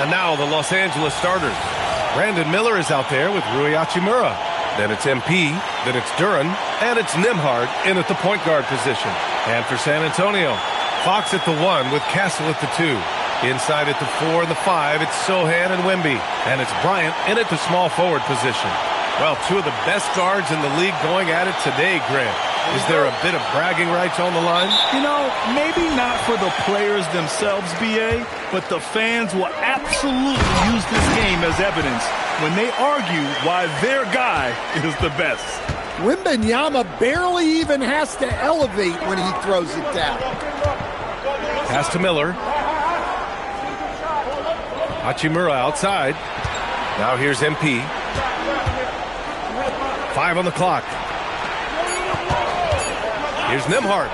And now the Los Angeles starters. Brandon Miller is out there with Rui Hachimura. Then it's MP, then it's Duran, and it's Nembhard in at the point guard position. And for San Antonio, Fox at the 1 with Castle at the 2. Inside at the 4 and the 5, it's Sochan and Wemby. And it's Bryant in at the small forward position. Well, two of the best guards in the league going at it today, Grant. Is there a bit of bragging rights on the line? You know, maybe not for the players themselves, B.A., but the fans will absolutely use this game as evidence when they argue why their guy is the best. Wembanyama barely even has to elevate when he throws it down. Pass to Miller. Hachimura outside. Now here's MP. 5 on the clock. Here's Nembhard.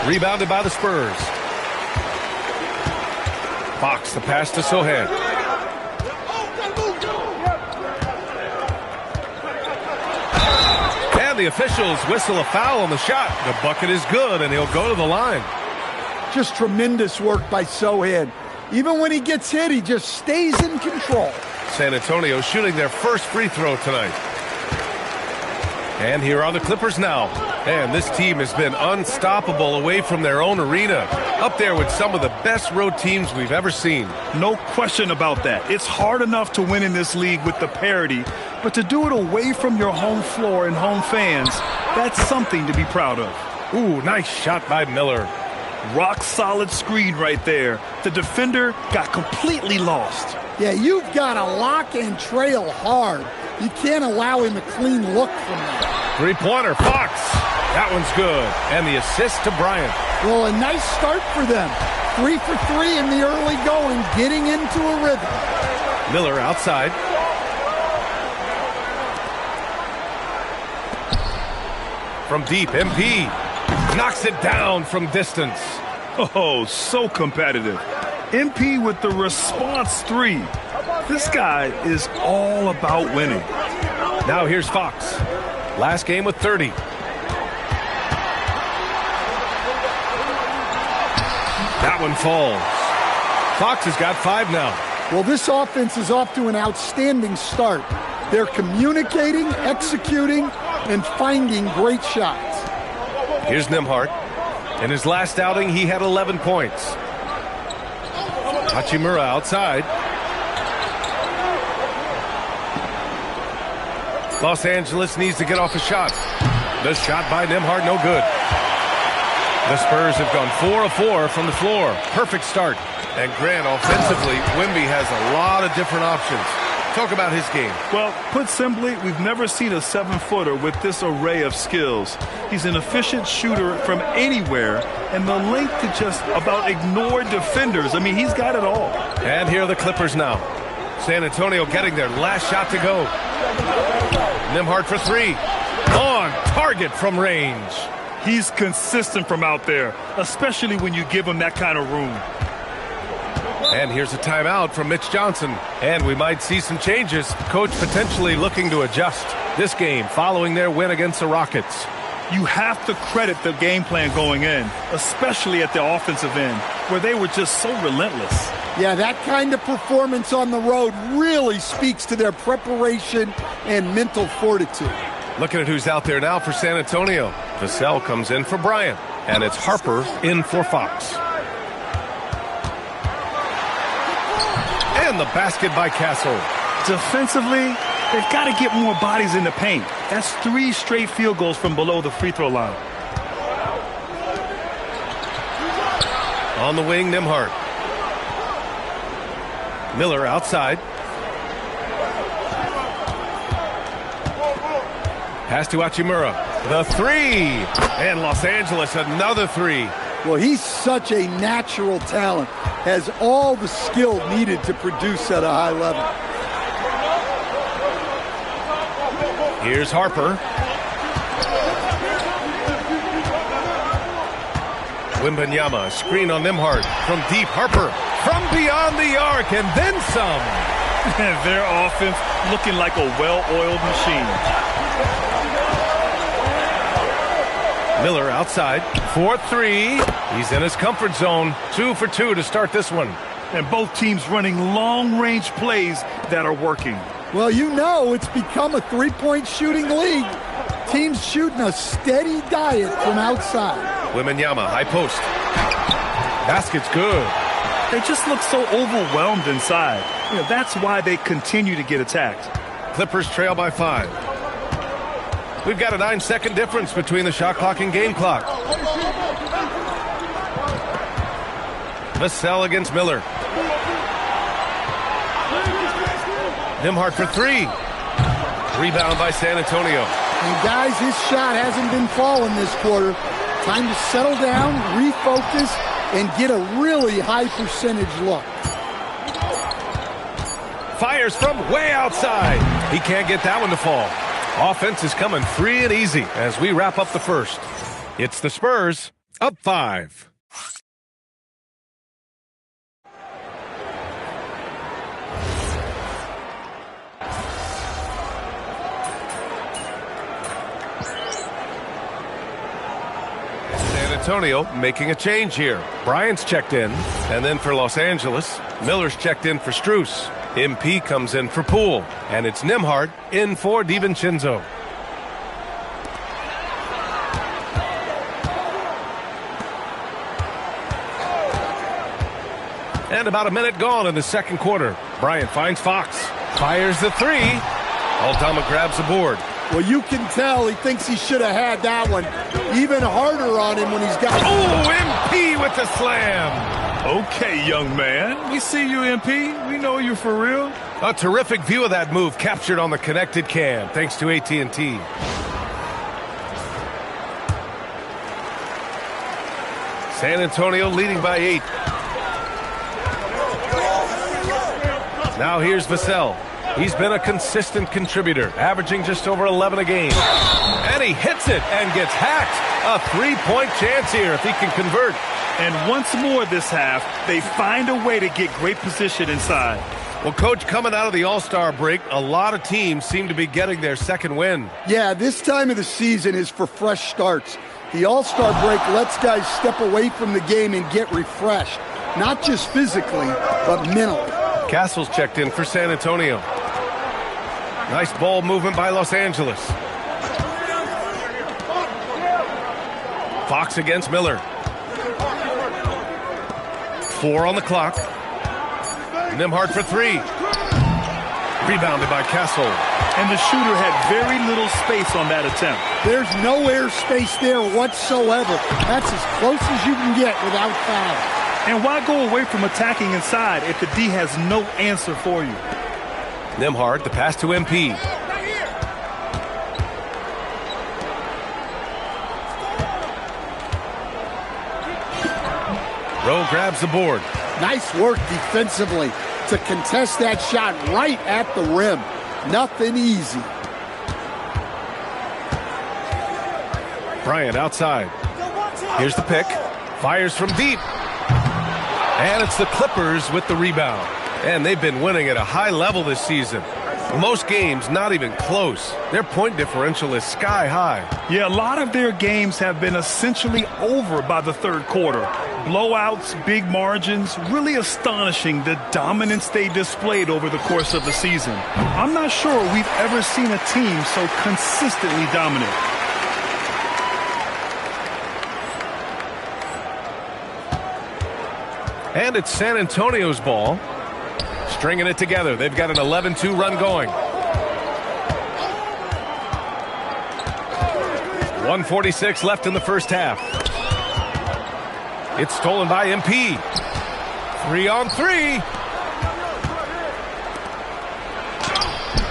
Rebounded by the Spurs. Fox, the pass to Sochan. And the officials whistle a foul on the shot. The bucket is good, and he'll go to the line. Just tremendous work by Sochan. Even when he gets hit, he just stays in control. San Antonio shooting their first free throw tonight. And here are the Clippers now. And this team has been unstoppable away from their own arena. Up there with some of the best road teams we've ever seen. No question about that. It's hard enough to win in this league with the parity, but to do it away from your home floor and home fans, that's something to be proud of. Ooh, nice shot by Miller. Rock solid screen right there. The defender got completely lost. Yeah, you've got to lock and trail hard. You can't allow him a clean look from that. Three-pointer, Fox. That one's good. And the assist to Bryant. Well, a nice start for them. 3 for 3 in the early going, getting into a rhythm. Miller outside. From deep, MP knocks it down from distance. Oh, so competitive. MP with the response 3. This guy is all about winning. Now here's Fox. Last game with 30. That one falls. Fox has got 5 now. Well, this offense is off to an outstanding start. They're communicating, executing, and finding great shots. Here's Nembhard. In his last outing, he had 11 points. Hachimura outside. Los Angeles needs to get off a shot. The shot by Nembhard, no good. The Spurs have gone 4 of 4 from the floor. Perfect start. And Grant, offensively, Wemby has a lot of different options. Talk about his game. Well, put simply, we've never seen a 7-footer with this array of skills. He's an efficient shooter from anywhere, and the length to just about ignore defenders. I mean, he's got it all. And here are the Clippers now. San Antonio getting their last shot to go. Nembhard for 3. On target from range. He's consistent from out there, especially when you give him that kind of room. And here's a timeout from Mitch Johnson. And we might see some changes. Coach potentially looking to adjust this game following their win against the Rockets. You have to credit the game plan going in, especially at the offensive end, where they were just so relentless. Yeah, that kind of performance on the road really speaks to their preparation and mental fortitude. Looking at who's out there now for San Antonio. Vassell comes in for Bryant, and it's Harper in for Fox. And the basket by Castle. Defensively, they've got to get more bodies in the paint. That's 3 straight field goals from below the free throw line. On the wing, Nembhard. Miller outside. Pass to Hachimura. The 3. And Los Angeles another 3. Well, he's such a natural talent. Has all the skill needed to produce at a high level. Here's Harper. Wembanyama, screen on Nembhard. From deep, Harper. From beyond the arc, and then some. Their offense looking like a well-oiled machine. Miller outside for 3. He's in his comfort zone. 2 for 2 to start this one. And both teams running long-range plays that are working. Well, you know it's become a three-point shooting league. Teams shooting a steady diet from outside. Wembanyama, high post. Basket's good. They just look so overwhelmed inside. That's why they continue to get attacked. Clippers trail by 5. We've got a 9-second difference between the shot clock and game clock. Vassell against Miller. Nembhard for 3. Rebound by San Antonio. And guys, his shot hasn't been falling this quarter. Time to settle down, refocus, and get a really high percentage look. Fires from way outside. He can't get that one to fall. Offense is coming free and easy as we wrap up the first. It's the Spurs up 5. San Antonio making a change here. Bryant's checked in, and then for Los Angeles, Miller's checked in for Strus. MP comes in for Poole, and it's Nembhard in for DiVincenzo. And about a minute gone in the second quarter. Bryant finds Fox. Fires the 3. Aldama grabs the board. Well, you can tell he thinks he should have had that one. Even harder on him when he's got... Oh, MP with the slam. Okay, young man. We see you, MP. We know you for real. A terrific view of that move captured on the connected cam, thanks to AT&T. San Antonio leading by 8. Now here's Vassell. He's been a consistent contributor, averaging just over 11 a game. And he hits it and gets hacked. A 3-point chance here if he can convert. And once more this half, they find a way to get great position inside. Well, Coach, coming out of the All-Star break, a lot of teams seem to be getting their second win. Yeah, this time of the season is for fresh starts. The All-Star break lets guys step away from the game and get refreshed. Not just physically, but mentally. Castle's checked in for San Antonio. Nice ball movement by Los Angeles. Fox against Miller. 4 on the clock. Nembhard for 3. Rebounded by Castle. And the shooter had very little space on that attempt. There's no air space there whatsoever. That's as close as you can get without foul. And why go away from attacking inside if the D has no answer for you? Nembhard, the pass to MP. Rowe grabs the board. Nice work defensively to contest that shot right at the rim. Nothing easy. Bryant outside. Here's the pick. Fires from deep. And it's the Clippers with the rebound. And they've been winning at a high level this season. Most games not even close. Their point differential is sky high. Yeah, a lot of their games have been essentially over by the third quarter. Blowouts, big margins, really astonishing the dominance they displayed over the course of the season. I'm not sure we've ever seen a team so consistently dominant. And it's San Antonio's ball. Stringing it together. They've got an 11-2 run going. 1:46 left in the first half. It's stolen by MP. 3-on-3.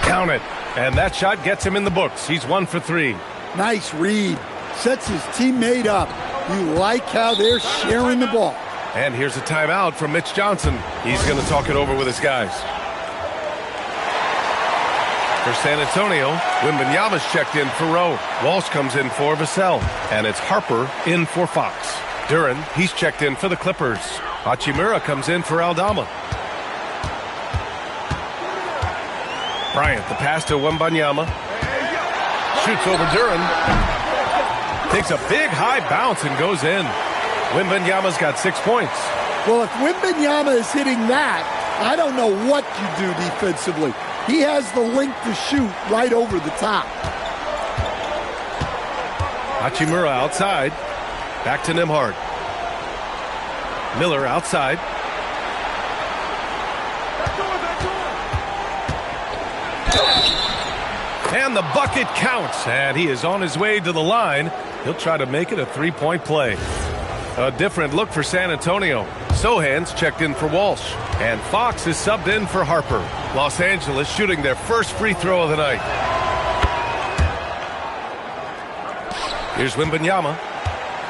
Count it. And that shot gets him in the books. He's 1 for 3. Nice read. Sets his teammate up. You like how they're sharing the ball. And here's a timeout from Mitch Johnson. He's going to talk it over with his guys. For San Antonio, Wembanyama's checked in for Rowe. Walsh comes in for Vassell. And it's Harper in for Fox. Duren, he's checked in for the Clippers. Hachimura comes in for Aldama. Bryant, the pass to Wembanyama. Shoots over Duren. Takes a big high bounce and goes in. Wembanyama's got 6 points. Well, if Wembanyama is hitting that, I don't know what you do defensively. He has the length to shoot right over the top. Hachimura outside. Back to Nembhard. Miller outside. And the bucket counts, and he is on his way to the line. He'll try to make it a three-point play. A different look for San Antonio. Sohan's checked in for Walsh, and Fox is subbed in for Harper. Los Angeles shooting their first free throw of the night. Here's Wembanyama.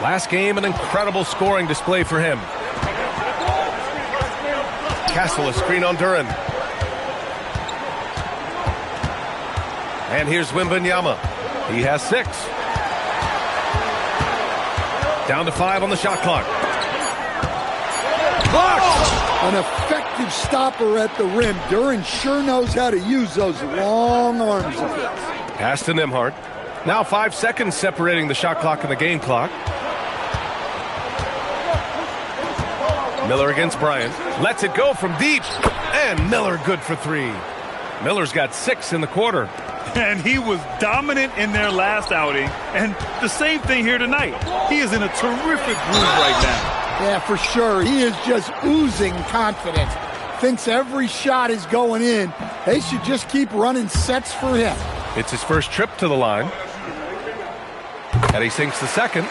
Last game, an incredible scoring display for him. Castle a screen on Duren. And here's Wembanyama. He has 6. Down to 5 on the shot clock. Blocked! An effective stopper at the rim. Duren sure knows how to use those long arms of his. Pass to Nembhard. Now 5 seconds separating the shot clock and the game clock. Miller against Bryant. Lets it go from deep. And Miller good for 3. Miller's got 6 in the quarter. And he was dominant in their last outing. And the same thing here tonight. He is in a terrific groove right now. Yeah, for sure. He is just oozing confidence. Thinks every shot is going in. They should just keep running sets for him. It's his first trip to the line. And he sinks the second.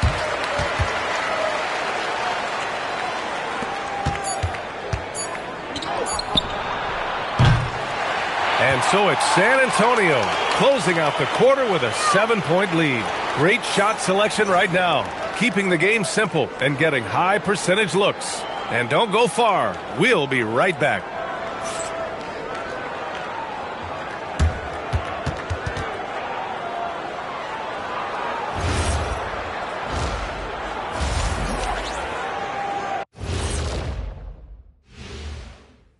And so it's San Antonio closing out the quarter with a 7-point lead. Great shot selection right now, keeping the game simple and getting high percentage looks. And don't go far. We'll be right back.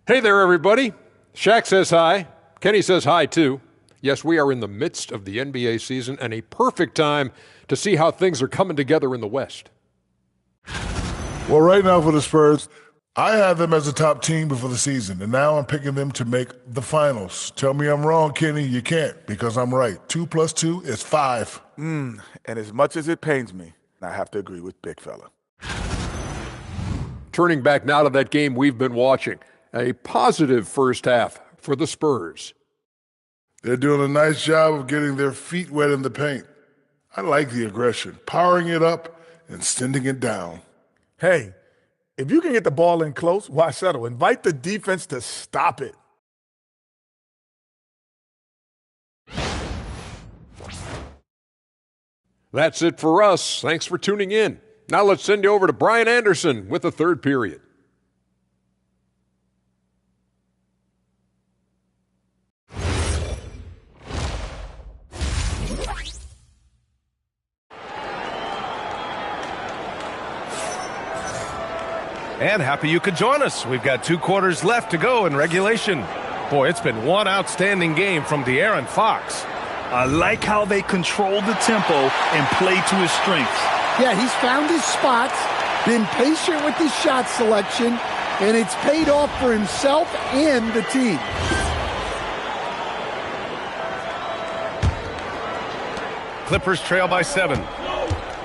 Hey there, everybody. Shaq says hi. Kenny says hi, too. Yes, we are in the midst of the NBA season and a perfect time to see how things are coming together in the West. Well, right now for the Spurs, I had them as a top team before the season, and now I'm picking them to make the finals. Tell me I'm wrong, Kenny. You can't, because I'm right. 2 + 2 is 5. And as much as it pains me, I have to agree with Big Fella. Turning back now to that game we've been watching. A positive first half for the Spurs. They're doing a nice job of getting their feet wet in the paint. I like the aggression, powering it up and sending it down. Hey, if you can get the ball in close, why settle? Invite the defense to stop it. That's it for us. Thanks for tuning in. Now let's send you over to Brian Anderson with the third period. And happy you could join us. We've got 2 quarters left to go in regulation. Boy, it's been one outstanding game from De'Aaron Fox. I like how they control the tempo and play to his strengths. Yeah, he's found his spots, been patient with his shot selection, and it's paid off for himself and the team. Clippers trail by 7.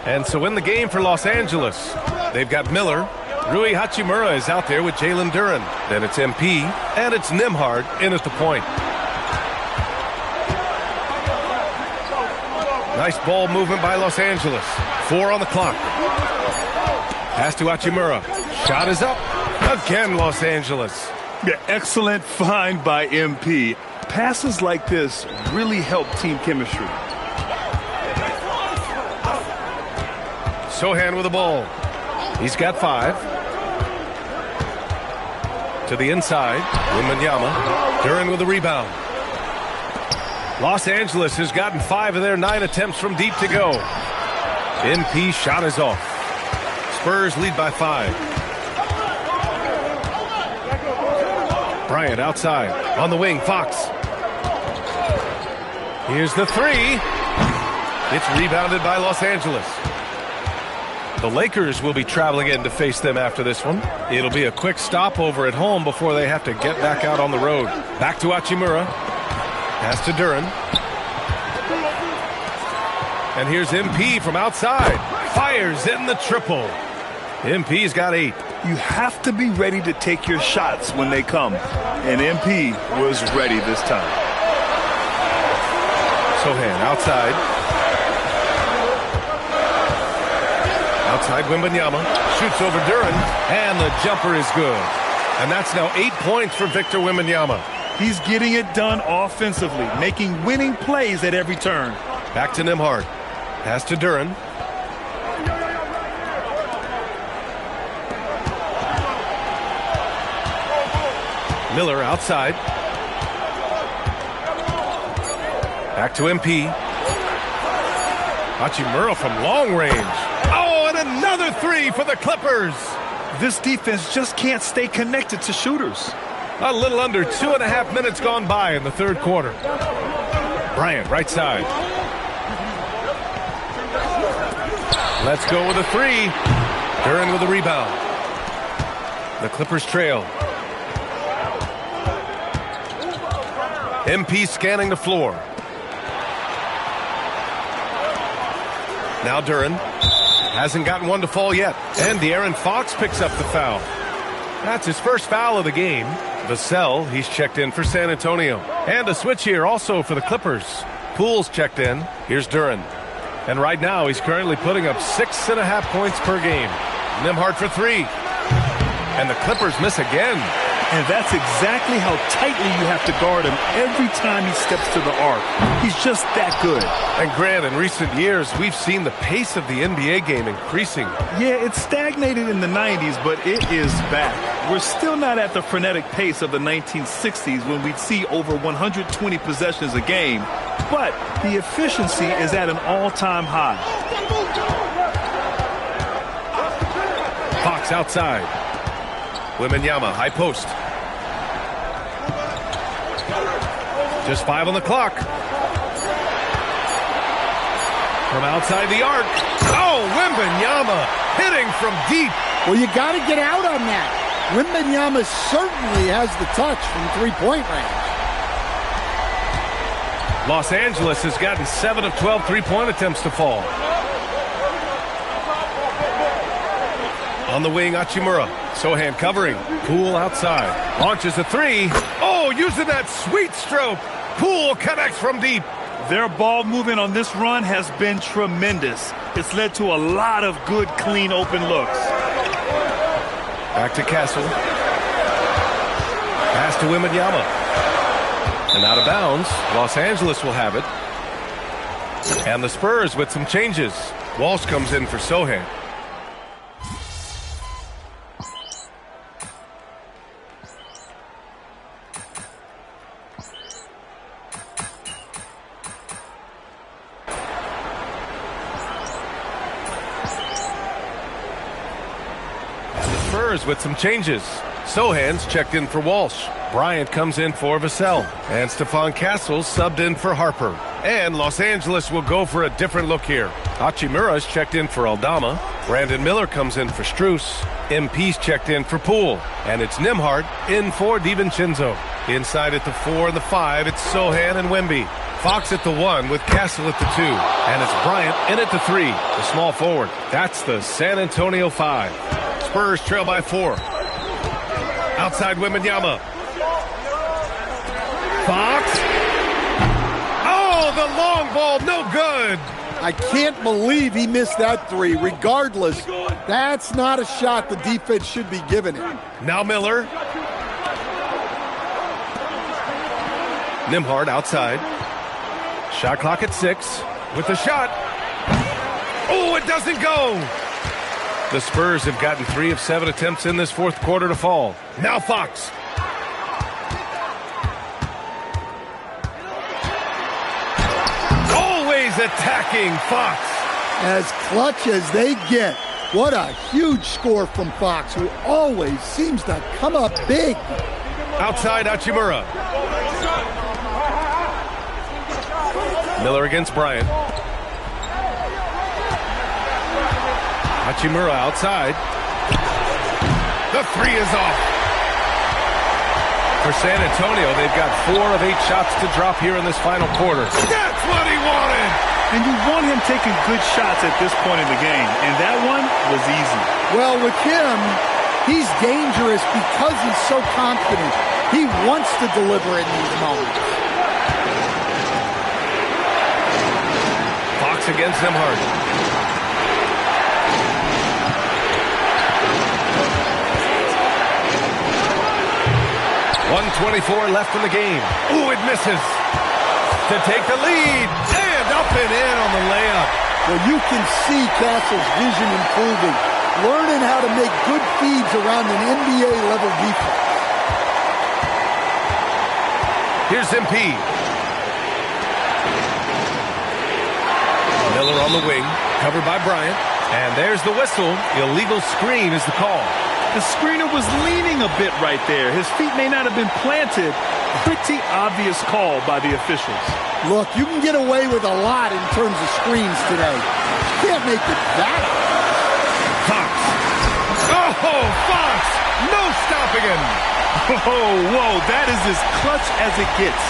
And so in the game for Los Angeles, they've got Miller. Rui Hachimura is out there with Jalen Duren. Then it's MP, and it's Nembhard in at the point. Nice ball movement by Los Angeles. 4 on the clock. Pass to Hachimura. Shot is up. Again, Los Angeles. Yeah, excellent find by MP. Passes like this really help team chemistry. Sohan with the ball. He's got 5. To the inside, Wembanyama. Duren with the rebound. Los Angeles has gotten 5 of their 9 attempts from deep to go. MP shot is off. Spurs lead by 5. Bryant outside. On the wing, Fox. Here's the 3. It's rebounded by Los Angeles. The Lakers will be traveling in to face them after this one. It'll be a quick stopover at home before they have to get back out on the road. Back to Hachimura. Pass to Duren. And here's MP from outside. Fires in the triple. MP's got 8. You have to be ready to take your shots when they come. And MP was ready this time. Sochan outside. Outside Wembanyama. Shoots over Duren. And the jumper is good. And that's now 8 points for Victor Wembanyama. He's getting it done offensively, making winning plays at every turn. Back to Nembhard. Pass to Duren. Miller outside. Back to MP. Hachimura from long range. Oh, and another 3 for the Clippers. This defense just can't stay connected to shooters. A little under 2.5 minutes gone by in the third quarter. Bryant, right side. Let's go with a 3. Duren with a rebound. The Clippers trail. MP scanning the floor. Now Duren hasn't gotten one to fall yet. And De'Aaron Fox picks up the foul. That's his first foul of the game. Vassell, he's checked in for San Antonio. And a switch here also for the Clippers. Poole's checked in. Here's Duren. And right now he's currently putting up 6.5 points per game. Nembhard for 3. And the Clippers miss again. And that's exactly how tightly you have to guard him every time he steps to the arc. He's just that good. And Grant, in recent years, we've seen the pace of the NBA game increasing. Yeah, it stagnated in the 90s, but it is back. We're still not at the frenetic pace of the 1960s when we'd see over 120 possessions a game, but the efficiency is at an all-time high. Fox outside. Wembanyama, high post. Just 5 on the clock. From outside the arc. Oh, Wembanyama hitting from deep. Well, you got to get out on that. Wembanyama certainly has the touch from three-point range. Los Angeles has gotten 7 of 12 three-point attempts to fall. On the wing, Hachimura. Sochan covering. Poole outside. Launches a 3. Oh, using that sweet stroke. Poole connects from deep. Their ball movement on this run has been tremendous. It's led to a lot of good, clean, open looks. Back to Castle. Pass to Wembanyama. And out of bounds. Los Angeles will have it. And the Spurs with some changes. Walsh comes in for Sochan. With some changes. Sochan's checked in for Walsh. Bryant comes in for Vassell. And Stephon Castles subbed in for Harper. And Los Angeles will go for a different look here. Hachimura's checked in for Aldama. Brandon Miller comes in for Strus. MP's checked in for Poole. And it's Nembhard in for DiVincenzo. Inside at the 4 and the 5, it's Sochan and Wemby. Fox at the 1 with Castle at the 2. And it's Bryant in at the 3, the small forward. That's the San Antonio 5. Spurs trail by 4. Outside Wembanyama. Fox. Oh, the long ball, no good. I can't believe he missed that 3. Regardless, that's not a shot the defense should be giving him. Now Miller. Nembhard outside. Shot clock at 6 with the shot. Oh, it doesn't go. The Spurs have gotten 3 of 7 attempts in this fourth quarter to fall. Now Fox. Always attacking Fox. As clutch as they get. What a huge score from Fox, who always seems to come up big. Outside Hachimura. Miller against Bryant. Hachimura outside. The three is off. For San Antonio, they've got 4 of 8 shots to drop here in this final quarter. That's what he wanted! And you want him taking good shots at this point in the game, and that one was easy. Well, with him, he's dangerous because he's so confident. He wants to deliver in these moments. Fox against Nembhard. 1:24 left in the game. Ooh, it misses. To take the lead. And up and in on the layup. Well, you can see Castle's vision improving, learning how to make good feeds around an NBA-level defense. Here's MP. Miller on the wing, covered by Bryant. And there's the whistle. Illegal screen is the call. The screener was leaning a bit right there. His feet may not have been planted. Pretty obvious call by the officials. Look, you can get away with a lot in terms of screens today. You can't make it that. Fox. Oh, Fox! No stopping him! Whoa, that is as clutch as it gets.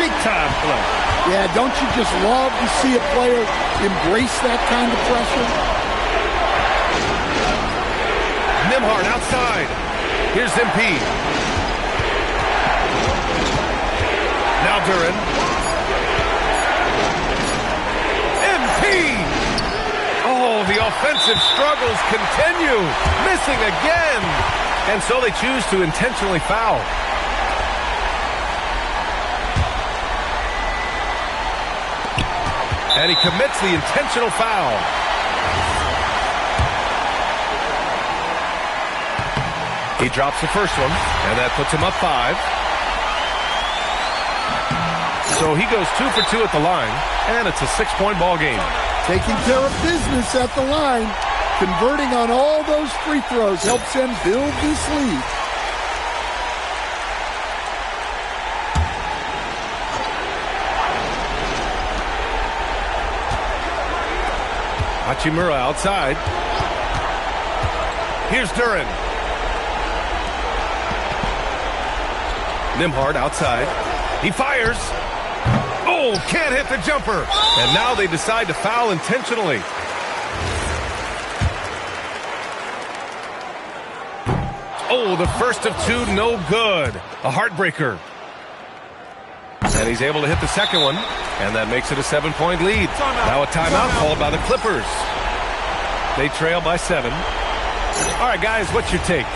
Big time play. Yeah, don't you just love to see a player embrace that kind of pressure? Nembhard outside. Here's MP. Now Duren. MP! Oh, the offensive struggles continue. Missing again. And so they choose to intentionally foul. And he commits the intentional foul. He drops the first one, and that puts him up 5. So he goes 2 for 2 at the line, and it's a 6-point ball game. Taking care of business at the line, converting on all those free throws helps them build this lead. Hachimura outside. Here's Duren. Nembhard outside. He fires. Oh, can't hit the jumper. And now they decide to foul intentionally. Oh, the first of 2, no good. A heartbreaker. And he's able to hit the second one. And that makes it a 7-point lead. Now a timeout called by the Clippers. They trail by 7. All right, guys, what's your take?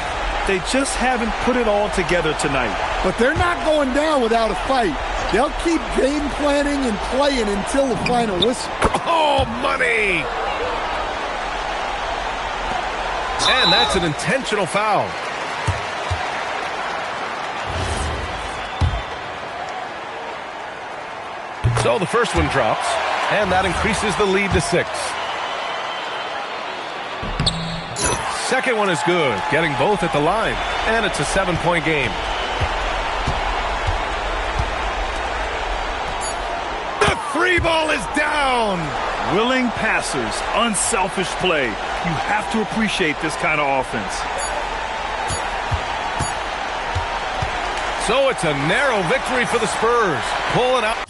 They just haven't put it all together tonight. But they're not going down without a fight. They'll keep game planning and playing until the final whistle. Oh, money! And that's an intentional foul. So the first one drops, and that increases the lead to 6. Second one is good, getting both at the line, and it's a 7-point game. The 3 ball is down! Willing passers, unselfish play. You have to appreciate this kind of offense. So it's a narrow victory for the Spurs, pulling out.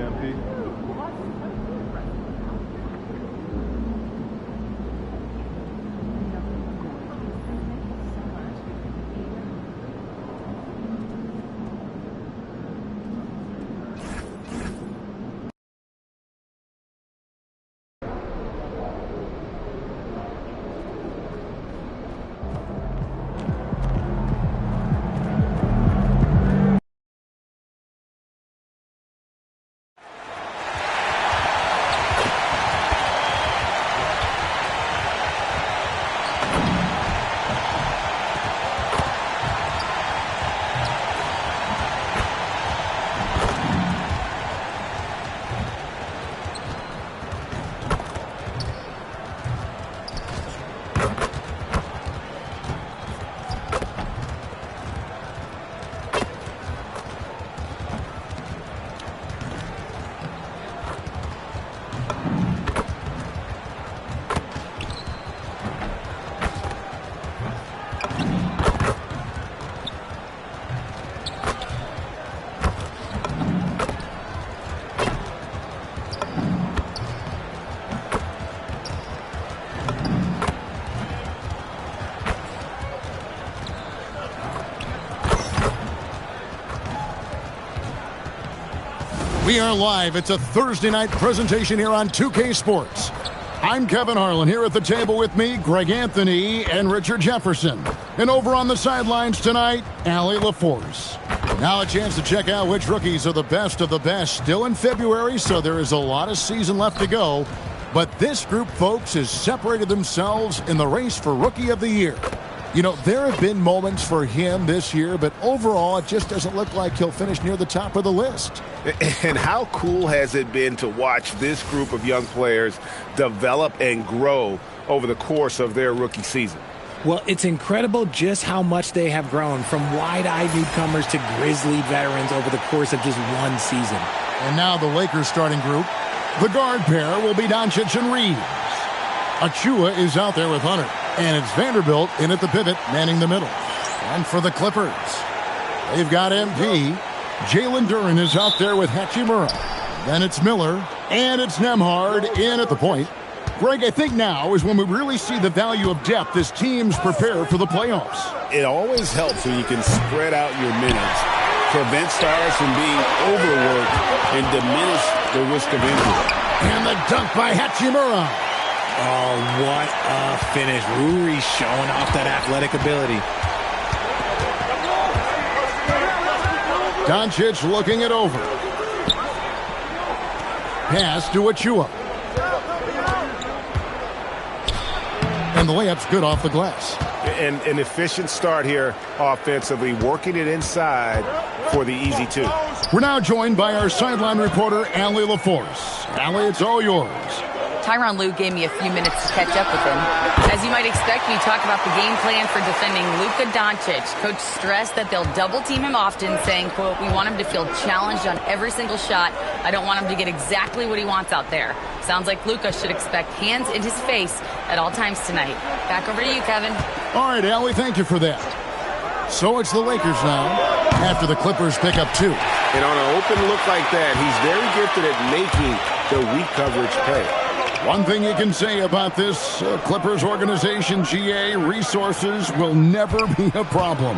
MP. We are live. It's a Thursday night presentation here on 2K Sports. I'm Kevin Harlan. Here at the table with me, Greg Anthony and Richard Jefferson. And over on the sidelines tonight, Allie LaForce. Now a chance to check out which rookies are the best of the best. Still in February, so there is a lot of season left to go. But this group, folks, has separated themselves in the race for Rookie of the Year. You know, there have been moments for him this year, but overall, it just doesn't look like he'll finish near the top of the list. And how cool has it been to watch this group of young players develop and grow over the course of their rookie season? Well, it's incredible just how much they have grown from wide-eyed newcomers to grizzly veterans over the course of just one season. And now the Lakers starting group. The guard pair will be Doncic and Reeves. Achua is out there with Hunter. And it's Vanderbilt in at the pivot, manning the middle. And for the Clippers, they've got MP. Jalen Duren is out there with Hachimura. Then it's Miller. And it's Nembhard in at the point. Greg, I think now is when we really see the value of depth as teams prepare for the playoffs. It always helps when you can spread out your minutes, prevent stars from being overworked, and diminish the risk of injury. And the dunk by Hachimura. Oh, what a finish. Rui showing off that athletic ability. Doncic looking it over. Pass to Achua. And the layup's good off the glass. And an efficient start here offensively, working it inside for the easy two. We're now joined by our sideline reporter, Allie LaForce. Allie, it's all yours. Tyronn Lue gave me a few minutes to catch up with him. As you might expect, we talk about the game plan for defending Luka Doncic. Coach stressed that they'll double-team him often, saying, quote, "We want him to feel challenged on every single shot. I don't want him to get exactly what he wants out there." Sounds like Luka should expect hands in his face at all times tonight. Back over to you, Kevin. All right, Allie, thank you for that. So it's the Lakers now, after the Clippers pick up 2. And on an open look like that, he's very gifted at making the weak coverage pay. One thing you can say about this Clippers organization, GA, resources will never be a problem.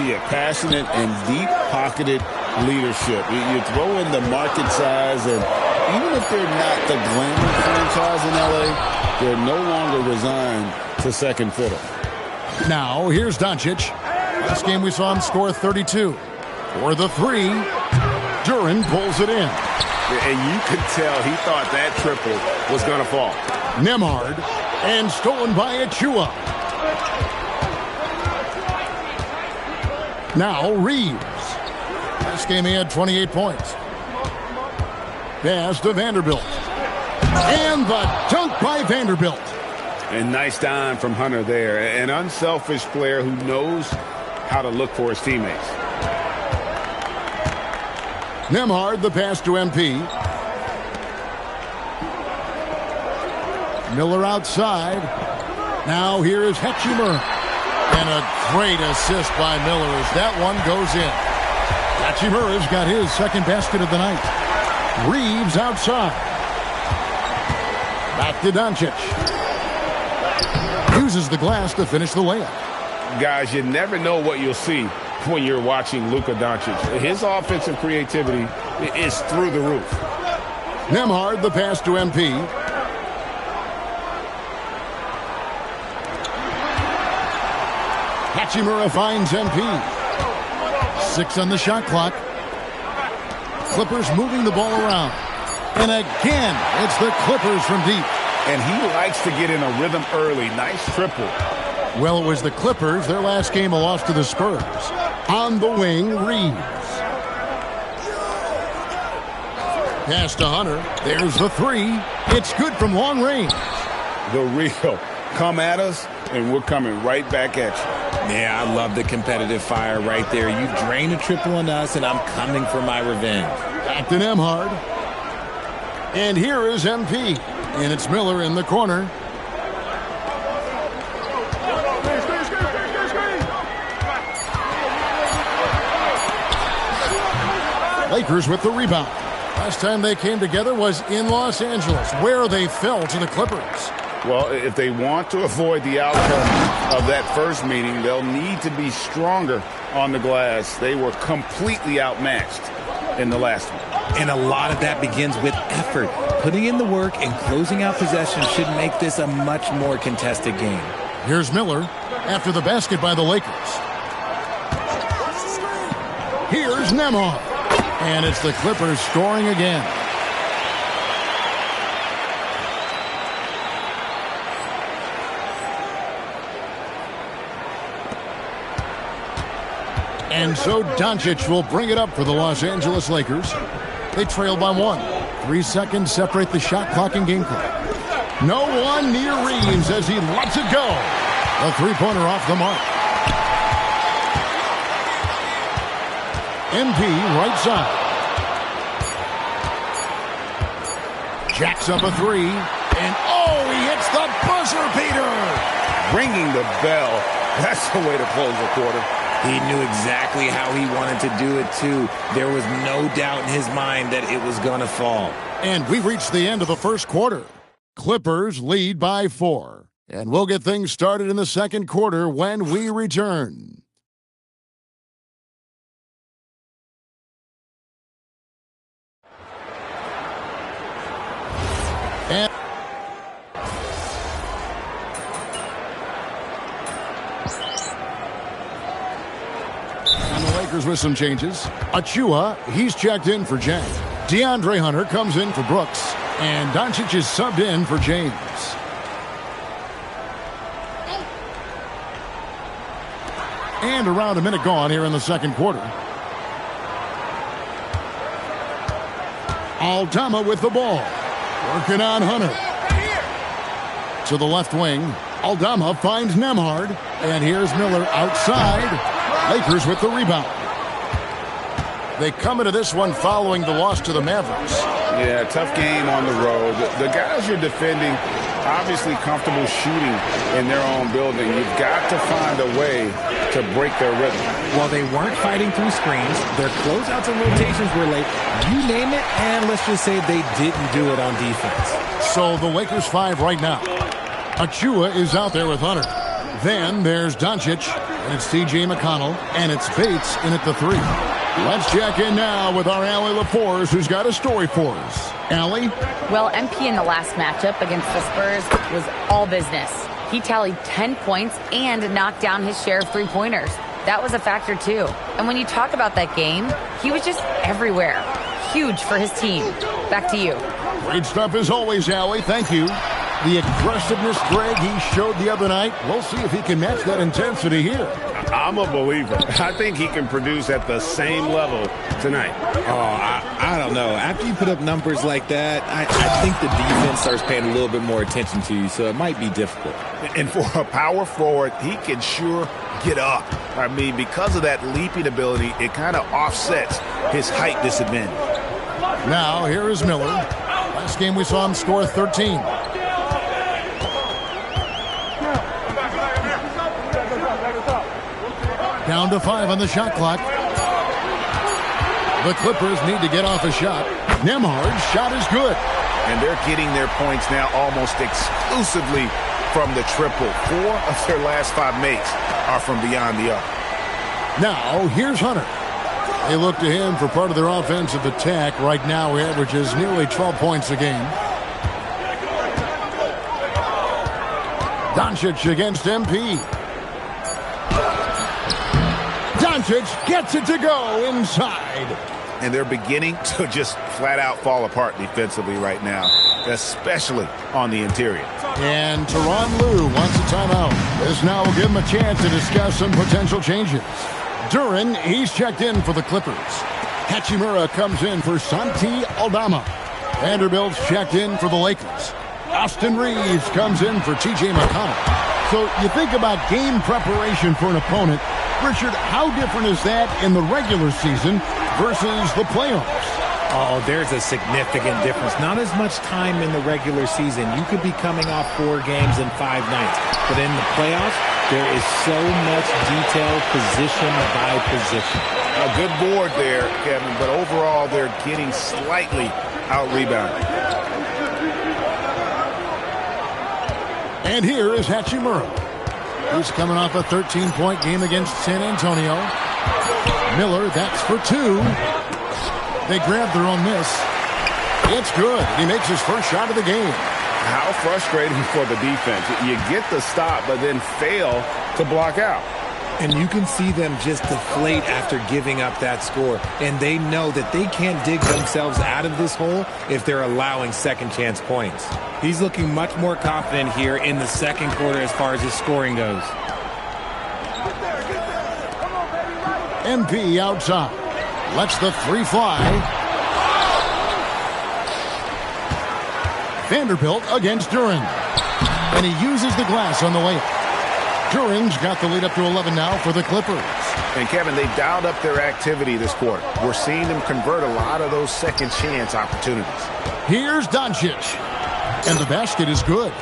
Yeah, passionate and deep-pocketed leadership. You throw in the market size, and even if they're not the glamour franchise in L.A., they're no longer resigned to second fiddle. Now, here's Doncic. Last game we saw him score 32. For the 3, Duren pulls it in. And you could tell he thought that triple was going to fall. Nembhard, and stolen by Achua. Now Reeves. Last game he had 28 points. Pass to Vanderbilt. And the dunk by Vanderbilt. And nice dime from Hunter there. An unselfish player who knows how to look for his teammates. Nembhard, the pass to MP. Miller outside. Now here is Hachimura. And a great assist by Miller as that one goes in. Hachimura's got his second basket of the night. Reeves outside. Back to Doncic. Uses the glass to finish the layup. Guys, you never know what you'll see when you're watching Luka Doncic. His offensive creativity is through the roof. Nembhard, the pass to MP. Hachimura finds MP. 6 on the shot clock. Clippers moving the ball around. And again, it's the Clippers from deep. And he likes to get in a rhythm early. Nice triple. Well, it was the Clippers. Their last game, a loss to the Spurs. On the wing, Reeves. Pass to Hunter. There's the 3. It's good from long range. The real. Come at us, and we're coming right back at you. Yeah, I love the competitive fire right there. You drain a triple on us, and I'm coming for my revenge. Back to Nembhard. And here is MP. And it's Miller in the corner. Lakers with the rebound. Last time they came together was in Los Angeles, where they fell to the Clippers. Well, if they want to avoid the outcome of that first meeting, they'll need to be stronger on the glass. They were completely outmatched in the last one. And a lot of that begins with effort. Putting in the work and closing out possessions should make this a much more contested game. Here's Miller after the basket by the Lakers. Here's Nembhard. And it's the Clippers scoring again. And so Doncic will bring it up for the Los Angeles Lakers. They trail by 1. 3 seconds separate the shot clock and game clock. No one near Reeves as he lets it go. A three-pointer off the mark. MP right side. Jacks up a 3. And oh, he hits the buzzer beater. Ringing the bell. That's the way to close the quarter. He knew exactly how he wanted to do it, too. There was no doubt in his mind that it was going to fall. And we've reached the end of the first quarter. Clippers lead by 4. And we'll get things started in the second quarter when we return. And the Lakers with some changes. Achua, he's checked in for Jang. DeAndre Hunter comes in for Brooks. And Doncic is subbed in for James. And around a minute gone here in the second quarter. Aldama with the ball. Working on Hunter. To the left wing. Aldama finds Nembhard. And here's Miller outside. Lakers with the rebound. They come into this one following the loss to the Mavericks. Yeah, tough game on the road. The guys you're defending, obviously comfortable shooting in their own building. You've got to find a way to break their rhythm. While they weren't fighting through screens, their closeouts and rotations were late. You name it, and let's just say they didn't do it on defense. So the Lakers 5 right now. Achua is out there with Hunter. Then there's Doncic, and it's T.J. McConnell, and it's Bates in at the 3. Let's check in now with our Allie LaForce, who's got a story for us. Allie? Well, MP in the last matchup against the Spurs was all business. He tallied 10 points and knocked down his share of three-pointers. That was a factor, too. And when you talk about that game, he was just everywhere. Huge for his team. Back to you. Great stuff as always, Allie. Thank you. The aggressiveness, Greg, he showed the other night. We'll see if he can match that intensity here. I'm a believer. I think he can produce at the same level tonight. Oh, I don't know. After you put up numbers like that, I think the defense starts paying a little bit more attention to you, so it might be difficult. And for a power forward, he can sure get up. I mean, because of that leaping ability, it kind of offsets his height disadvantage. Now, here is Miller. Last game we saw him score 13. Down to 5 on the shot clock. The Clippers need to get off a shot. Nembhard's shot is good. And they're getting their points now almost exclusively from the triple. 4 of their last 5 makes are from beyond the arc. Now, here's Hunter. They look to him for part of their offensive attack. Right now, he averages nearly 12 points a game. Doncic against MP. Doncic gets it to go inside. And they're beginning to just flat out fall apart defensively right now, especially on the interior. And Tyronn Lue wants a timeout. This now will give him a chance to discuss some potential changes. Duren, he's checked in for the Clippers. Hachimura comes in for Santi Aldama. Vanderbilt's checked in for the Lakers. Austin Reeves comes in for T.J. McConnell. So you think about game preparation for an opponent. Richard, how different is that in the regular season versus the playoffs? Oh, there's a significant difference. Not as much time in the regular season. You could be coming off 4 games in 5 nights. But in the playoffs, there is so much detail position by position. A good board there, Kevin, but overall they're getting slightly out-rebounded. And here is Hachimura. He's coming off a 13-point game against San Antonio. Miller, that's for 2. They grab their own miss. It's good. He makes his first shot of the game. How frustrating for the defense. You get the stop, but then fail to block out. And you can see them just deflate after giving up that score. And they know that they can't dig themselves out of this hole if they're allowing second chance points. He's looking much more confident here in the second quarter as far as his scoring goes. MP outside. Lets the 3 fly. Vanderbilt against Duren. And he uses the glass on the layup. Duren's got the lead up to 11 now for the Clippers. And Kevin, they dialed up their activity this quarter. We're seeing them convert a lot of those second chance opportunities. Here's Doncic. And the basket is good.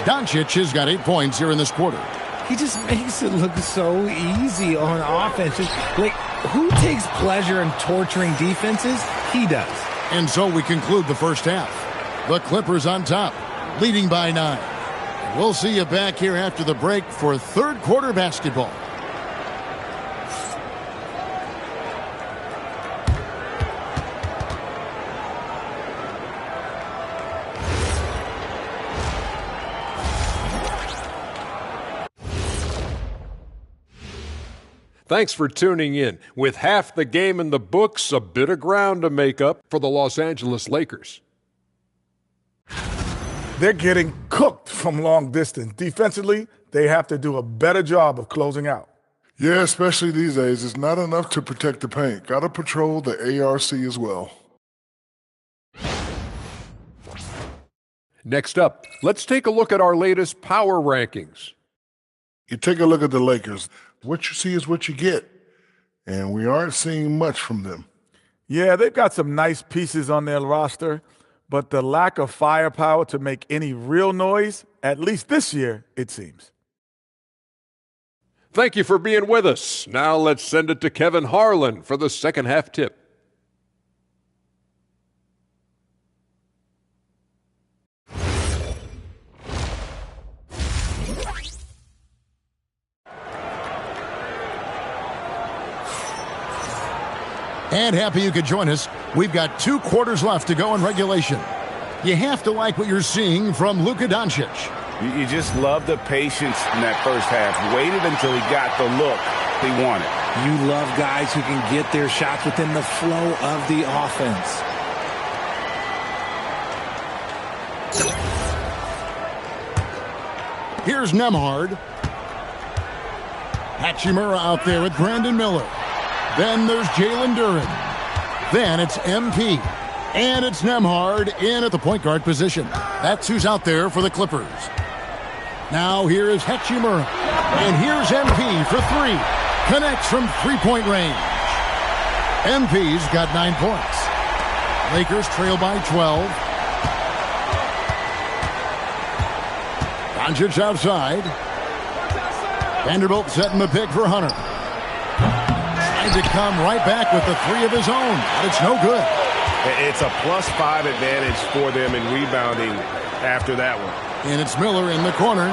Doncic has got 8 points here in this quarter. He just makes it look so easy on offense. Like, who takes pleasure in torturing defenses? He does. And so we conclude the first half. The Clippers on top, leading by 9. We'll see you back here after the break for third quarter basketball. Thanks for tuning in. With half the game in the books, a bit of ground to make up for the Los Angeles Lakers. They're getting cooked from long distance. Defensively, they have to do a better job of closing out. Yeah, especially these days. It's not enough to protect the paint. Got to patrol the ARC as well. Next up, let's take a look at our latest power rankings. You take a look at the Lakers. What you see is what you get. And we aren't seeing much from them. Yeah, they've got some nice pieces on their roster, but the lack of firepower to make any real noise, at least this year, it seems. Thank you for being with us. Now let's send it to Kevin Harlan for the second half tip. And happy you could join us. We've got 2 quarters left to go in regulation. You have to like what you're seeing from Luka Doncic. You just love the patience in that first half. Waited until he got the look he wanted. You love guys who can get their shots within the flow of the offense. Here's Nembhard. Hachimura out there with Brandon Miller. Then there's Jalen Duren. Then it's MP. And it's Nembhard in at the point guard position. That's who's out there for the Clippers. Now here is Hachimura. And here's MP for 3. Connects from 3-point range. MP's got 9 points. Lakers trail by 12. Doncic outside. Vanderbilt setting the pick for Hunter. tried to come right back with the three of his own, but it's no good. It's a +5 advantage for them in rebounding after that one. And it's Miller in the corner.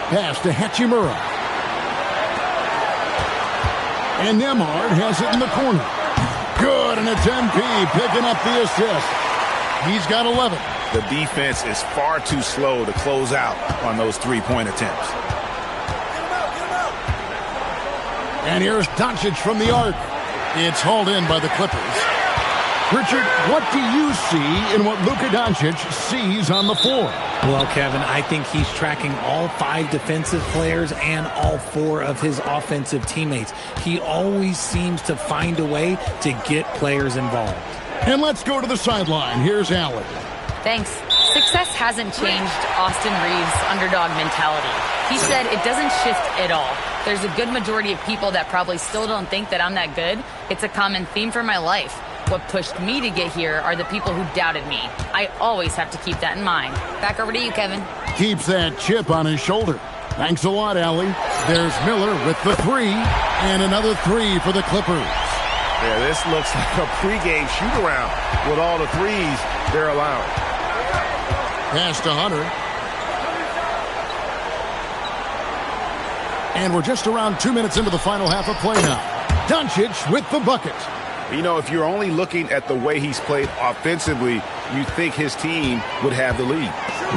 Pass to Hachimura. And Nembhard has it in the corner. Good, and it's MP picking up the assist. He's got 11. The defense is far too slow to close out on those three-point attempts. And here's Doncic from the arc. It's hauled in by the Clippers. Richard, what do you see in what Luka Doncic sees on the floor? Well, Kevin, I think he's tracking all 5 defensive players and all 4 of his offensive teammates. He always seems to find a way to get players involved. And let's go to the sideline. Here's Allen. Thanks. Success hasn't changed Austin Reeves' underdog mentality. He said it doesn't shift at all. There's a good majority of people that probably still don't think that I'm that good. It's a common theme for my life. What pushed me to get here are the people who doubted me. I always have to keep that in mind. Back over to you, Kevin. Keeps that chip on his shoulder. Thanks a lot, Allie. There's Miller with the 3, and another 3 for the Clippers. Yeah, this looks like a pregame shoot-around with all the threes they're allowing. Pass to Hunter. And we're just around 2 minutes into the final half of play now. Doncic with the bucket. You know, if you're only looking at the way he's played offensively, you think his team would have the lead.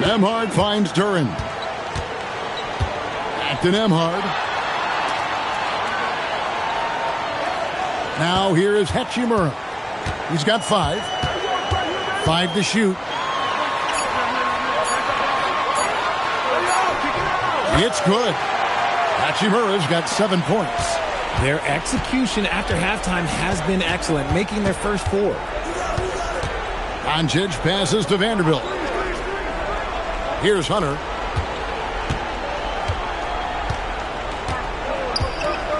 Nembhard finds Duren. Back to Nembhard. Now here is Hachimura. He's got 5. 5 to shoot. It's good. Hachimura's got 7 points. Their execution after halftime has been excellent, making their first 4. Doncic passes to Vanderbilt. Here's Hunter.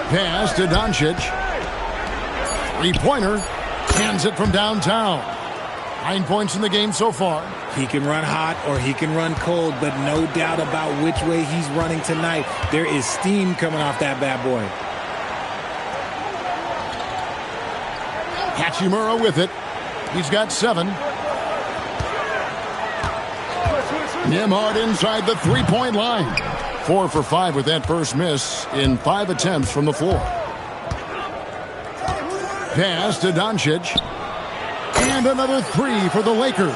Pass to Doncic. Three-pointer. Hands it from downtown. 9 points in the game so far. He can run hot or he can run cold, but no doubt about which way he's running tonight. There is steam coming off that bad boy. Hachimura with it. He's got 7. Nembhard inside the three-point line. 4 for 5 with that first miss in 5 attempts from the floor. Pass to Doncic. And another 3 for the Lakers.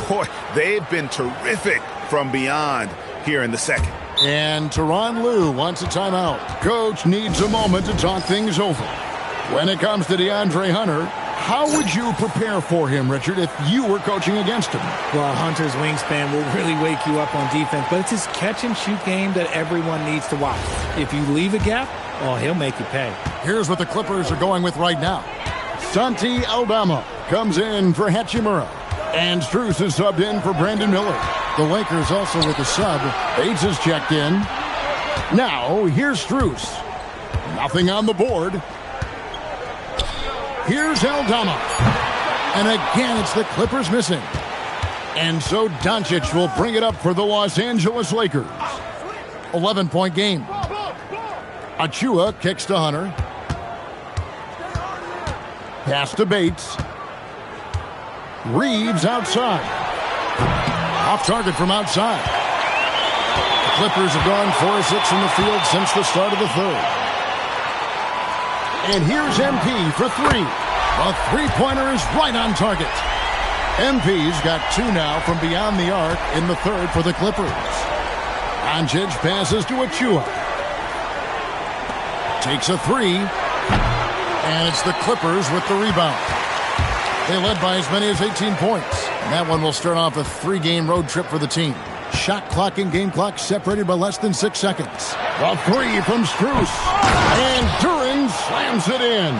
Boy, they've been terrific from beyond here in the second. And Tyronn Lue wants a timeout. Coach needs a moment to talk things over. When it comes to DeAndre Hunter, how would you prepare for him, Richard, if you were coaching against him? Well, Hunter's wingspan will really wake you up on defense, but it's his catch-and-shoot game that everyone needs to watch. If you leave a gap, well, he'll make you pay. Here's what the Clippers are going with right now. Santi Aldama comes in for Hachimura. And Strus is subbed in for Brandon Miller. The Lakers also with a sub. Bates is checked in. Now, here's Strus. Nothing on the board. Here's Aldama. And again, it's the Clippers missing. And so Doncic will bring it up for the Los Angeles Lakers. 11-point game. Achua kicks to Hunter. Pass to Bates. Reeves outside. Off target from outside. The Clippers have gone 4 of 6 from the field since the start of the third. And here's MP for 3. The three-pointer is right on target. MP's got 2 now from beyond the arc in the third for the Clippers. Doncic passes to Achua. Takes a 3. And it's the Clippers with the rebound. They led by as many as 18 points. And that one will start off a 3-game road trip for the team. Shot clock and game clock separated by less than 6 seconds. The 3 from Strus. And Duren slams it in.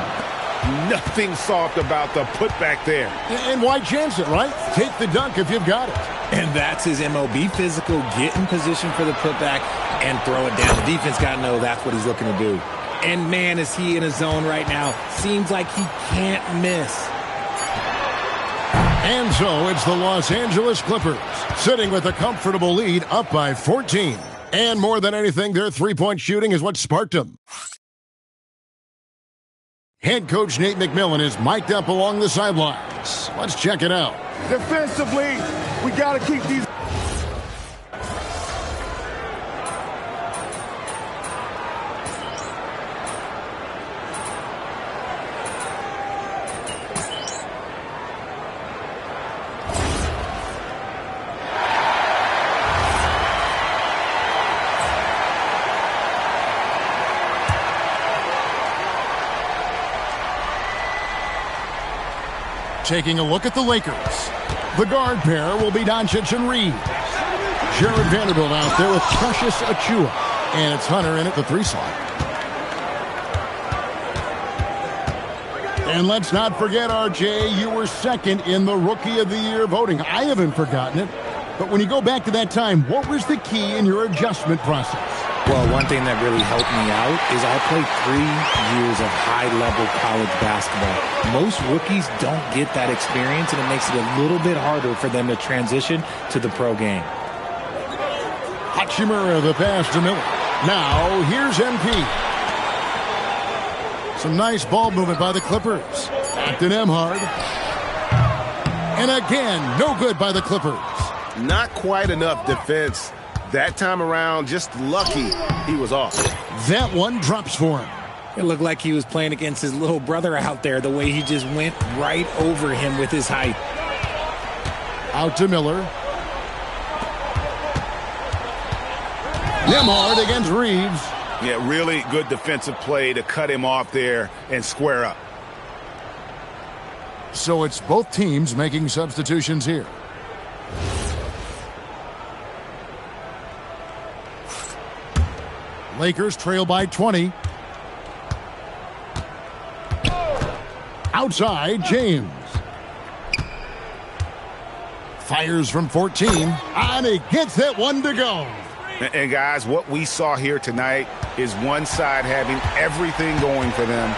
Nothing soft about the putback there. And why chance it, right? Take the dunk if you've got it. And that's his MO. Be physical, get in position for the putback, and throw it down. The defense got to know that's what he's looking to do. And man, is he in a zone right now. Seems like he can't miss. And so it's the Los Angeles Clippers sitting with a comfortable lead up by 14. And more than anything, their three-point shooting is what sparked them. Head coach Nate McMillan is mic'd up along the sidelines. Let's check it out. Defensively, we got to keep these. Taking a look at the Lakers. The guard pair will be Doncic and Reeves. Jared Vanderbilt out there with Precious Achiuwa. And it's Hunter in at the 3 slot. And let's not forget, RJ, you were second in the Rookie of the Year voting. I haven't forgotten it. But when you go back to that time, what was the key in your adjustment process? Well, one thing that really helped me out is I played 3 years of high-level college basketball. Most rookies don't get that experience, and it makes it a little bit harder for them to transition to the pro game. Hachimura, the pass to Miller. Now, here's MP. Some nice ball movement by the Clippers. Back to Nembhard. And again, no good by the Clippers. Not quite enough defense. That time around, just lucky he was off. That one drops for him. It looked like he was playing against his little brother out there, the way he just went right over him with his height. Out to Miller. Nembhard against Reeves. Yeah, really good defensive play to cut him off there and square up. So it's both teams making substitutions here. Lakers trail by 20. Outside, James. Fires from 14. And he gets that one to go. And guys, what we saw here tonight is one side having everything going for them.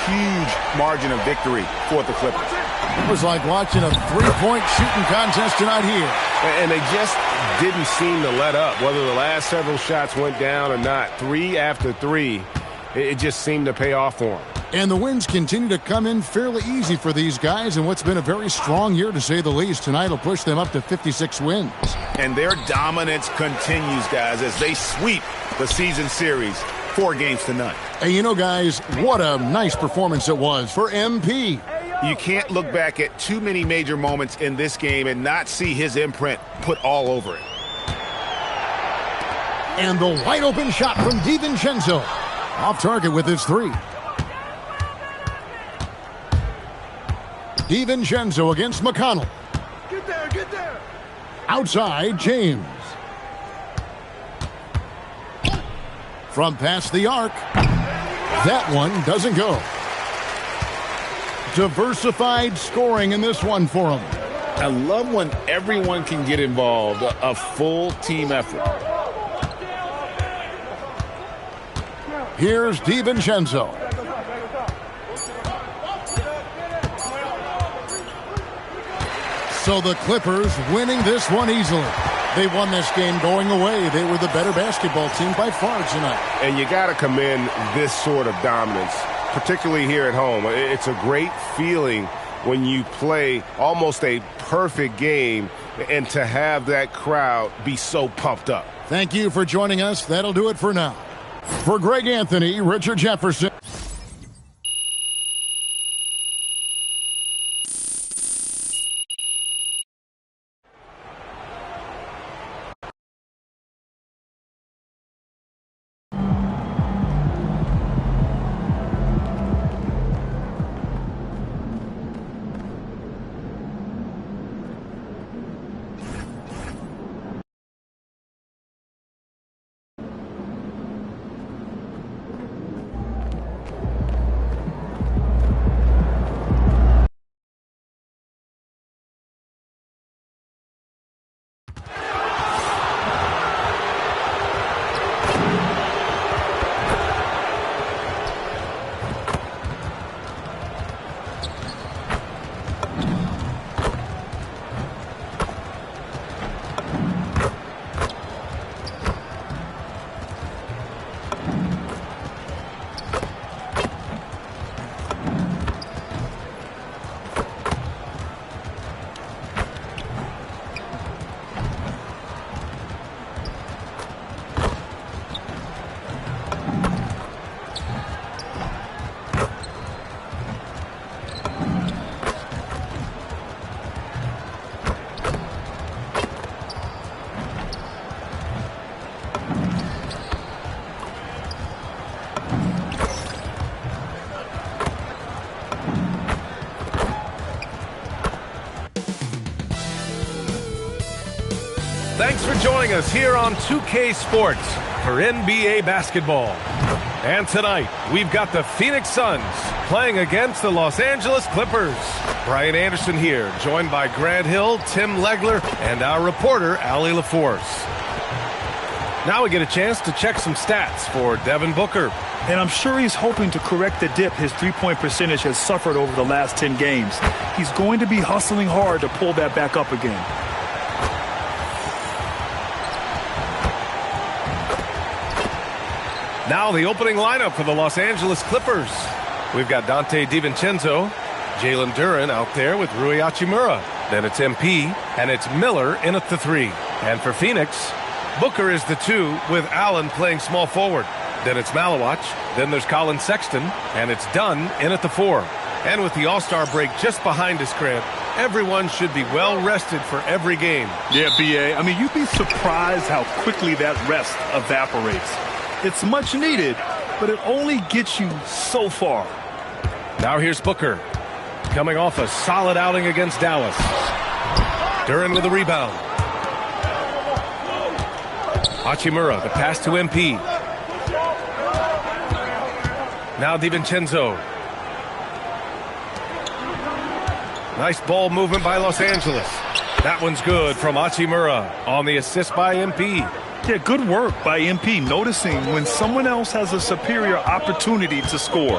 Huge margin of victory for the Clippers. It was like watching a three-point shooting contest tonight here. And they just didn't seem to let up, whether the last several shots went down or not. 3 after 3, it just seemed to pay off for them. And the wins continue to come in fairly easy for these guys in what's been a very strong year, to say the least. Tonight will push them up to 56 wins. And their dominance continues, guys, as they sweep the season series 4 games to none. And you know, guys, what a nice performance it was for MP. You can't look back at too many major moments in this game and not see his imprint put all over it. And the wide open shot from DiVincenzo. Off target with his 3. DiVincenzo against McConnell. Get there, get there. Outside, James. From past the arc. That one doesn't go. Diversified scoring in this one for him. I love when everyone can get involved, a full team effort. Here's DiVincenzo. So the Clippers winning this one easily. They won this game going away. They were the better basketball team by far tonight. And you got to commend this sort of dominance, particularly here at home. It's a great feeling when you play almost a perfect game and to have that crowd be so pumped up. Thank you for joining us. That'll do it for now. For Greg Anthony, Richard Jefferson. Thanks for joining us here on 2K Sports for NBA basketball. And tonight, we've got the Phoenix Suns playing against the Los Angeles Clippers. Brian Anderson here, joined by Grant Hill, Tim Legler, and our reporter, Allie LaForce. Now we get a chance to check some stats for Devin Booker. And I'm sure he's hoping to correct the dip his three-point percentage has suffered over the last 10 games. He's going to be hustling hard to pull that back up again. Now the opening lineup for the Los Angeles Clippers. We've got Dante DiVincenzo, Jalen Duren out there with Rui Hachimura. Then it's MP, and it's Miller in at the 3. And for Phoenix, Booker is the 2 with Allen playing small forward. Then it's Malawach. Then there's Colin Sexton, and it's Dunn in at the 4. And with the All-Star break just behind us, Grant, everyone should be well rested for every game. Yeah, B.A. I mean, you'd be surprised how quickly that rest evaporates. It's much needed, but it only gets you so far. Now here's Booker, coming off a solid outing against Dallas. Duren with the rebound. Hachimura, the pass to MP. Now DiVincenzo. Nice ball movement by Los Angeles. That one's good from Hachimura on the assist by MP. Yeah, good work by MP, noticing when someone else has a superior opportunity to score.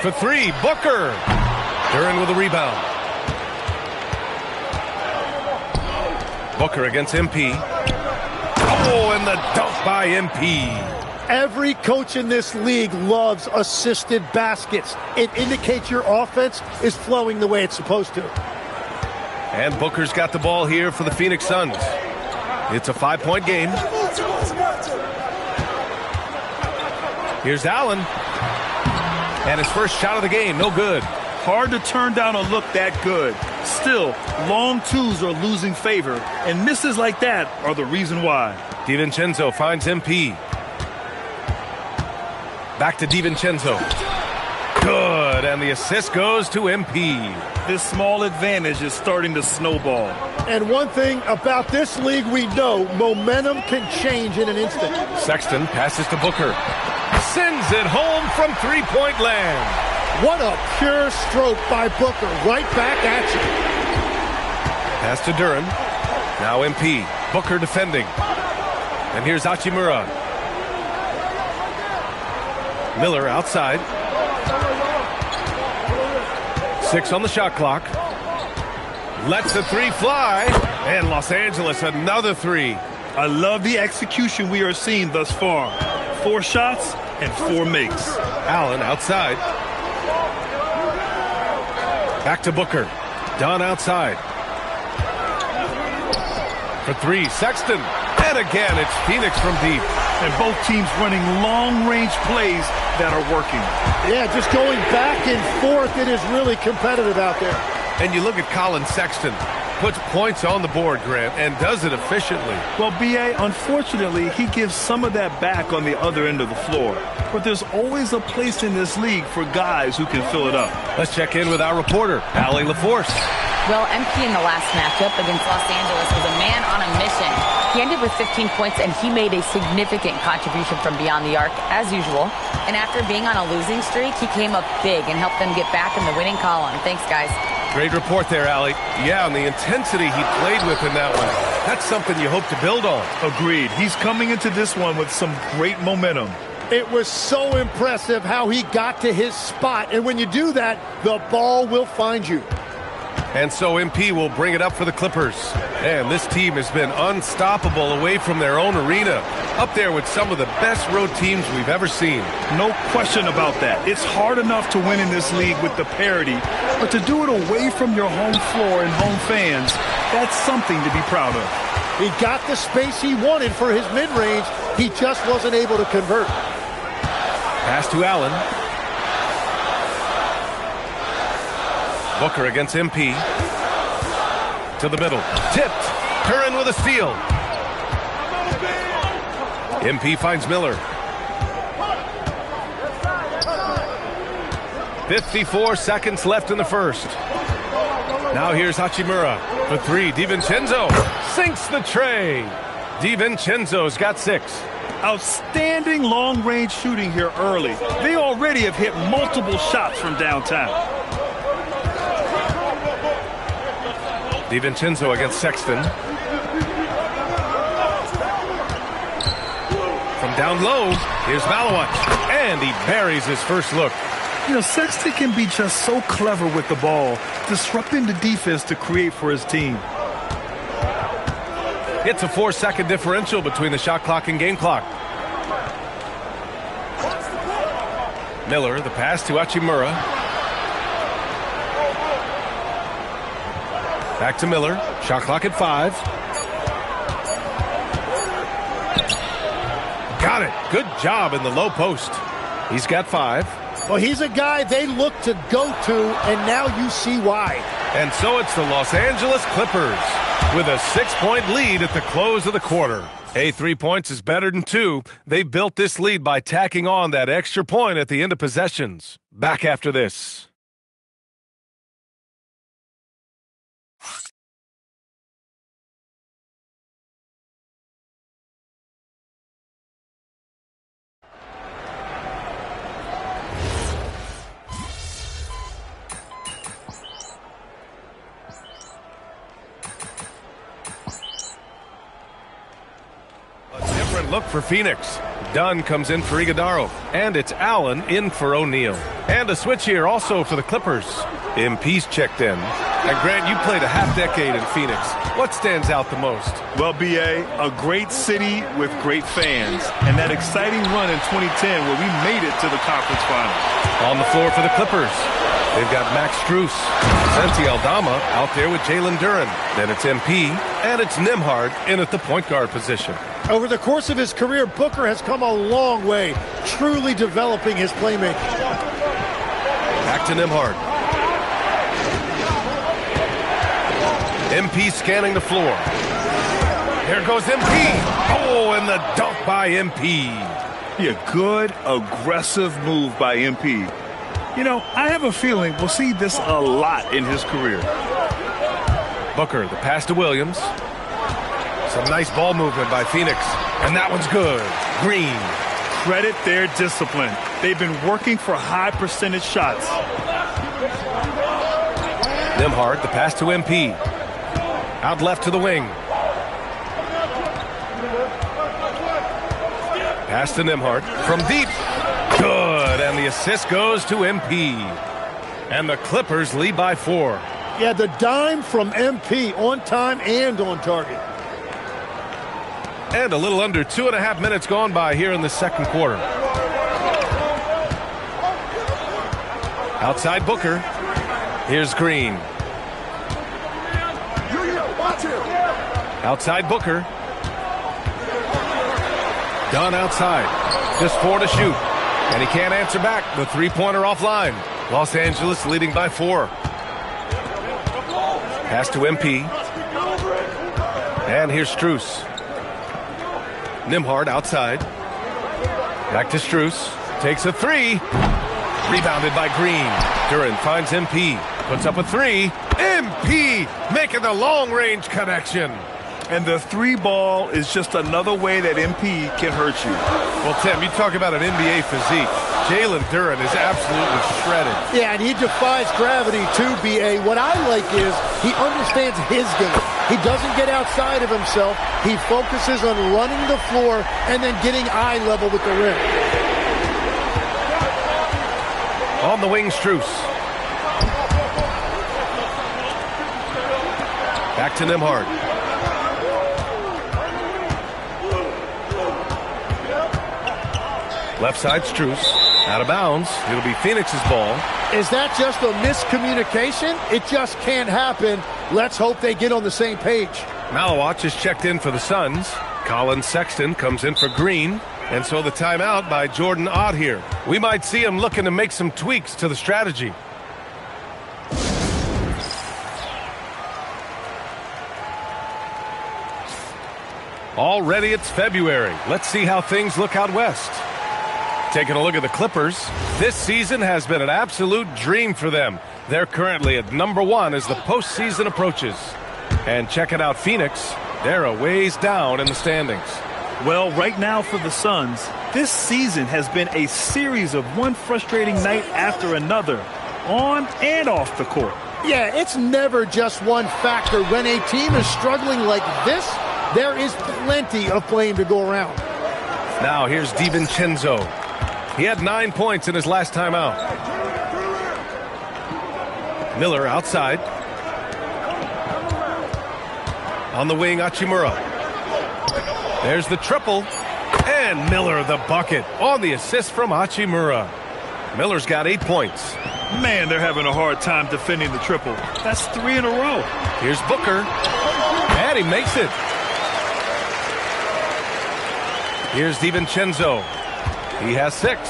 For 3, Booker. Duren with the rebound. Booker against MP. Oh, and the dunk by MP. Every coach in this league loves assisted baskets. It indicates your offense is flowing the way it's supposed to. And Booker's got the ball here for the Phoenix Suns. It's a 5-point game. Here's Allen. And his first shot of the game, no good. Hard to turn down a look that good. Still, long twos are losing favor, and misses like that are the reason why. DiVincenzo finds MP. Back to DiVincenzo. Good, and the assist goes to MP. This small advantage is starting to snowball. And one thing about this league we know, momentum can change in an instant. Sexton passes to Booker. Sends it home from three-point land. What a pure stroke by Booker. Right back at you. Pass to Duren. Now MP. Booker defending. And here's Hachimura. Miller outside. 6 on the shot clock. Lets the 3 fly. And Los Angeles another 3. I love the execution we are seeing thus far. 4 shots and 4 makes. Allen outside. Back to Booker. Dunn outside. For 3, Sexton. And again, it's Phoenix from deep. And both teams running long-range plays that are working. Yeah, just going back and forth. It is really competitive out there. And you look at Colin Sexton. Puts points on the board, Grant, and does it efficiently. Well, B.A., unfortunately, he gives some of that back on the other end of the floor. But there's always a place in this league for guys who can fill it up. Let's check in with our reporter, Allie LaForce. Well, MP in the last matchup against Los Angeles was a man on a mission. He ended with 15 points, and he made a significant contribution from beyond the arc, as usual. And after being on a losing streak, he came up big and helped them get back in the winning column. Thanks, guys. Great report there, Allie. Yeah, and the intensity he played with in that one, that's something you hope to build on. Agreed. He's coming into this one with some great momentum. It was so impressive how he got to his spot. And when you do that, the ball will find you. And so MP will bring it up for the Clippers. And this team has been unstoppable away from their own arena. Up there with some of the best road teams we've ever seen. No question about that. It's hard enough to win in this league with the parity. But to do it away from your home floor and home fans, that's something to be proud of. He got the space he wanted for his mid-range. He just wasn't able to convert. Pass to Allen. Booker against MP. To the middle. Tipped. Duren with a steal. MP finds Miller. 54 seconds left in the first. Now here's Hachimura for three. DiVincenzo sinks the tray. DiVincenzo's got 6. Outstanding long-range shooting here early. They already have hit multiple shots from downtown. DiVincenzo against Sexton. From down low, here's Malawach, and he buries his first look. You know, Sexton can be just so clever with the ball, disrupting the defense to create for his team. It's a 4-second differential between the shot clock and game clock. Miller, the pass to Hachimura. Back to Miller. Shot clock at 5. Got it. Good job in the low post. He's got 5. Well, he's a guy they look to go to, and now you see why. And so it's the Los Angeles Clippers with a 6-point lead at the close of the quarter. Hey, 3 points is better than 2. They built this lead by tacking on that extra point at the end of possessions. Back after this. Look for Phoenix. Dunn comes in for Iguodaro. And it's Allen in for O'Neal. And a switch here also for the Clippers. MP's checked in. And Grant, you played a half-decade in Phoenix. What stands out the most? Well, B.A., a great city with great fans. And that exciting run in 2010 where we made it to the conference finals. On the floor for the Clippers, they've got Max Strus. Santi Aldama out there with Jalen Duren. Then it's MP. And it's Nembhard in at the point guard position. Over the course of his career, Booker has come a long way, truly developing his playmaking. Back to Nembhard. MP scanning the floor. There goes MP. Oh, and the dunk by MP. Yeah, good, aggressive move by MP. You know, I have a feeling we'll see this a lot in his career. Booker, the pass to Williams. Some nice ball movement by Phoenix. And that one's good. Green. Credit their discipline. They've been working for high percentage shots. Nembhard, the pass to MP. Out left to the wing. Pass to Nembhard. From deep. Good. And the assist goes to MP. And the Clippers lead by 4. Yeah, the dime from MP on time and on target. And a little under 2.5 minutes gone by here in the second quarter. Outside Booker. Here's Green. Outside Booker. Dunn outside. Just 4 to shoot. And he can't answer back. The three-pointer offline. Los Angeles leading by 4. Pass to MP. And here's Strus. Nembhard outside. Back to Strus. Takes a 3. Rebounded by Green. Duren finds MP. Puts up a 3. MP making the long-range connection. And the 3 ball is just another way that MP can hurt you. Well, Tim, you talk about an NBA physique. Jalen Duren is absolutely shredded. Yeah, and he defies gravity too, B.A. What I like is he understands his game. He doesn't get outside of himself. He focuses on running the floor and then getting eye level with the rim. On the wing, Strus. Back to Nembhard. Left side, Strus. Out of bounds. It'll be Phoenix's ball. Is that just a miscommunication? It just can't happen. Let's hope they get on the same page. Malawach is checked in for the Suns. Colin Sexton comes in for Green. And so the timeout by Jordan Ott here. We might see him looking to make some tweaks to the strategy. Already it's February. Let's see how things look out west. Taking a look at the Clippers, this season has been an absolute dream for them. They're currently at number 1 as the postseason approaches. And checking out Phoenix, they're a ways down in the standings. Well, right now for the Suns, this season has been a series of one frustrating night after another, on and off the court. Yeah, it's never just one factor. When a team is struggling like this, there is plenty of blame to go around. Now here's DiVincenzo. He had 9 points in his last time out. Miller outside. On the wing, Hachimura. There's the triple. And Miller the bucket on the assist from Hachimura. Miller's got 8 points. Man, they're having a hard time defending the triple. That's 3 in a row. Here's Booker. And he makes it. Here's DiVincenzo. He has 6.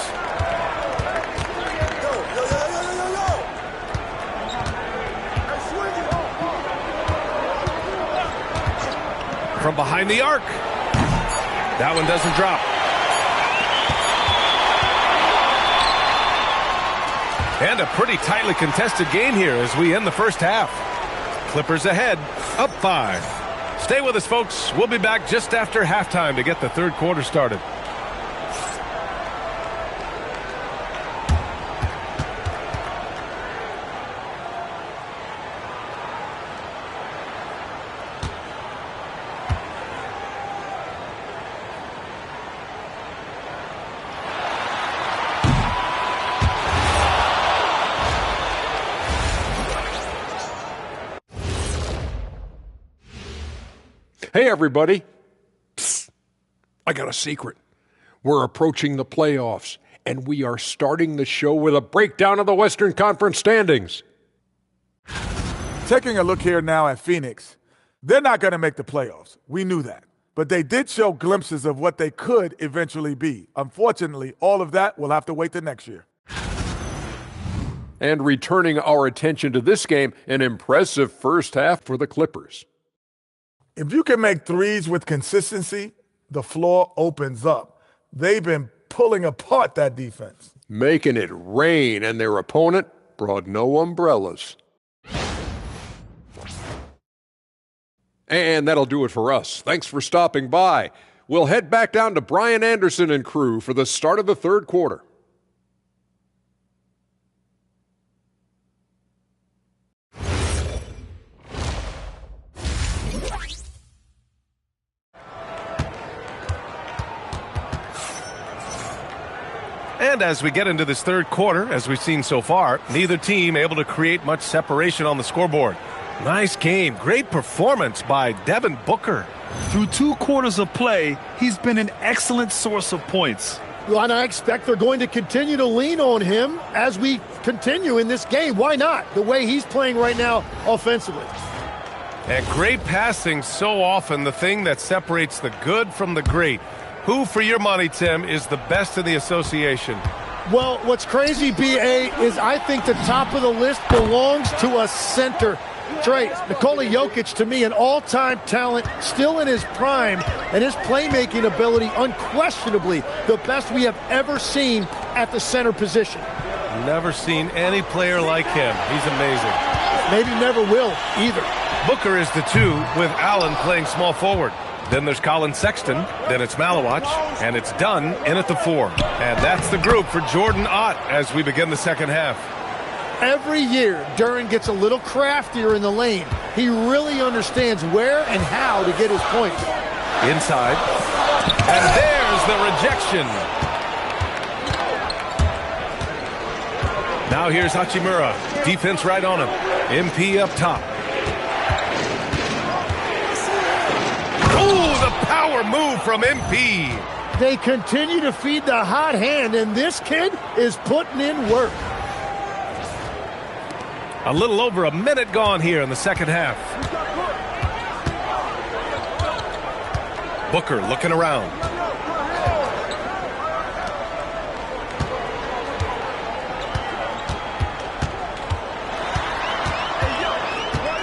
From behind the arc. That one doesn't drop. And a pretty tightly contested game here as we end the first half. Clippers ahead, up 5. Stay with us, folks. We'll be back just after halftime to get the third quarter started. Hey, everybody. Psst. I got a secret. We're approaching the playoffs, and we are starting the show with a breakdown of the Western Conference standings. Taking a look here now at Phoenix, they're not going to make the playoffs. We knew that. But they did show glimpses of what they could eventually be. Unfortunately, all of that will have to wait till next year. And returning our attention to this game, an impressive first half for the Clippers. If you can make threes with consistency, the floor opens up. They've been pulling apart that defense. Making it rain, and their opponent brought no umbrellas. And that'll do it for us. Thanks for stopping by. We'll head back down to Brian Anderson and crew for the start of the third quarter. And as we get into this third quarter, as we've seen so far, neither team able to create much separation on the scoreboard. Nice game. Great performance by Devin Booker. Through 2 quarters of play, he's been an excellent source of points. Well, and I expect they're going to continue to lean on him as we continue in this game. Why not? The way he's playing right now offensively. And great passing, so often the thing that separates the good from the great. Who, for your money, Tim, is the best in the association? Well, what's crazy, B.A., is I think the top of the list belongs to a center. Trey, Nikola Jokic, to me, an all-time talent, still in his prime, and his playmaking ability, unquestionably, the best we have ever seen at the center position. Never seen any player like him. He's amazing. Maybe never will, either. Booker is the 2, with Allen playing small forward. Then there's Colin Sexton, then it's Malawach, and it's Dunn in at the 4. And that's the group for Jordan Ott as we begin the second half. Every year, Duren gets a little craftier in the lane. He really understands where and how to get his points. Inside. And there's the rejection. Now here's Hachimura. Defense right on him. MP up top. Power move from MP. They continue to feed the hot hand, and this kid is putting in work. A little over a minute gone here in the second half. Booker looking around.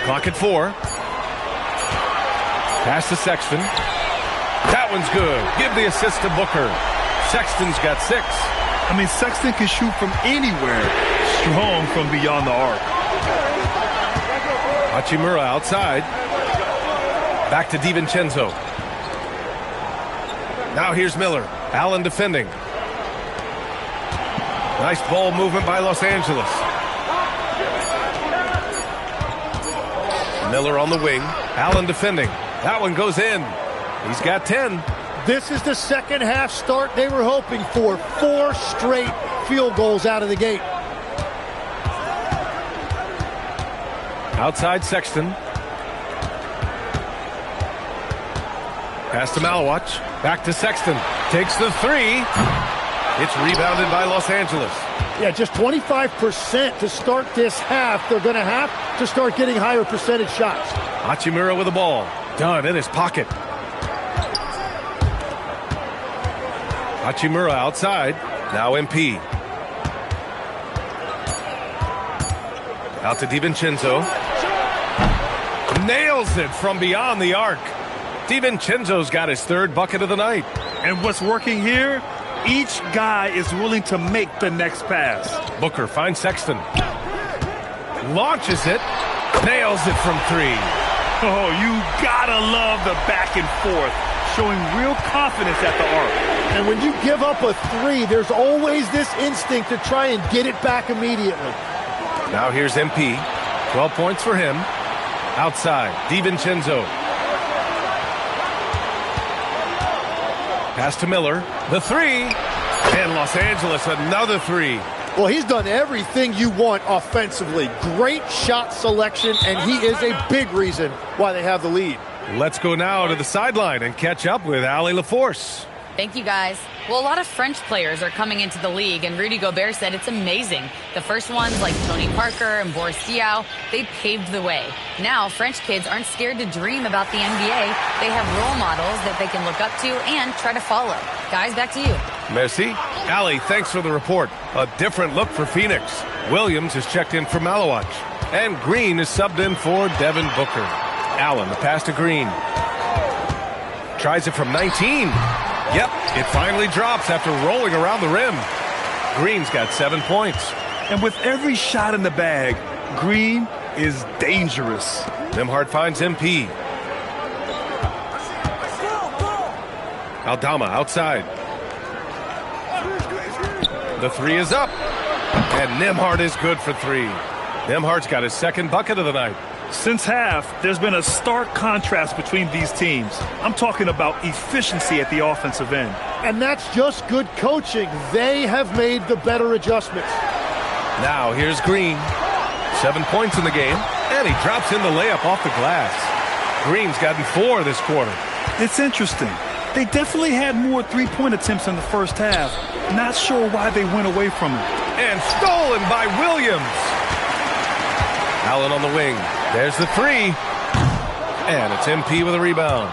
Clock at 4. Pass to Sexton. That one's good. Give the assist to Booker. Sexton's got 6. I mean, Sexton can shoot from anywhere, strong from beyond the arc. Hachimura outside. Back to DiVincenzo. Now here's Miller. Allen defending. Nice ball movement by Los Angeles. Miller on the wing. Allen defending. That one goes in. He's got 10. This is the second half start they were hoping for. 4 straight field goals out of the gate. Outside Sexton. Pass to Malawach. Back to Sexton. Takes the 3. It's rebounded by Los Angeles. Yeah, just 25% to start this half. They're going to have to start getting higher percentage shots. Hachimura with the ball. Dunn in his pocket. Hachimura outside. Now MP. Out to DiVincenzo. Nails it from beyond the arc. DiVincenzo's got his 3rd bucket of the night. And what's working here? Each guy is willing to make the next pass. Booker finds Sexton. Launches it. Nails it from 3. Oh, you gotta love the back and forth. Showing real confidence at the arc. And when you give up a 3, there's always this instinct to try and get it back immediately. Now here's MP. 12 points for him. Outside, DiVincenzo. Pass to Miller. The 3. And Los Angeles, another 3. Well, he's done everything you want offensively. Great shot selection, and he is a big reason why they have the lead. Let's go now to the sideline and catch up with Allie LaForce. Thank you, guys. Well, a lot of French players are coming into the league, and Rudy Gobert said it's amazing. The first ones, like Tony Parker and Boris Diaw, they paved the way. Now, French kids aren't scared to dream about the NBA. They have role models that they can look up to and try to follow. Guys, back to you. Merci. Allie, thanks for the report. A different look for Phoenix. Williams is checked in for Malawach. And Green is subbed in for Devin Booker. Allen, the pass to Green. Tries it from 19. Yep, it finally drops after rolling around the rim. Green's got 7 points. And with every shot in the bag, Green is dangerous. Nembhard finds MP. Aldama outside. The 3 is up. And Nembhard is good for 3. Nembhard's got his 2nd bucket of the night. Since half, there's been a stark contrast between these teams. I'm talking about efficiency at the offensive end. And that's just good coaching. They have made the better adjustments. Now here's Green. 7 points in the game, and he drops in the layup off the glass. Green's gotten 4 this quarter. It's interesting. They definitely had more three-point attempts in the first half. Not sure why they went away from it. And stolen by Williams. Allen on the wing. There's the 3. And it's MP with a rebound.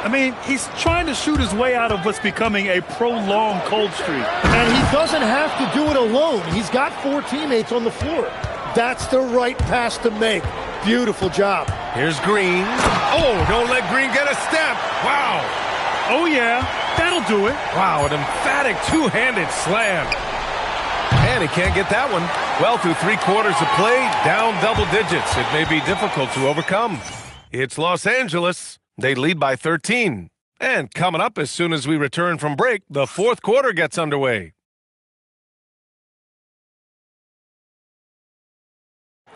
I mean, he's trying to shoot his way out of what's becoming a prolonged cold streak. And he doesn't have to do it alone. He's got 4 teammates on the floor. That's the right pass to make. Beautiful job. Here's Green. Oh, don't let Green get a step. Wow. Oh, yeah. That'll do it. Wow, an emphatic two-handed slam. And he can't get that one. Well, through 3 quarters of play, down double digits. It may be difficult to overcome. It's Los Angeles. They lead by 13. And coming up as soon as we return from break, the 4th quarter gets underway.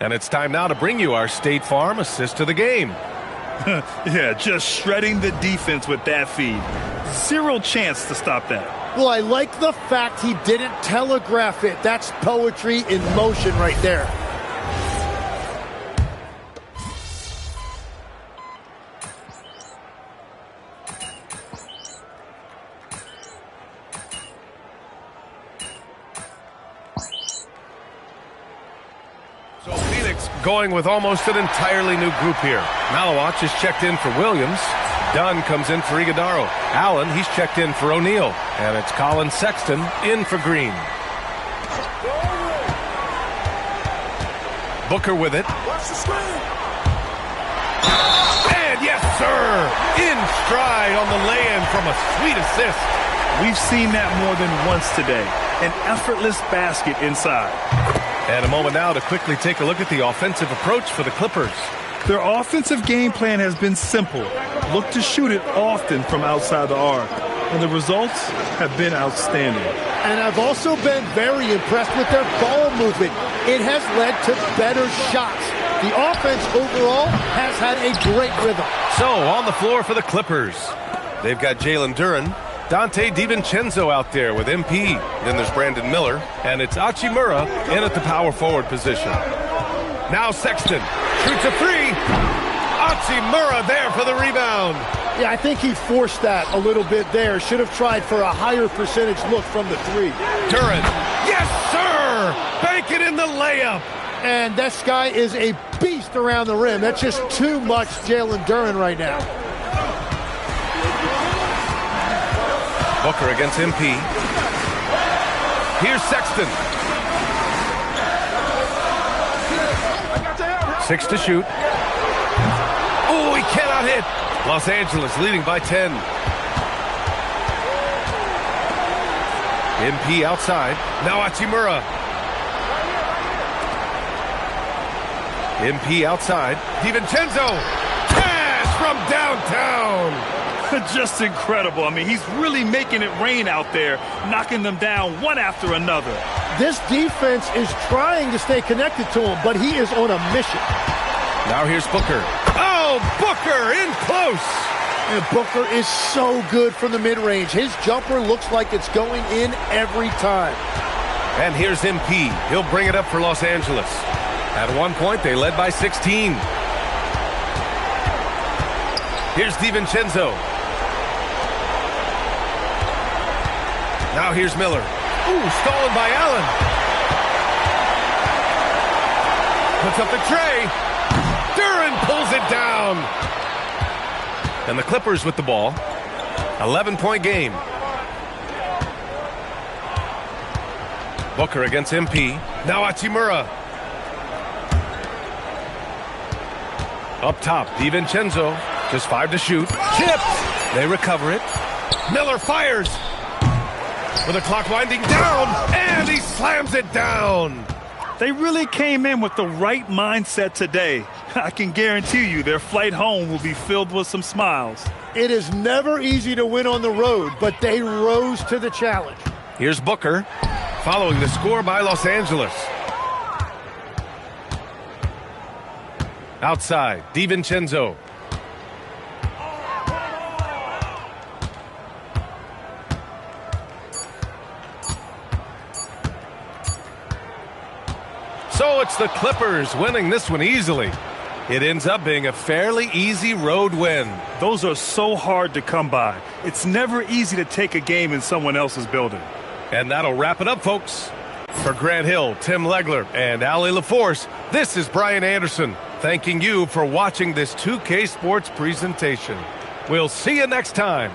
And it's time now to bring you our State Farm assist to the game. Yeah, just shredding the defense with that feed. 0 chance to stop that. Well, I like the fact he didn't telegraph it. That's poetry in motion right there. So Phoenix going with almost an entirely new group here. Malawach is checked in for Williams. Dunn comes in for Iguodaro. Allen, he's checked in for O'Neal. And it's Colin Sexton in for Green. Booker with it. And yes, sir! In stride on the lay-in from a sweet assist. We've seen that more than once today. an effortless basket inside. And a moment now to quickly take a look at the offensive approach for the Clippers. Their offensive game plan has been simple. Look to shoot it often from outside the arc. And the results have been outstanding. And I've also been very impressed with their ball movement. It has led to better shots. The offense overall has had a great rhythm. So, on the floor for the Clippers, they've got Jalen Duren, Dante DiVincenzo out there with MP. Then there's Brandon Miller, and it's Hachimura in at the power forward position. Now Sexton shoots a three. Hachimura there for the rebound. Yeah, I think he forced that a little bit there. Should have tried for a higher percentage look from the three. Duren, yes sir! Bank it in the layup. And this guy is a beast around the rim. That's just too much Jalen Duren right now. Booker against MP. Here's Sexton. 6 to shoot. Oh, he cannot hit. Los Angeles leading by 10. MP outside. Now Hachimura. MP outside. DiVincenzo. Cash from downtown. Just incredible. I mean, he's really making it rain out there, knocking them down one after another. This defense is trying to stay connected to him, but he is on a mission. Now here's Booker. Oh, Booker in close. And Booker is so good from the mid-range. His jumper looks like it's going in every time. And here's MP. He'll bring it up for Los Angeles. At one point, they led by 16. Here's DiVincenzo. Now here's Miller. Ooh, stolen by Allen. Puts up the tray. Duren pulls it down. And the Clippers with the ball. 11-point game. Booker against MP. Now Hachimura. Up top, DiVincenzo. Just 5 to shoot. Chipped. They recover it. Miller fires. With the clock winding down. And he slams it down. They really came in with the right mindset today. I can guarantee you their flight home will be filled with some smiles. It is never easy to win on the road, but they rose to the challenge. Here's Booker, following the score by Los Angeles. Outside, DiVincenzo. So it's the Clippers winning this one easily. It ends up being a fairly easy road win. Those are so hard to come by. It's never easy to take a game in someone else's building. And that'll wrap it up, folks. For Grant Hill, Tim Legler, and Allie LaForce, this is Brian Anderson, thanking you for watching this 2K Sports presentation. We'll see you next time.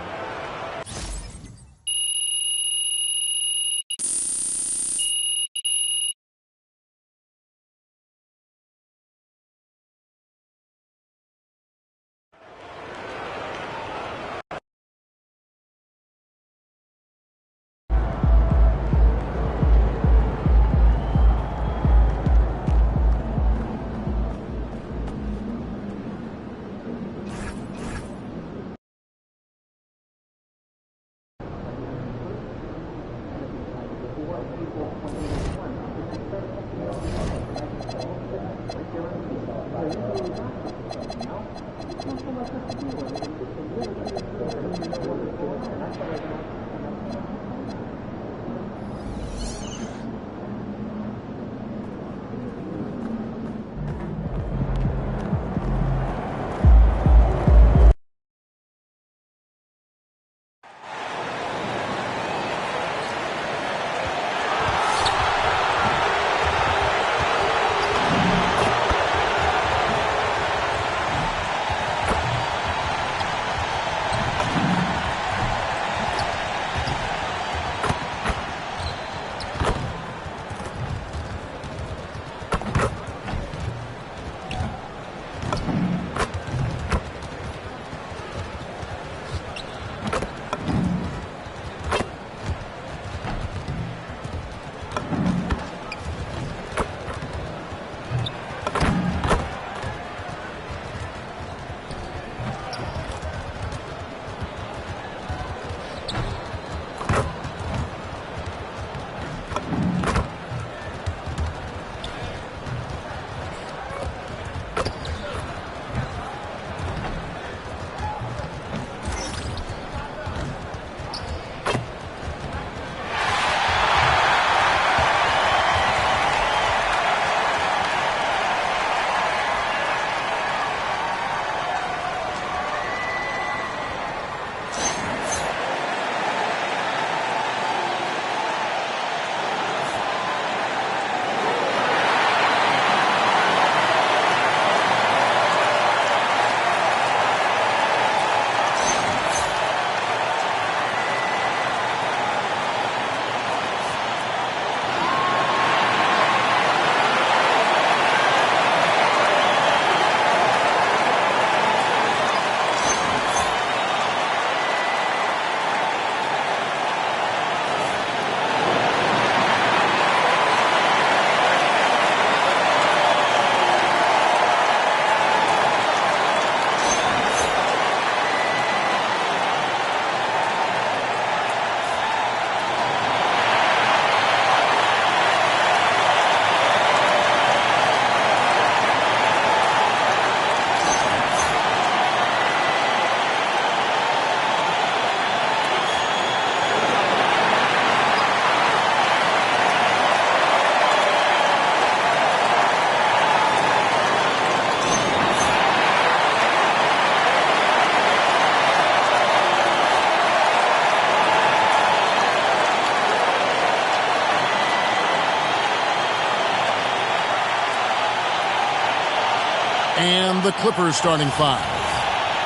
And the Clippers starting five.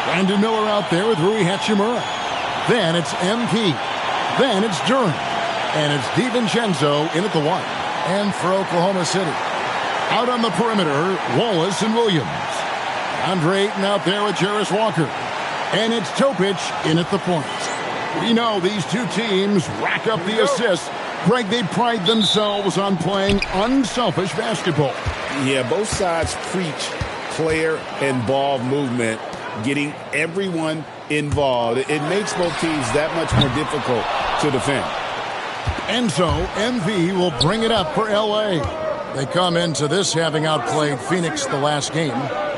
Brandon Miller out there with Rui Hachimura. Then it's MP. Then it's Duren. And it's DiVincenzo in at the one. And for Oklahoma City, out on the perimeter, Wallace and Williams. Andre Ayton out there with Jarris Walker. And it's Topic in at the point. We know these two teams rack up the assists. Greg, they pride themselves on playing unselfish basketball. Yeah, both sides preach player and ball movement, getting everyone involved. It makes both teams that much more difficult to defend. And so MV will bring it up for L.A. They come into this having outplayed Phoenix the last game.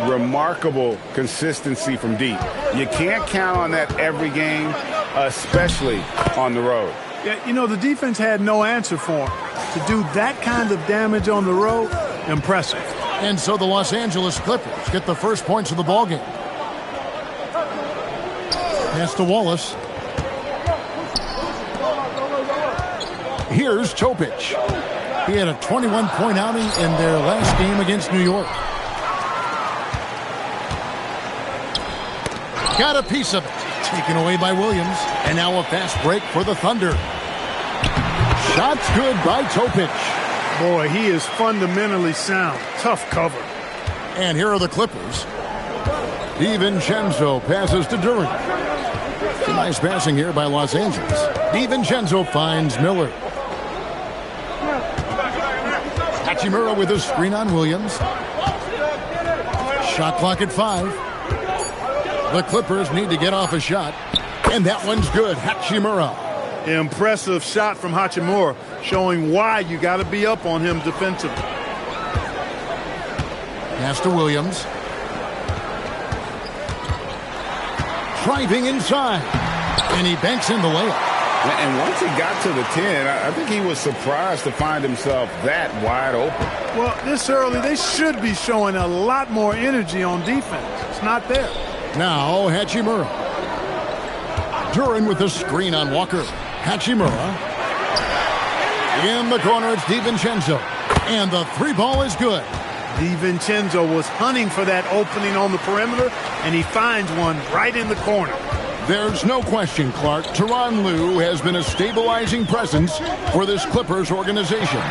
Remarkable consistency from deep. You can't count on that every game, especially on the road. Yeah, you know, the defense had no answer for him. To do that kind of damage on the road, impressive. And so the Los Angeles Clippers get the first points of the ballgame. Pass to Wallace. Here's Topic. He had a 21-point outing in their last game against New York. Got a piece of it. Taken away by Williams. And now a fast break for the Thunder. Shots good by Topic. Boy, he is fundamentally sound. Tough cover. And here are the Clippers. DiVincenzo passes to Duren. Nice passing here by Los Angeles. DiVincenzo finds Miller. Hachimura with a screen on Williams. Shot clock at 5. The Clippers need to get off a shot. And that one's good. Hachimura. Impressive shot from Hachimura, showing why you got to be up on him defensively. Pass to Williams. Driving inside. And he banks in the layup. And once he got to the 10, I think he was surprised to find himself that wide open. Well, this early, they should be showing a lot more energy on defense. It's not there. Now, Hachimura. Duren with the screen on Walker. Hachimura. In the corner, it's DiVincenzo. And the three ball is good. DiVincenzo was hunting for that opening on the perimeter, and he finds one right in the corner. There's no question, Clark. Tyronn Lue has been a stabilizing presence for this Clippers organization.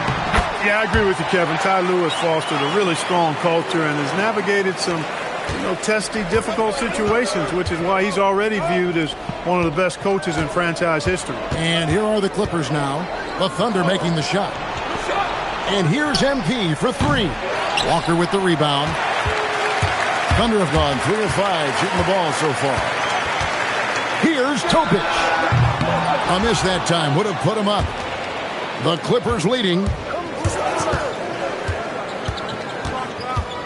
Yeah, I agree with you, Kevin. Ty Lue has fostered a really strong culture and has navigated some, testy, difficult situations, which is why he's already viewed as one of the best coaches in franchise history. And here are the Clippers now. The Thunder making the shot. And here's MP for 3. Walker with the rebound. Thunder have gone 3 of 5 shooting the ball so far. Here's Topic. A miss that time would have put him up. The Clippers leading.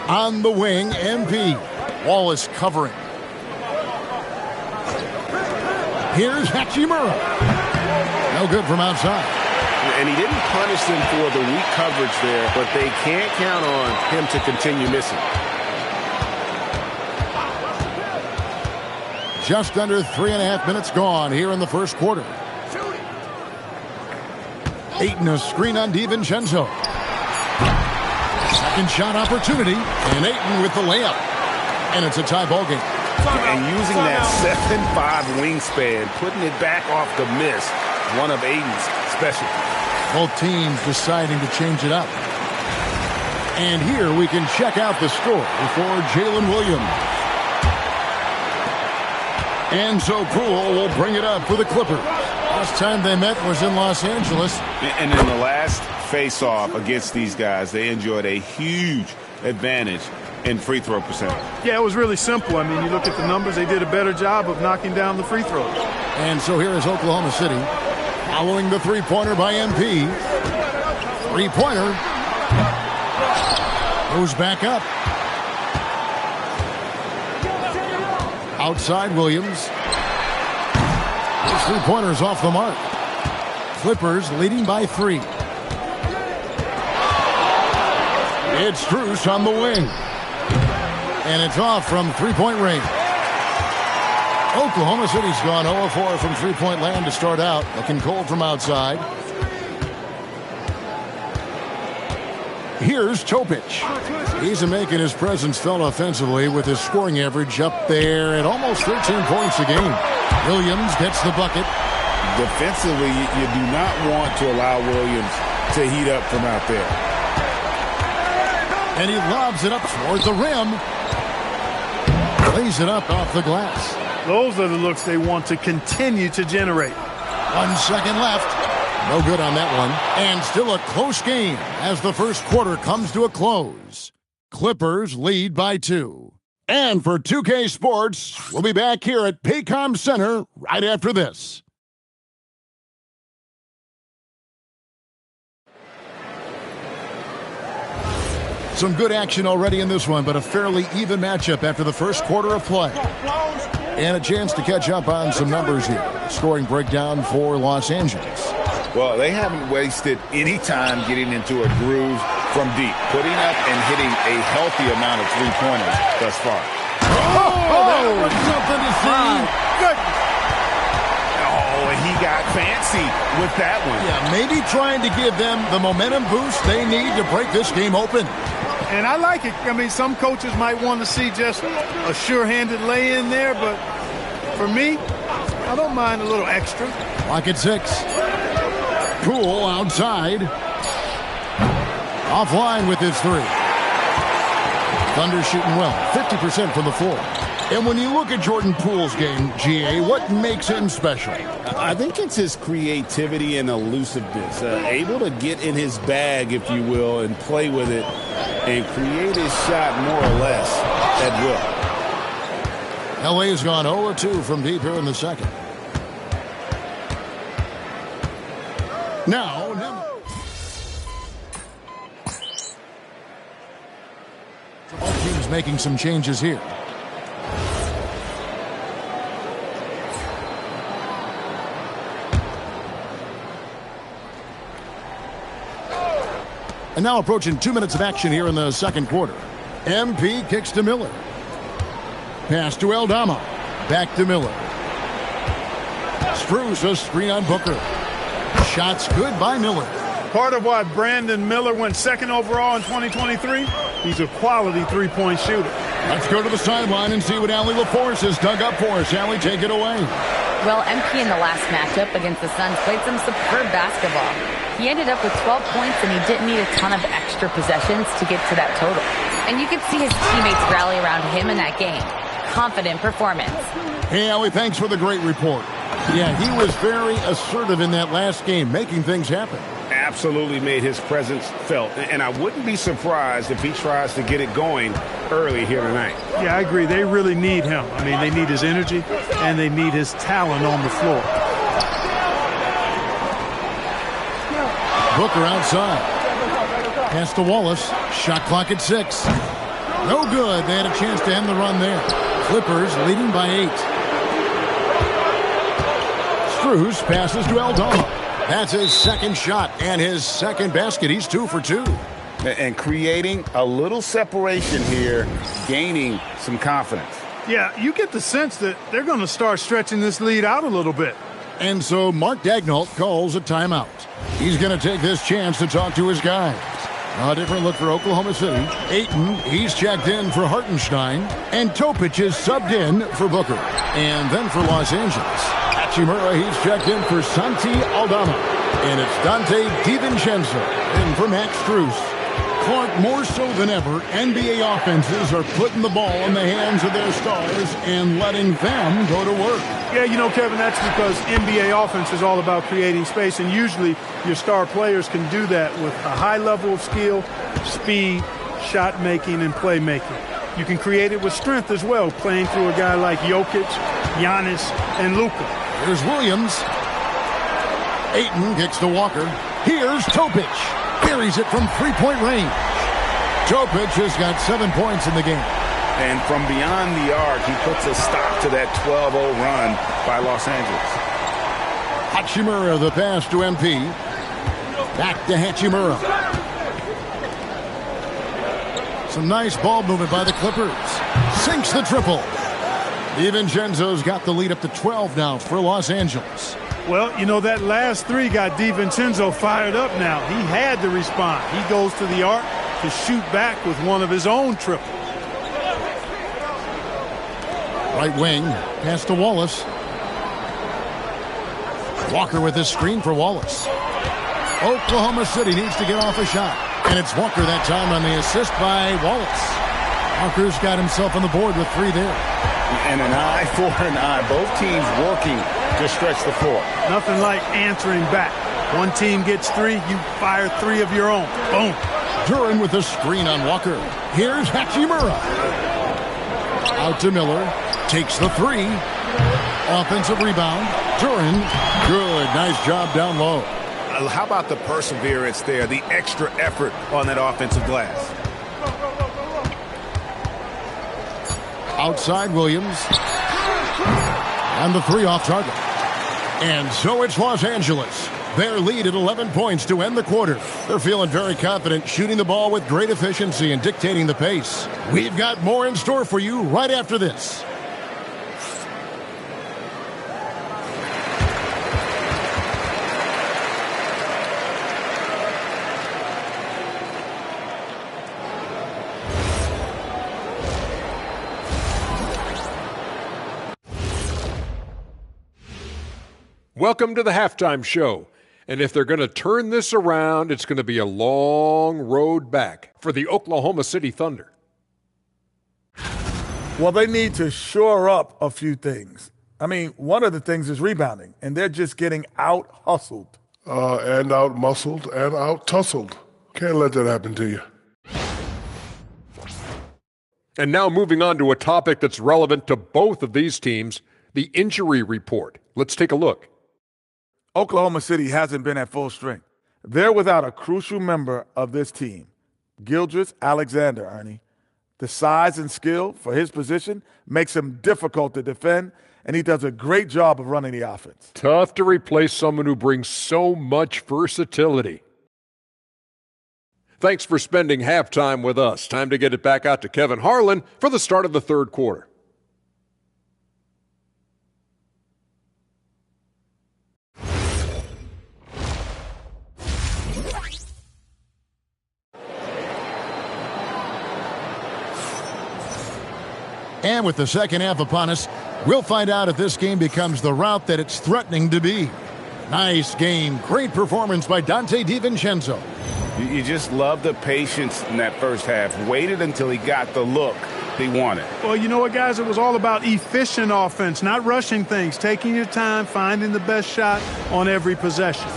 On the wing, MP. Wallace covering. Here's Hachimura. No good from outside. And he didn't punish them for the weak coverage there, but they can't count on him to continue missing. Just under 3.5 minutes gone here in the first quarter. Ayton a screen on DiVincenzo. Second shot opportunity, and Ayton with the layup. And it's a tie ball game. And using that 7'5" wingspan, putting it back off the miss, one of Ayton's specialties. Both teams deciding to change it up. And here we can check out the score for Jalen Williams. And so Poole will bring it up for the Clippers. Last time they met was in Los Angeles. And in the last face-off against these guys, they enjoyed a huge advantage in free throw percentage. Yeah, it was really simple. I mean, you look at the numbers, they did a better job of knocking down the free throws. And so here is Oklahoma City following the three-pointer by MP. Three-pointer goes back up. Outside Williams. This three-pointer's off the mark. Clippers leading by 3. It's Strus on the wing. And it's off from three-point range. Oklahoma City's gone 0-4 from three-point land to start out. Looking cold from outside. Here's Topic. He's making his presence felt offensively with his scoring average up there at almost 13 points a game. Williams gets the bucket. Defensively, you do not want to allow Williams to heat up from out there. And he lobs it up toward the rim. Lays it up off the glass. Those are the looks they want to continue to generate. 1 second left. No good on that one. And still a close game as the first quarter comes to a close. Clippers lead by 2. And for 2K Sports, we'll be back here at Paycom Center right after this. Some good action already in this one, but a fairly even matchup after the first quarter of play. And a chance to catch up on some numbers here. Scoring breakdown for Los Angeles. Well, they haven't wasted any time getting into a groove from deep, putting up and hitting a healthy amount of three-pointers thus far. That was something to see. Good. Oh, and he got fancy with that one. Yeah, maybe trying to give them the momentum boost they need to break this game open. And I like it. I mean, some coaches might want to see just a sure-handed lay-in there, but for me, I don't mind a little extra. Clock at 6. Poole outside. Offline with his 3. Thunder shooting well, 50% from the floor. And when you look at Jordan Poole's game, GA, what makes him special? I think it's his creativity and elusiveness. Able to get in his bag, if you will, and play with it and create his shot more or less at will. LA has gone 0-2 from deep here in the second. Now, both teams making some changes here. And now approaching 2 minutes of action here in the second quarter. MP kicks to Miller. Pass to Aldama. Back to Miller. Strus a screen on Booker. Shots good by Miller. Part of why Brandon Miller went second overall in 2023, he's a quality three-point shooter. Let's go to the sideline and see what Allie LaForce has dug up for us. Allie, take it away. Well, MP in the last matchup against the Suns played some superb basketball. He ended up with 12 points, and he didn't need a ton of extra possessions to get to that total. And you could see his teammates rally around him in that game. Confident performance. Hey, Allie, thanks for the great report. Yeah, he was very assertive in that last game, making things happen. Absolutely made his presence felt. And I wouldn't be surprised if he tries to get it going early here tonight. Yeah, I agree. They really need him. I mean, they need his energy, and they need his talent on the floor. Booker outside. Pass to Wallace. Shot clock at 6. No good. They had a chance to end the run there. Clippers leading by 8. Strus passes to Aldama. That's his second shot and his second basket. He's 2 for 2. And creating a little separation here, gaining some confidence. Yeah, you get the sense that they're going to start stretching this lead out a little bit. And so Mark Daigneault calls a timeout. He's going to take this chance to talk to his guys. A different look for Oklahoma City. Ayton, he's checked in for Hartenstein. And Topic is subbed in for Booker. And then for Los Angeles, Hachimura, he's checked in for Santi Aldama. And it's Dante DiVincenzo in for Max Strus. Clark, more so than ever, NBA offenses are putting the ball in the hands of their stars and letting them go to work. Yeah, you know, Kevin, that's because NBA offense is all about creating space, and usually your star players can do that with a high level of skill, speed, shot making, and playmaking. You can create it with strength as well, playing through a guy like Jokic, Giannis, and Luka. Here's Williams. Ayton kicks to Walker. Here's Topic. Carries it from three-point range. Topic has got 7 points in the game. And from beyond the arc, he puts a stop to that 12-0 run by Los Angeles. Hachimura, the pass to MP. Back to Hachimura. Some nice ball movement by the Clippers. Sinks the triple. DiVincenzo's got the lead up to 12 now for Los Angeles. Well, you know, that last three got DiVincenzo fired up now. He had to respond. He goes to the arc, to shoot back with one of his own triples. Right wing, pass to Wallace. Walker with his screen for Wallace. Oklahoma City needs to get off a shot. And it's Walker that time on the assist by Wallace. Walker's got himself on the board with 3 there. And an eye for an eye. Both teams working to stretch the floor. Nothing like answering back. One team gets 3, you fire 3 of your own. Boom. Duren with a screen on Walker. Here's Hachimura. Out to Miller. Takes the 3. Offensive rebound. Duren. Good. Nice job down low. How about the perseverance there, the extra effort on that offensive glass? Outside Williams. And the 3 off target. And so it's Los Angeles. Their lead at 11 points to end the quarter. They're feeling very confident, shooting the ball with great efficiency and dictating the pace. We've got more in store for you right after this. Welcome to the halftime show. And if they're going to turn this around, it's going to be a long road back for the Oklahoma City Thunder. Well, they need to shore up a few things. I mean, one of the things is rebounding, and they're just getting out-hustled. And out-muscled and out-tussled. Can't let that happen to you. And now moving on to a topic that's relevant to both of these teams, the injury report. Let's take a look. Oklahoma City hasn't been at full strength. They're without a crucial member of this team, Gilgeous Alexander, Ernie. The size and skill for his position makes him difficult to defend, and he does a great job of running the offense. Tough to replace someone who brings so much versatility. Thanks for spending halftime with us. Time to get it back out to Kevin Harlan for the start of the third quarter. And with the second half upon us, we'll find out if this game becomes the route that it's threatening to be. Nice game. Great performance by Donte DiVincenzo. You just love the patience in that first half. Waited until he got the look he wanted. Well, you know what, guys? It was all about efficient offense, not rushing things, taking your time, finding the best shot on every possession.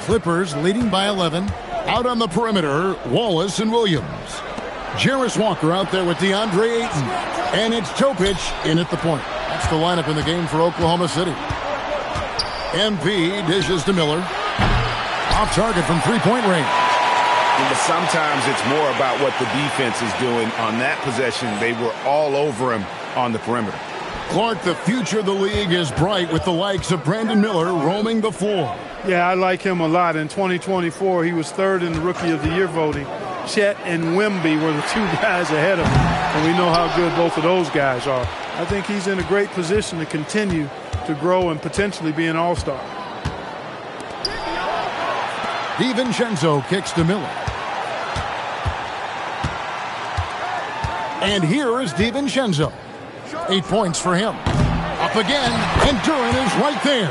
Clippers leading by 11. Out on the perimeter, Wallace and Williams. Jarris Walker out there with DeAndre Ayton. And it's Topic in at the point. That's the lineup in the game for Oklahoma City. MP dishes to Miller. Off target from three-point range. But sometimes it's more about what the defense is doing. On that possession, they were all over him on the perimeter. Clark, the future of the league is bright with the likes of Brandon Miller roaming the floor. Yeah, I like him a lot. In 2024, he was third in the Rookie of the Year voting. Chet and Wemby were the 2 guys ahead of him, and we know how good both of those guys are. I think he's in a great position to continue to grow and potentially be an all-star. DiVincenzo kicks to Miller. And here is DiVincenzo. 8 points for him. Up again, and Duren is right there.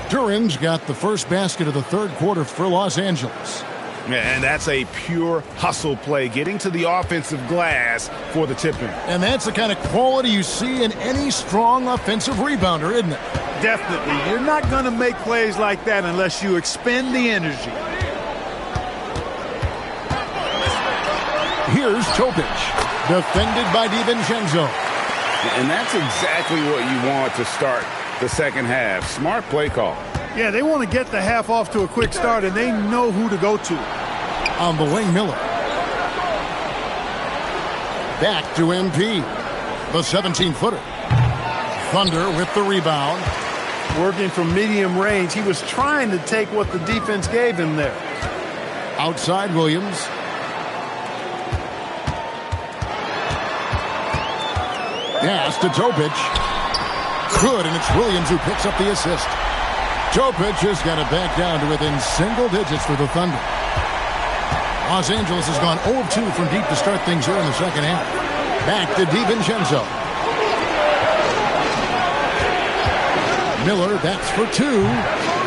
Duren's got the first basket of the third quarter for Los Angeles. And that's a pure hustle play, getting to the offensive glass for the tip-in. And that's the kind of quality you see in any strong offensive rebounder, isn't it? Definitely. You're not going to make plays like that unless you expend the energy. Here's Topic, defended by DiVincenzo. And that's exactly what you want to start the second half. Smart play call. Yeah, they want to get the half off to a quick start, and they know who to go to. On the wing, Miller. Back to MP. The 17-footer. Thunder with the rebound. Working from medium range. He was trying to take what the defense gave him there. Outside Williams. Pass to Topic. Good, and it's Williams who picks up the assist. Jokic has got it back down to within single digits for the Thunder. Los Angeles has gone 0 of 2 from deep to start things here in the second half. Back to DiVincenzo. Miller, that's for 2.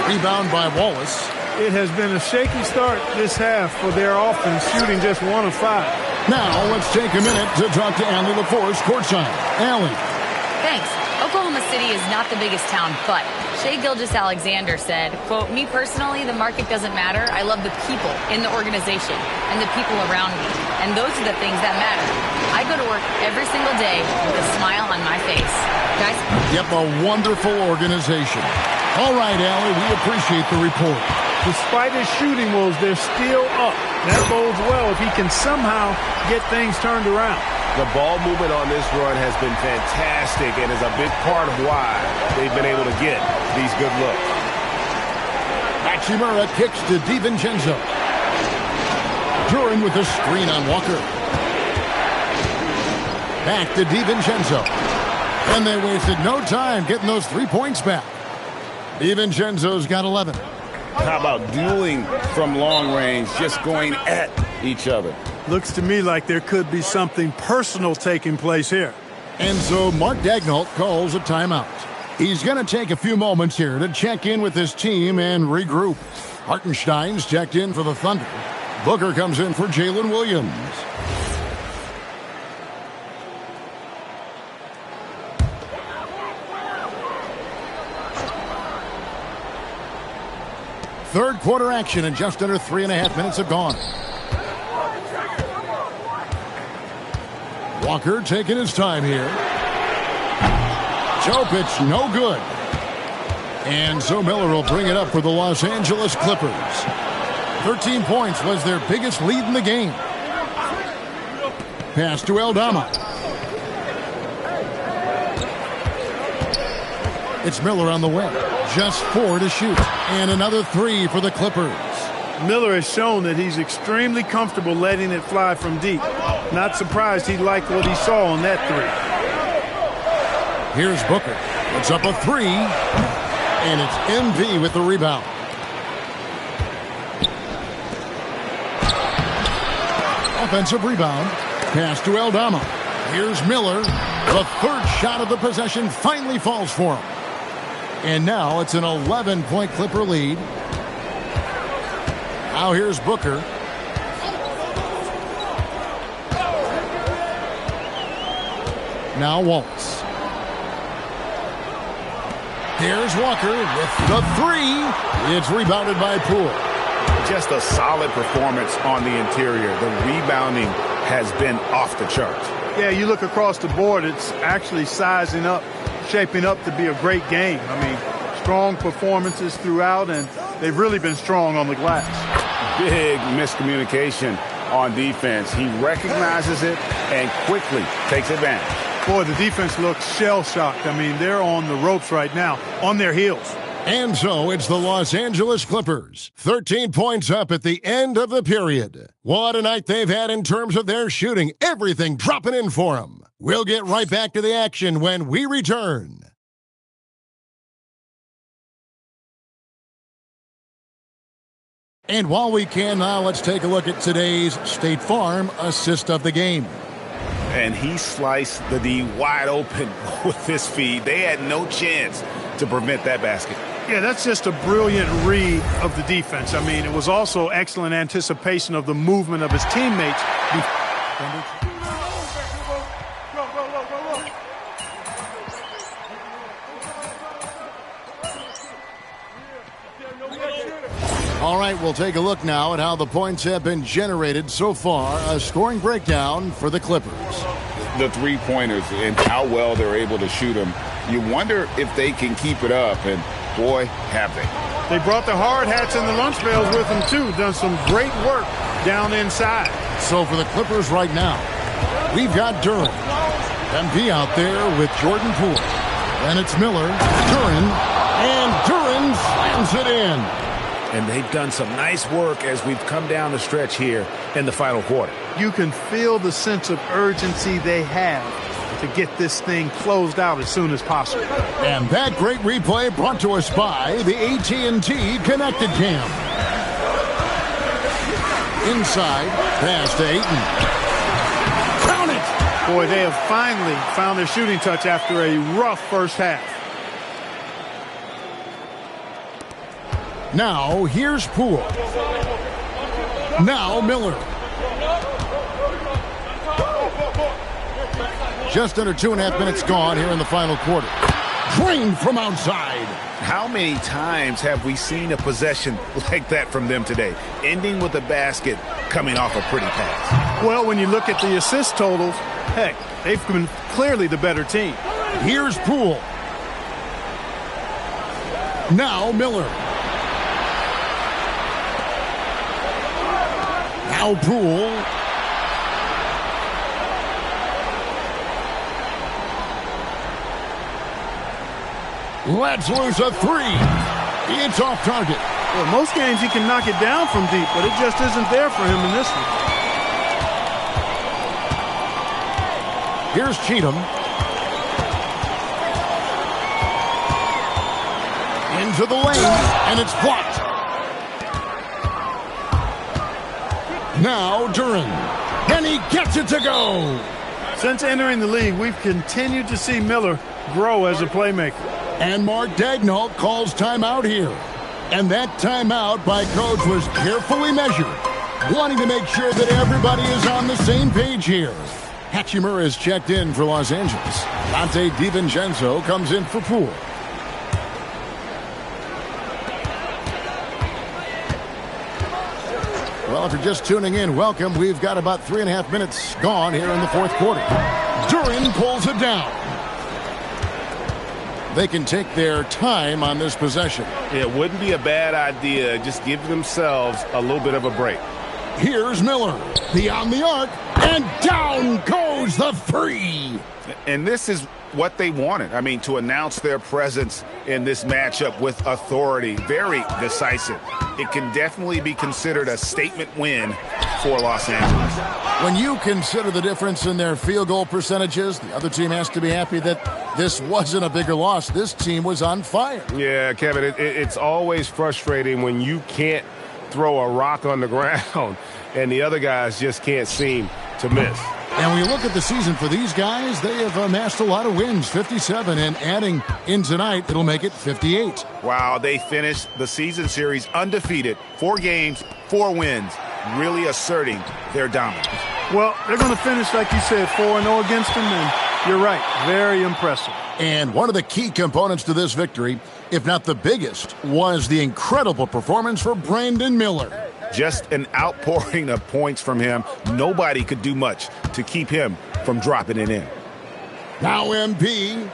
Rebound by Wallace. It has been a shaky start this half for their offense, shooting just 1 of 5. Now let's take a minute to talk to Allie LaForce courtside. Allie. Thanks. Oklahoma City is not the biggest town, but Shai Gilgeous-Alexander said, quote, "Me personally, the market doesn't matter. I love the people in the organization and the people around me. And those are the things that matter. I go to work every single day with a smile on my face." Guys? Yep, a wonderful organization. All right, Allie, we appreciate the report. Despite his shooting woes, they're still up. That bodes well if he can somehow get things turned around. The ball movement on this run has been fantastic and is a big part of why they've been able to get these good looks. Hachimura kicks to DiVincenzo. Duran with a screen on Walker. Back to DiVincenzo. And they wasted no time getting those 3 points back. DiVincenzo's got 11. How about dueling from long range, just going at each other? Looks to me like there could be something personal taking place here. And so Mark Daigneault calls a timeout. He's going to take a few moments here to check in with his team and regroup. Hartenstein's checked in for the Thunder. Booker comes in for Jalen Williams. Third quarter action and just under 3.5 minutes have gone. Walker taking his time here. Jokic, no good. And so Miller will bring it up for the Los Angeles Clippers. 13 points was their biggest lead in the game. Pass to Aldama. It's Miller on the way. Just 4 to shoot. And another 3 for the Clippers. Miller has shown that he's extremely comfortable letting it fly from deep. Not surprised he liked what he saw on that 3. Here's Booker. It's up a 3. And it's MV with the rebound. Offensive rebound. Pass to Aldama. Here's Miller. The third shot of the possession finally falls for him. And now it's an 11-point Clipper lead. Now here's Booker. Now Wallace. Here's Walker with the 3. It's rebounded by Poole. Just a solid performance on the interior. The rebounding has been off the charts. Yeah, you look across the board, it's actually sizing up, shaping up to be a great game. I mean, strong performances throughout, and they've really been strong on the glass. Big miscommunication on defense. He recognizes it and quickly takes advantage. Boy, the defense looks shell-shocked. I mean, they're on the ropes right now, on their heels. And so it's the Los Angeles Clippers. 13 points up at the end of the period. What a night they've had in terms of their shooting. Everything dropping in for them. We'll get right back to the action when we return. And while we can now, let's take a look at today's State Farm assist of the game. And he sliced the D wide open with his feed. They had no chance to prevent that basket. Yeah, that's just a brilliant read of the defense. I mean, it was also excellent anticipation of the movement of his teammates. All right, we'll take a look now at how the points have been generated so far. A scoring breakdown for the Clippers. The three-pointers and how well they're able to shoot them. You wonder if they can keep it up, and boy, have they. They brought the hard hats and the lunch pails with them, too. Done some great work down inside. So for the Clippers right now, we've got Duran. MP out there with Jordan Poole. Then it's Miller, Duran, and Duran slams it in. And they've done some nice work as we've come down the stretch here in the final quarter. You can feel the sense of urgency they have. to get this thing closed out as soon as possible. And that great replay brought to us by the AT&T Connected Cam. Inside, pass to Ayton. Count it! Boy, they have finally found their shooting touch after a rough first half. Now, here's Poole. Now, Miller. Just under 2.5 minutes gone here in the final quarter. Drained from outside. How many times have we seen a possession like that from them today, ending with a basket coming off a pretty pass? Well, when you look at the assist totals, heck, they've been clearly the better team. Here's Poole. Now Miller. Now Poole. Lets loose a three. It's off target. Well, most games he can knock it down from deep, but it just isn't there for him in this one. Here's Cheatham. Into the lane, and it's blocked. Now Duren. And he gets it to go. Since entering the league, we've continued to see Miller grow as a playmaker. And Mark Daigneault calls timeout here. And that timeout by Coach was carefully measured, wanting to make sure that everybody is on the same page here. Hachimura is checked in for Los Angeles. Dante DiVincenzo comes in for Poole. Well, if you're just tuning in, welcome. We've got about 3.5 minutes gone here in the fourth quarter. Duren pulls it down. They can take their time on this possession. It wouldn't be a bad idea. Just give themselves a little bit of a break. Here's Miller. Beyond the arc. And down goes the three. And this is what they wanted. I mean, to announce their presence in this matchup with authority. Very decisive. It can definitely be considered a statement win for Los Angeles. When you consider the difference in their field goal percentages, the other team has to be happy that this wasn't a bigger loss. This team was on fire. Yeah, Kevin, it's always frustrating when you can't throw a rock on the ground and the other guys just can't seem to miss. And when you look at the season for these guys, they have amassed a lot of wins, 57, and adding in tonight, it'll make it 58. Wow, they finished the season series undefeated. 4 games, 4 wins, really asserting their dominance. Well, they're going to finish, like you said, 4-0 against them, and you're right, very impressive. And one of the key components to this victory, if not the biggest, was the incredible performance for Brandon Miller. Just an outpouring of points from him. Nobody could do much to keep him from dropping it in. Now MP.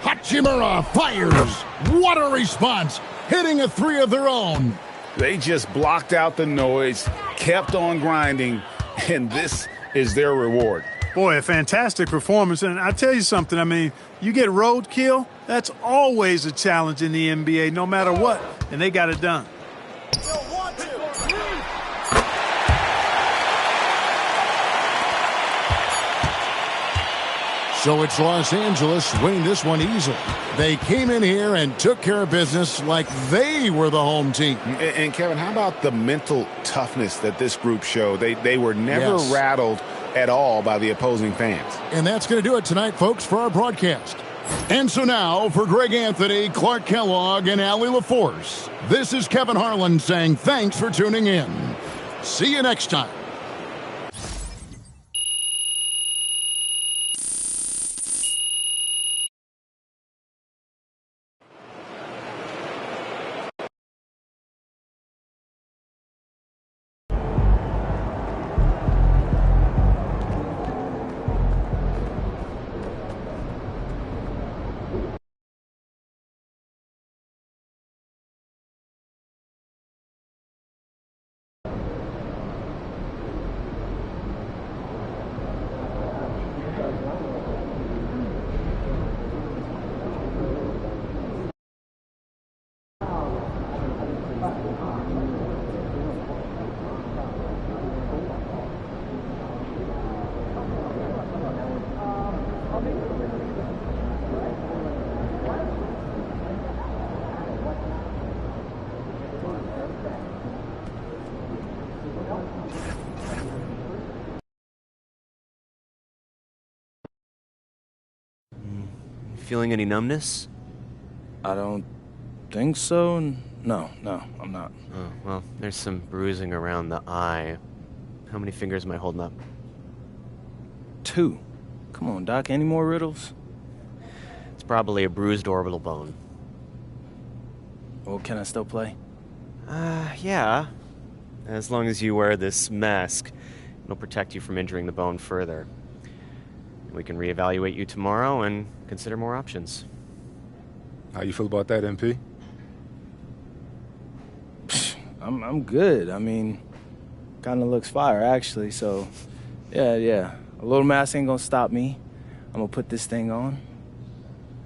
Hachimura fires. What a response. Hitting a three of their own. They just blocked out the noise, kept on grinding, and this is their reward. Boy, a fantastic performance. And I tell you something, I mean, you get roadkill, that's always a challenge in the NBA, no matter what. And they got it done. So it's Los Angeles winning this one easily. They came in here and took care of business like they were the home team. And Kevin, how about the mental toughness that this group showed? They were never rattled at all by the opposing fans. And that's going to do it tonight, folks, for our broadcast. And so now, for Greg Anthony, Clark Kellogg, and Allie LaForce, this is Kevin Harlan saying thanks for tuning in. See you next time. feeling any numbness? I don't think so. No, I'm not. Oh, well, there's some bruising around the eye. How many fingers am I holding up? 2. Come on, Doc, any more riddles? It's probably a bruised orbital bone. Well, can I still play? Yeah. As long as you wear this mask, it'll protect you from injuring the bone further. We can reevaluate you tomorrow and consider more options. How you feel about that, MP? I'm good. I mean, kind of looks fire, actually. So, yeah. A little mask ain't gonna stop me. I'm gonna put this thing on.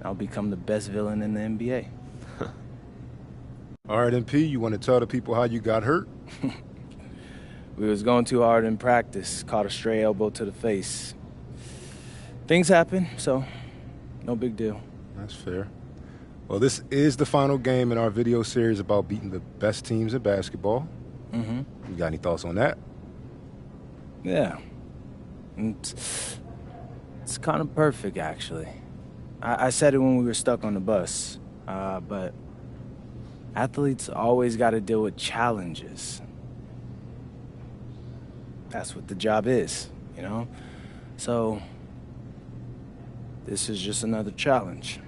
I'll become the best villain in the NBA. All right, MP, you want to tell the people how you got hurt? We was going too hard in practice. Caught a stray elbow to the face. Things happen, so no big deal. That's fair. Well, this is the final game in our video series about beating the best teams in basketball. Mm-hmm. You got any thoughts on that? Yeah. It's kind of perfect, actually. I said it when we were stuck on the bus, but athletes always got to deal with challenges. That's what the job is, you know? So, this is just another challenge.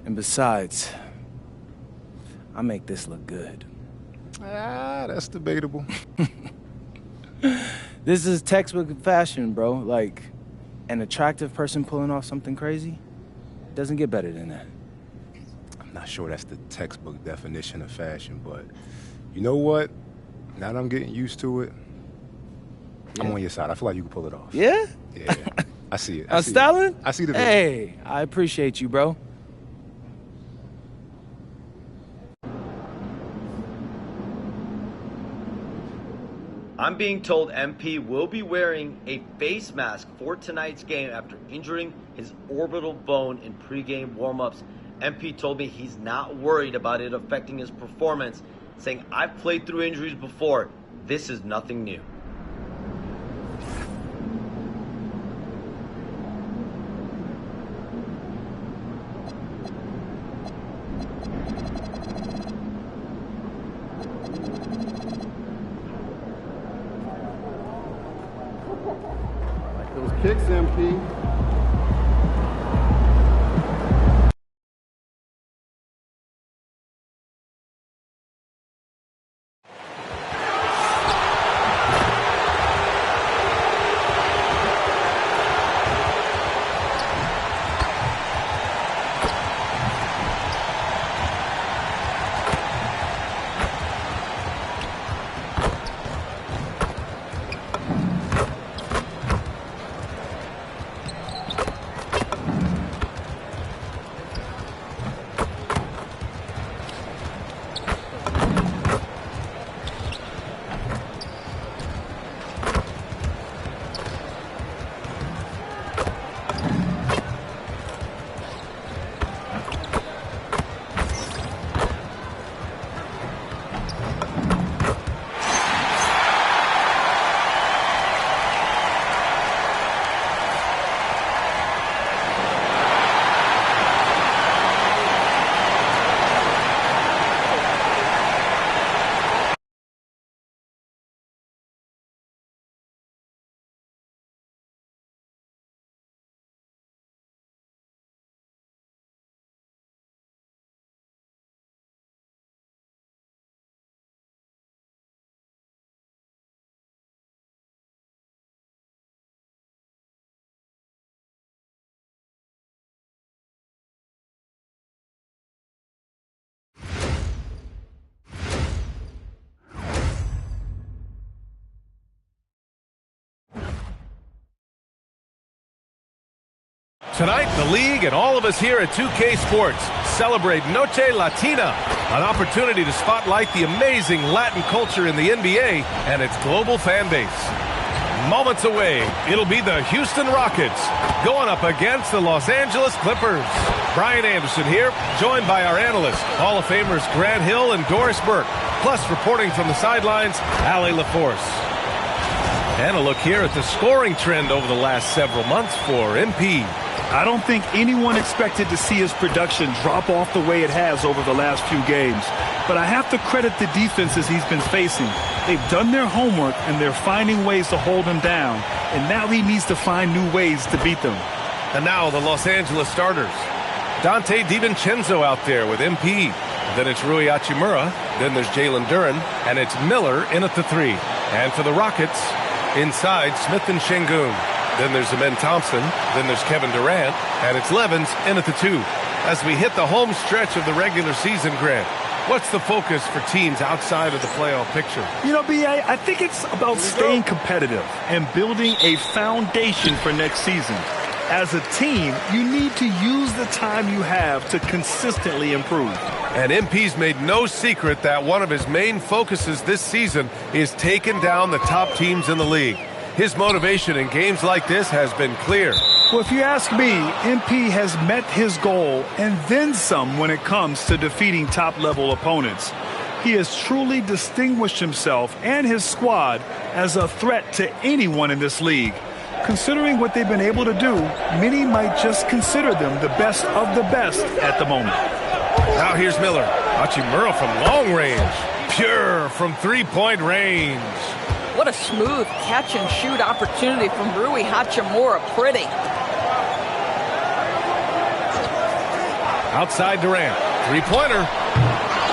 And besides, I make this look good. That's debatable. This is textbook fashion, bro. Like, an attractive person pulling off something crazy doesn't get better than that. I'm not sure that's the textbook definition of fashion, but you know what? Now that I'm getting used to it, yeah. I'm on your side. I feel like you can pull it off. Yeah? Yeah. I see it. I'm styling? I see the vision. Hey, I appreciate you, bro. I'm being told MP will be wearing a face mask for tonight's game after injuring his orbital bone in pregame warm-ups. MP told me he's not worried about it affecting his performance, saying, "I've played through injuries before. This is nothing new." Those kicks, MP. Tonight, the league and all of us here at 2K Sports celebrate Noche Latina, an opportunity to spotlight the amazing Latin culture in the NBA and its global fan base. Moments away, it'll be the Houston Rockets going up against the Los Angeles Clippers. Brian Anderson here, joined by our analysts, Hall of Famers Grant Hill and Doris Burke, plus reporting from the sidelines, Allie LaForce. And a look here at the scoring trend over the last several months for MP. I don't think anyone expected to see his production drop off the way it has over the last few games. But I have to credit the defenses he's been facing. They've done their homework, and they're finding ways to hold him down. And now he needs to find new ways to beat them. And now the Los Angeles starters. Donte DiVincenzo out there with MP. Then it's Rui Hachimura. Then there's Jalen Duren. And it's Miller in at the 3. And for the Rockets, inside Smith and Şengün. Then there's Amen Thompson. Then there's Kevin Durant. And it's Levens in at the 2. As we hit the home stretch of the regular season, Grant, what's the focus for teams outside of the playoff picture? You know, B.A., I think it's about staying competitive and building a foundation for next season. As a team, you need to use the time you have to consistently improve. And MP's made no secret that one of his main focuses this season is taking down the top teams in the league. His motivation in games like this has been clear. Well, if you ask me, MP has met his goal and then some when it comes to defeating top-level opponents. He has truly distinguished himself and his squad as a threat to anyone in this league. Considering what they've been able to do, many might just consider them the best of the best at the moment. Now here's Miller. Hachimura from long range. Pure from three-point range. What a smooth catch-and-shoot opportunity from Rui Hachimura. Pretty. Outside Durant. Three-pointer.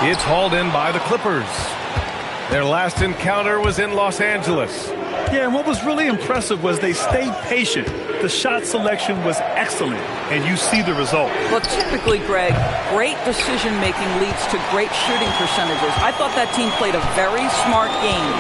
It's hauled in by the Clippers. Their last encounter was in Los Angeles. Yeah, and what was really impressive was they stayed patient. The shot selection was excellent, and you see the result. Well, typically, Greg, great decision-making leads to great shooting percentages. I thought that team played a very smart game.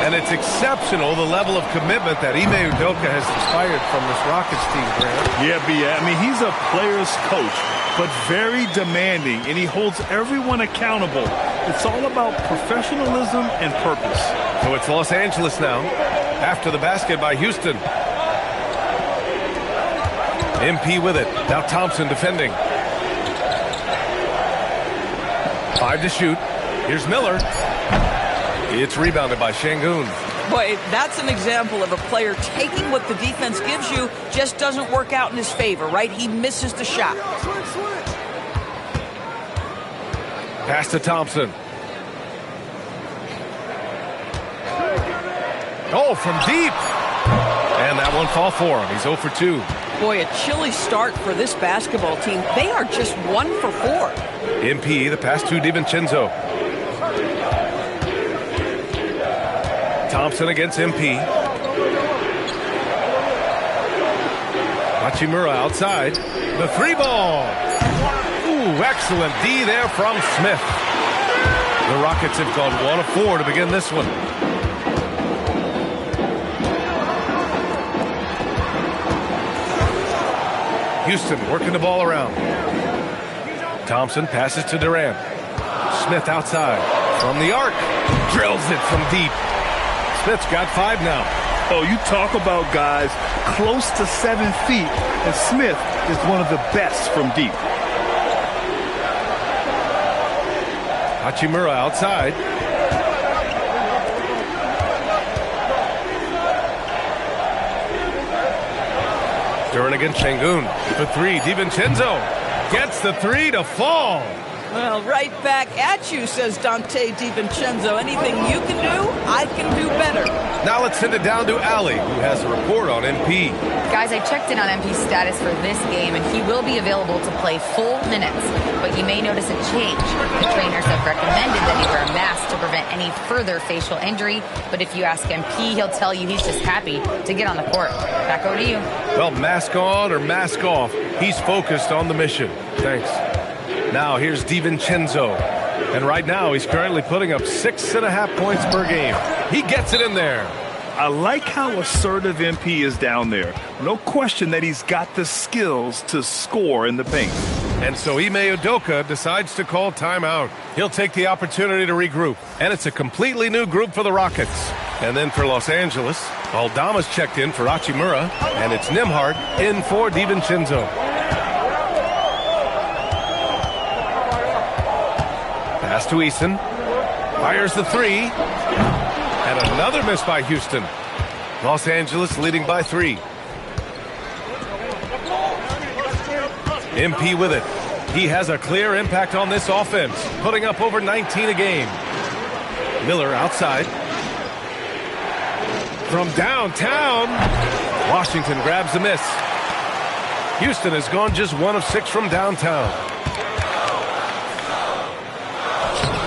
And it's exceptional, the level of commitment that Ime Udoka has inspired from this Rockets team, Grant. Yeah, B.A., I mean, he's a player's coach, but very demanding, and he holds everyone accountable. It's all about professionalism and purpose. So it's Los Angeles now, after the basket by Houston. MP with it. Now Thompson defending. 5 to shoot. Here's Miller. It's rebounded by Şengün. Boy, that's an example of a player taking what the defense gives you, just doesn't work out in his favor, right? He misses the shot. Pass to Thompson. Oh, from deep. And that one fall for him. He's 0 for 2. Boy, a chilly start for this basketball team. They are just 1 for 4. MP, the pass to DiVincenzo. Thompson against MP. Hachimura outside. The 3-ball. Ooh, excellent D there from Smith. The Rockets have gone 1 of 4 to begin this one. Houston working the ball around. Thompson passes to Durant. Smith outside. From the arc. Drills it from deep. Smith's got 5 now. Oh, you talk about guys close to 7 feet, and Smith is one of the best from deep. Hachimura outside. Duren against Şengün. For 3, DiVincenzo gets the 3 to fall. Well, right back at you, says Donte DiVincenzo. Anything you can do, I can do better. Now let's send it down to Ali, who has a report on MP. Guys, I checked in on MP's status for this game, and he will be available to play full minutes. But you may notice a change. The trainers have recommended that he wear a mask to prevent any further facial injury. But if you ask MP, he'll tell you he's just happy to get on the court. Back over to you. Well, mask on or mask off, he's focused on the mission. Thanks. Now here's DiVincenzo. And right now he's currently putting up 6.5 points per game. He gets it in there. I like how assertive MP is down there. No question that he's got the skills to score in the paint. And so Ime Udoka decides to call timeout. He'll take the opportunity to regroup. And it's a completely new group for the Rockets. And then for Los Angeles, Aldama's checked in for Hachimura. And it's Nembhard in for DiVincenzo. Pass to Eason. Fires the 3. And another miss by Houston. Los Angeles leading by 3. MP with it. He has a clear impact on this offense, putting up over 19 a game. Miller outside. From downtown, Washington grabs the miss. Houston has gone just 1 of 6 from downtown.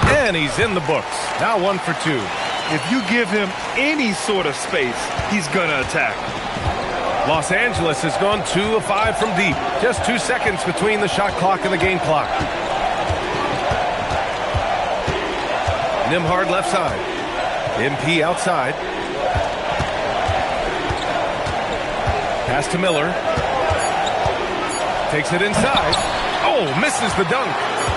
And he's in the books. Now 1 for 2. If you give him any sort of space, he's going to attack. Los Angeles has gone 2 of 5 from deep. Just 2 seconds between the shot clock and the game clock. Nembhard left side. MP outside. Pass to Miller. Takes it inside. Oh, misses the dunk.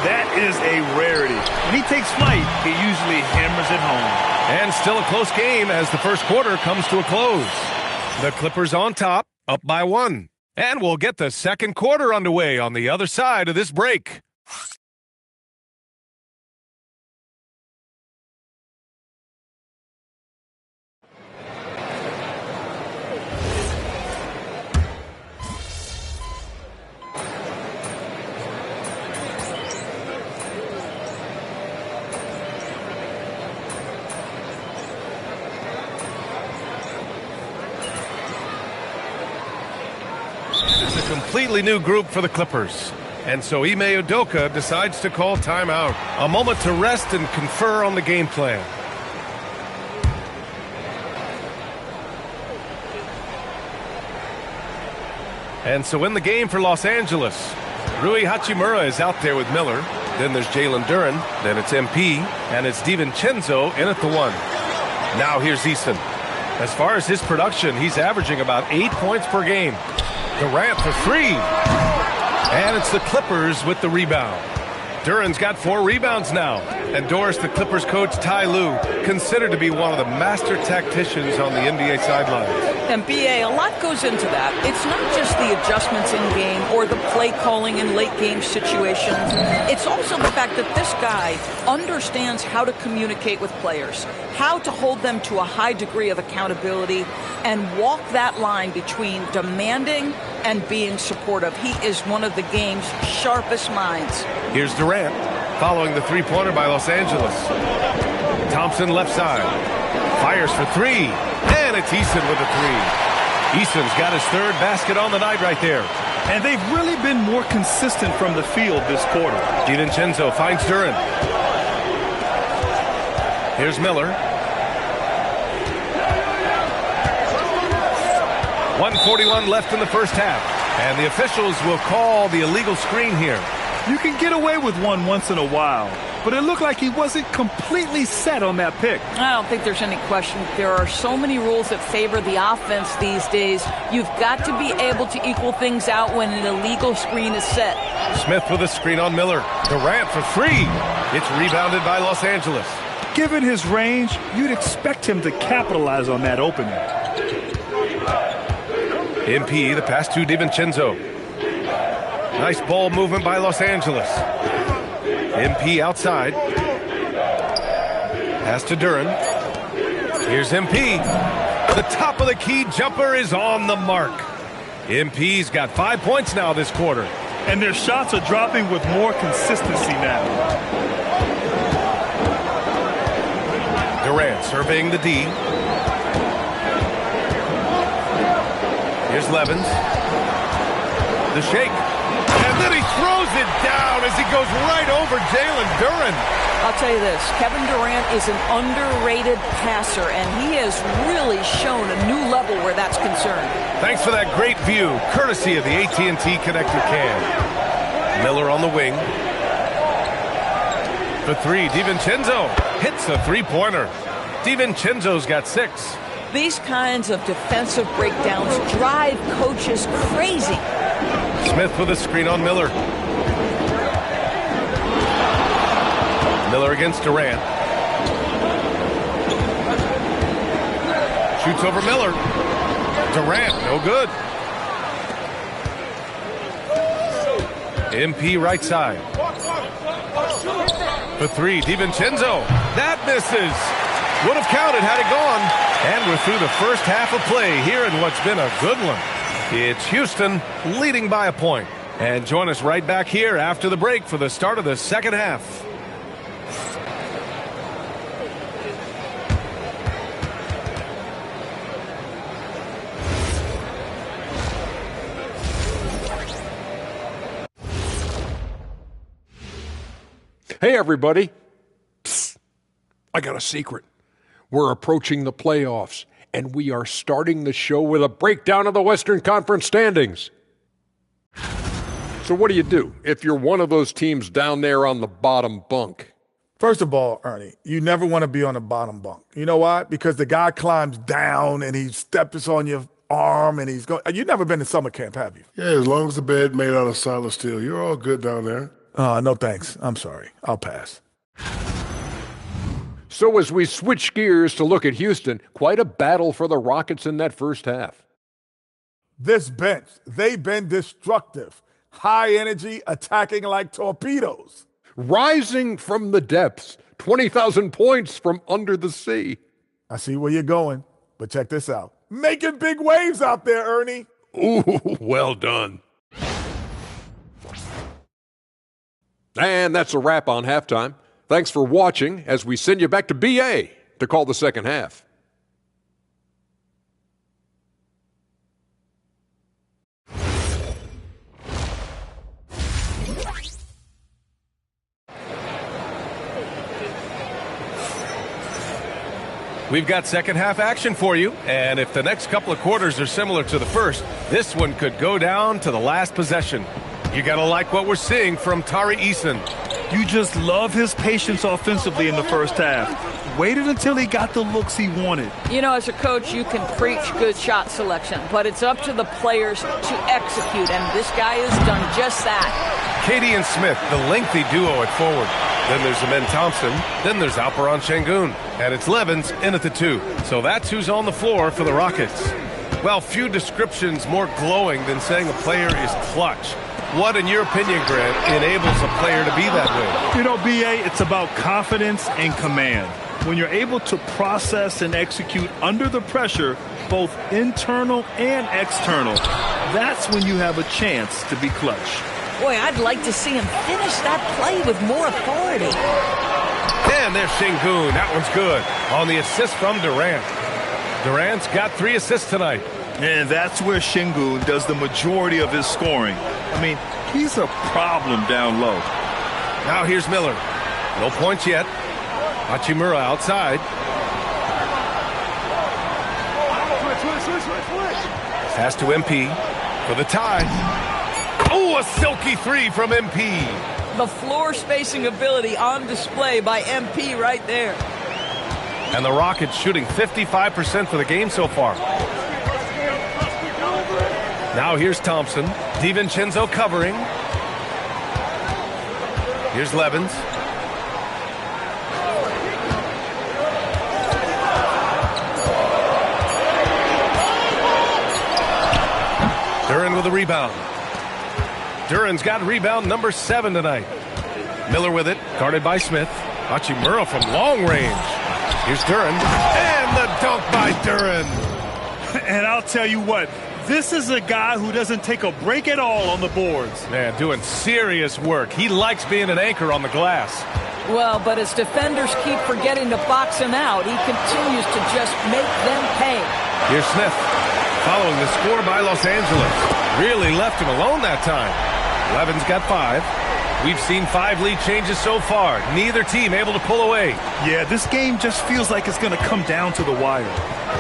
That is a rarity. When he takes flight, he usually hammers it home. And still a close game as the first quarter comes to a close. The Clippers on top, up by 1. And we'll get the second quarter underway on the other side of this break. Completely new group for the Clippers. And so Ime Udoka decides to call timeout. A moment to rest and confer on the game plan. And so in the game for Los Angeles, Rui Hachimura is out there with Miller. Then there's Jalen Duren. Then it's MP. And it's DiVincenzo in at the 1. Now here's Eason. As far as his production, he's averaging about 8 points per game. Durant for 3. And it's the Clippers with the rebound. Duren's got 4 rebounds now. And Doris, the Clippers coach Ty Lue, considered to be one of the master tacticians on the NBA sidelines. And BA, a lot goes into that. It's not just the adjustments in game or the play calling in late game situations. It's also the fact that this guy understands how to communicate with players, how to hold them to a high degree of accountability, and walk that line between demanding and being supportive. He is one of the game's sharpest minds. Here's Durant, following the three-pointer by Los Angeles. Thompson left side. Fires for 3. And it's Eason with a 3. Eason's got his 3rd basket on the night right there. And they've really been more consistent from the field this quarter. DiVincenzo finds Duren. Here's Miller. 1:41 left in the first half. And the officials will call the illegal screen here. You can get away with one once in a while, but it looked like he wasn't completely set on that pick. I don't think there's any question. There are so many rules that favor the offense these days. You've got to be able to equal things out when an illegal screen is set. Smith with a screen on Miller. Durant for 3. It's rebounded by Los Angeles. Given his range, you'd expect him to capitalize on that opening. MP, the pass to DiVincenzo. Nice ball movement by Los Angeles. MP outside. Pass to Duren. Here's MP. The top of the key jumper is on the mark. MP's got 5 points now this quarter. And their shots are dropping with more consistency now. Durant surveying the D. Here's Levens. The shake. And then he throws it down as he goes right over Jalen Duren. I'll tell you this, Kevin Durant is an underrated passer, and he has really shown a new level where that's concerned. Thanks for that great view, courtesy of the AT&T Connector Cam. Miller on the wing. For 3, DiVincenzo hits the three-pointer. DiVincenzo's got 6. These kinds of defensive breakdowns drive coaches crazy. Smith with a screen on Miller. Miller against Durant. Shoots over Miller. Durant, no good. MP right side. For 3, DiVincenzo. That misses. Would have counted had it gone. And we're through the first half of play here in what's been a good one. It's Houston leading by a point. And join us right back here after the break for the start of the second half. Hey, everybody. Psst. I got a secret. We're approaching the playoffs, and we are starting the show with a breakdown of the Western Conference standings. So what do you do if you're one of those teams down there on the bottom bunk? First of all, Ernie, you never want to be on the bottom bunk. You know why? Because the guy climbs down and he steps on your arm and he's going. You've never been to summer camp, have you? Yeah, as long as the bed made out of solid steel, you're all good down there. No thanks. I'm sorry. I'll pass. So as we switch gears to look at Houston, quite a battle for the Rockets in that first half. This bench, they've been destructive. High energy, attacking like torpedoes. Rising from the depths, 20,000 points from under the sea. I see where you're going, but check this out. Making big waves out there, Ernie. Ooh, well done. And that's a wrap on halftime. Thanks for watching as we send you back to BA to call the second half. We've got second half action for you, and if the next couple of quarters are similar to the first, this one could go down to the last possession. You gotta like what we're seeing from Tari Eason. You just love his patience offensively in the first half. Waited until he got the looks he wanted. You know, as a coach, you can preach good shot selection, but it's up to the players to execute, and this guy has done just that. Katie and Smith, the lengthy duo at forward. Then there's Amen Thompson. Then there's Alperon Şengün. And it's Levens in at the 2. So that's who's on the floor for the Rockets. Well, few descriptions more glowing than saying a player is clutch. What, in your opinion, Grant, enables a player to be that way? You know, B.A., it's about confidence and command. When you're able to process and execute under the pressure, both internal and external, that's when you have a chance to be clutch. Boy, I'd like to see him finish that play with more authority. And there's Şengün. That one's good. On the assist from Durant. Durant's got 3 assists tonight. And that's where Şengün does the majority of his scoring. I mean, he's a problem down low. Now here's Miller. No points yet. Hachimura outside. Pass to MP for the tie. Oh, a silky 3 from MP. The floor spacing ability on display by MP right there. And the Rockets shooting 55% for the game so far. Now here's Thompson. DiVincenzo covering. Here's Levens. Duren with a rebound. Duren's got rebound number 7 tonight. Miller with it, guarded by Smith. Hachimura from long range. Here's Duren. And the dunk by Duren. And I'll tell you what, this is a guy who doesn't take a break at all on the boards. Man, doing serious work. He likes being an anchor on the glass. Well, but as defenders keep forgetting to box him out, he continues to just make them pay. Here's Smith, following the score by Los Angeles. Really left him alone that time. Levens got 5. We've seen 5 lead changes so far. Neither team able to pull away. Yeah, this game just feels like it's going to come down to the wire.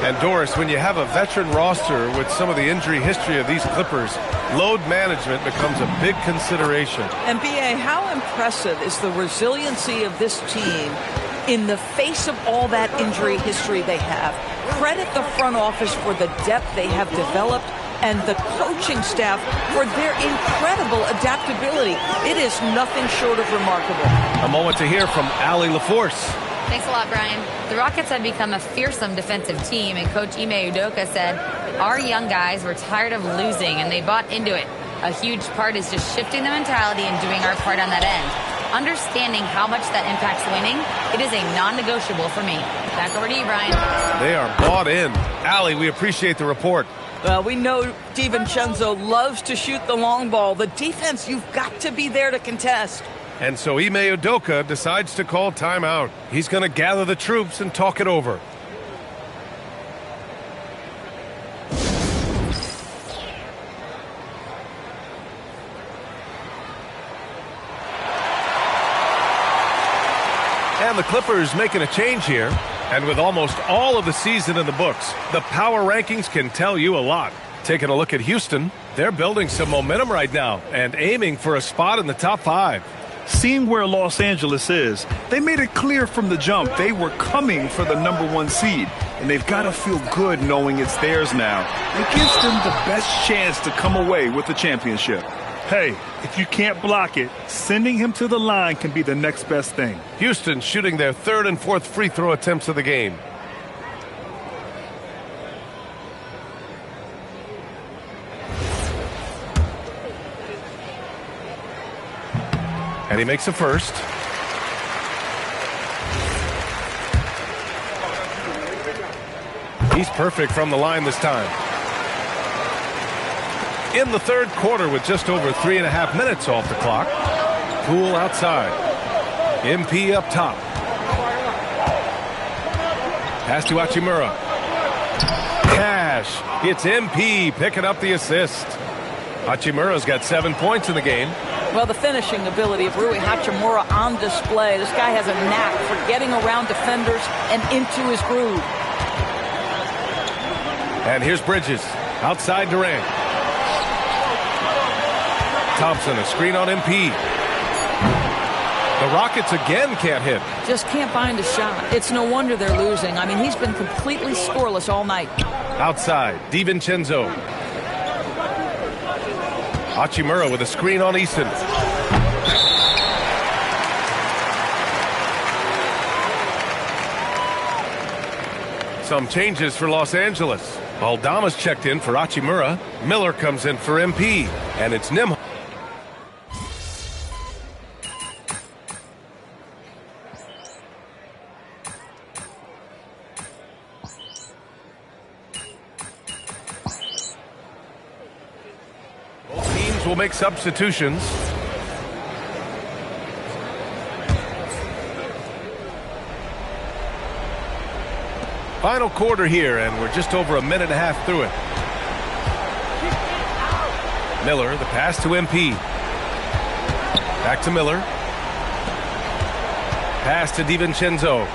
And Doris, when you have a veteran roster with some of the injury history of these Clippers, load management becomes a big consideration. And B.A., how impressive is the resiliency of this team in the face of all that injury history they have? Credit the front office for the depth they have developed and the coaching staff for their incredible adaptability. It is nothing short of remarkable. A moment to hear from Allie LaForce. Thanks a lot, Brian. The Rockets had become a fearsome defensive team, and Coach Ime Udoka said, our young guys were tired of losing, and they bought into it. A huge part is just shifting the mentality and doing our part on that end. Understanding how much that impacts winning, it is a non-negotiable for me. Back over to you, Brian. They are bought in. Allie, we appreciate the report. Well, we know DiVincenzo loves to shoot the long ball. The defense, you've got to be there to contest. And so Ime Udoka decides to call timeout. He's going to gather the troops and talk it over. And the Clippers making a change here. And with almost all of the season in the books, the power rankings can tell you a lot. Taking a look at Houston, they're building some momentum right now and aiming for a spot in the top 5. Seeing where Los Angeles is, they made it clear from the jump they were coming for the #1 seed. And they've got to feel good knowing it's theirs now. It gives them the best chance to come away with the championship. Hey, if you can't block it, sending him to the line can be the next best thing. Houston shooting their 3rd and 4th free throw attempts of the game. And he makes a first. He's perfect from the line this time. In the 3rd quarter with just over 3.5 minutes off the clock. Poole outside. MP up top. Pass to Hachimura. Cash. It's MP picking up the assist. Hachimura's got 7 points in the game. Well, the finishing ability of Rui Hachimura on display. This guy has a knack for getting around defenders and into his groove. And here's Bridges. Outside Durant. Thompson, a screen on MP. The Rockets again can't hit. Just can't find a shot. It's no wonder they're losing. I mean, he's been completely scoreless all night. Outside, DiVincenzo. Hachimura with a screen on Easton. Some changes for Los Angeles. Aldama's checked in for Hachimura. Miller comes in for MP. And it's Nembhard. Will make substitutions. Final quarter here, and we're just over a minute and a half through it. Miller, the pass to MP. Back to Miller. Pass to DiVincenzo.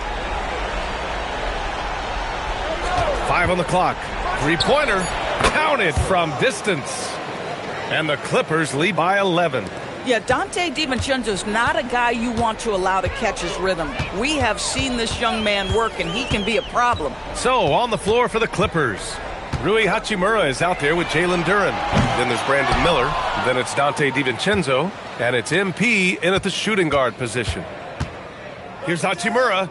5 on the clock. Three-pointer. Counted from distance. And the Clippers lead by 11. Yeah, Dante DiVincenzo's not a guy you want to allow to catch his rhythm. We have seen this young man work, and he can be a problem. So, on the floor for the Clippers. Rui Hachimura is out there with Jalen Duren. Then there's Brandon Miller. Then it's Dante DiVincenzo. And it's MP in at the shooting guard position. Here's Hachimura.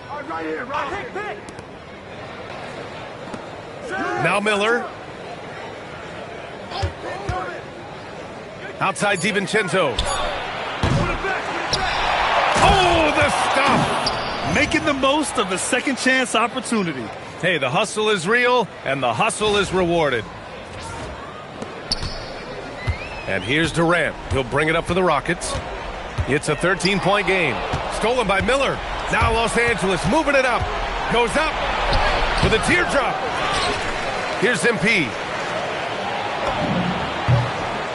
Right here, right here. Now Miller. Outside DiVincenzo. Oh, the stuff! Making the most of the second chance opportunity. Hey, the hustle is real, and the hustle is rewarded. And here's Durant. He'll bring it up for the Rockets. It's a 13-point game. Stolen by Miller. Now Los Angeles moving it up. Goes up with a teardrop. Here's MP.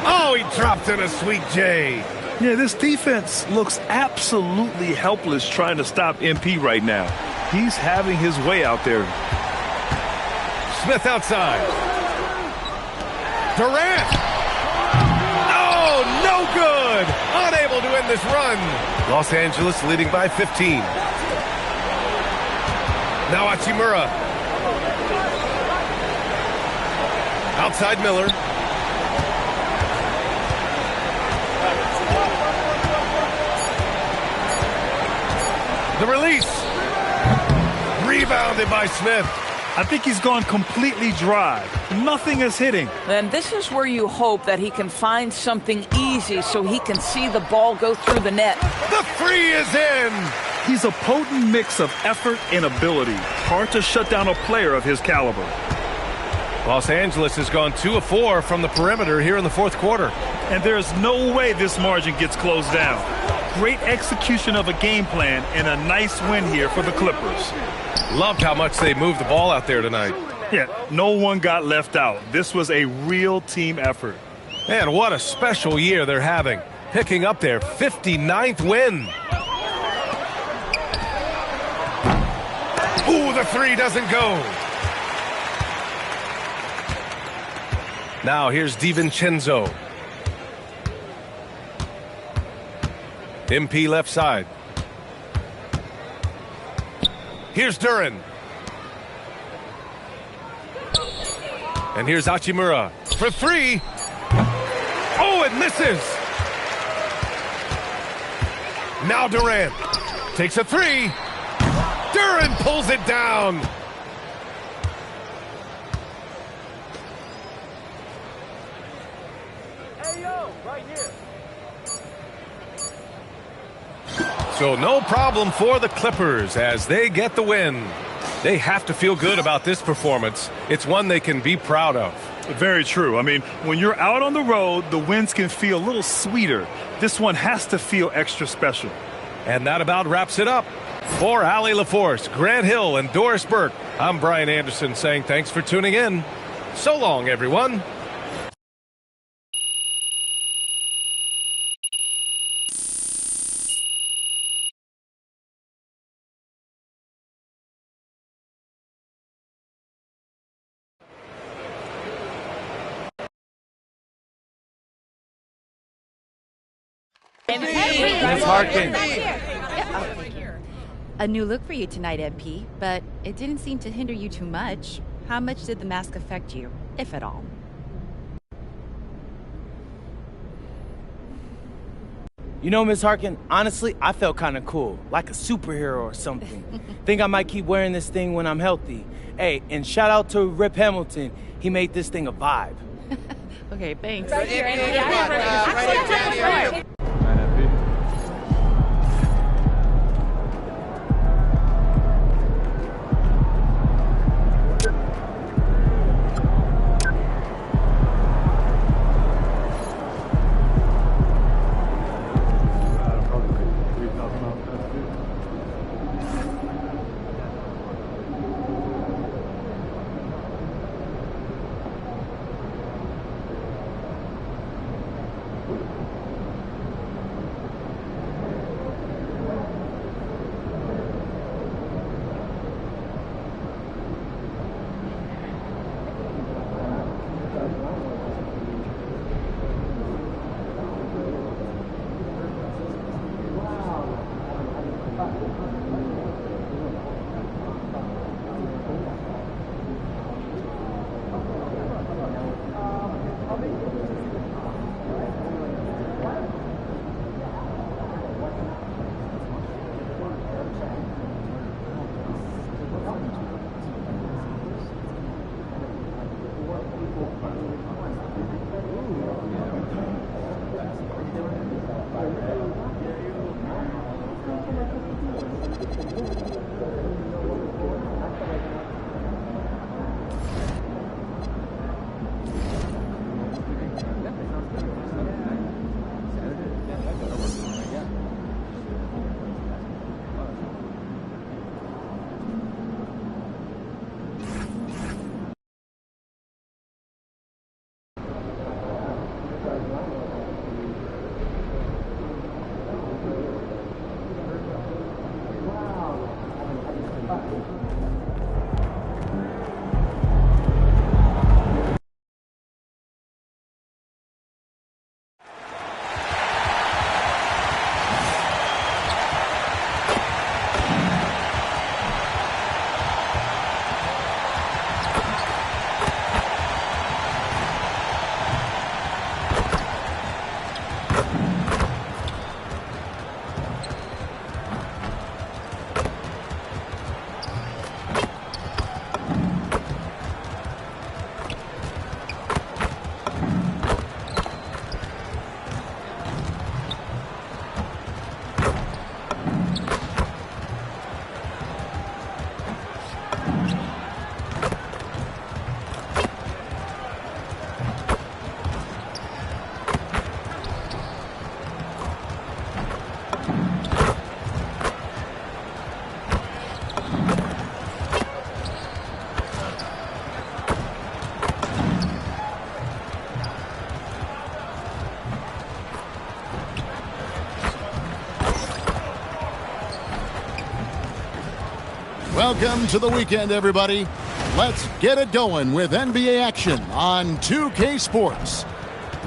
Oh, he dropped in a sweet J. Yeah, this defense looks absolutely helpless trying to stop MP right now. He's having his way out there. Smith outside. Durant. Oh, no good. Unable to end this run. Los Angeles leading by 15. Now Hachimura. Outside Miller. The release. Rebounded by Smith. I think he's gone completely dry. Nothing is hitting. And this is where you hope that he can find something easy so he can see the ball go through the net. The three is in! He's a potent mix of effort and ability. Hard to shut down a player of his caliber. Los Angeles has gone 2 of 4 from the perimeter here in the fourth quarter. And there's no way this margin gets closed down. Great execution of a game plan and a nice win here for the Clippers. Loved how much they moved the ball out there tonight. Yeah, no one got left out. This was a real team effort. And what a special year they're having, picking up their 59th win. Ooh, the three doesn't go. Now here's DiVincenzo. MP left side. Here's Duren. And here's Hachimura for three. Oh, it misses. Now Durant takes a three. Duren pulls it down. Hey, yo, right here. So no problem for the Clippers as they get the win. They have to feel good about this performance. It's one they can be proud of. Very true. I mean, when you're out on the road, the wins can feel a little sweeter. This one has to feel extra special. And that about wraps it up. For Allie LaForce, Grant Hill, and Doris Burke, I'm Brian Anderson saying thanks for tuning in. So long, everyone. Ms. Harkin. A new look for you tonight, MP, but it didn't seem to hinder you too much. How much did the mask affect you, if at all? You know, Ms. Harkin, honestly, I felt kind of cool, like a superhero or something. Think I might keep wearing this thing when I'm healthy. Hey, and shout out to Rip Hamilton. He made this thing a vibe. Okay, thanks. Welcome to the weekend, everybody. Let's get it going with NBA action on 2K Sports.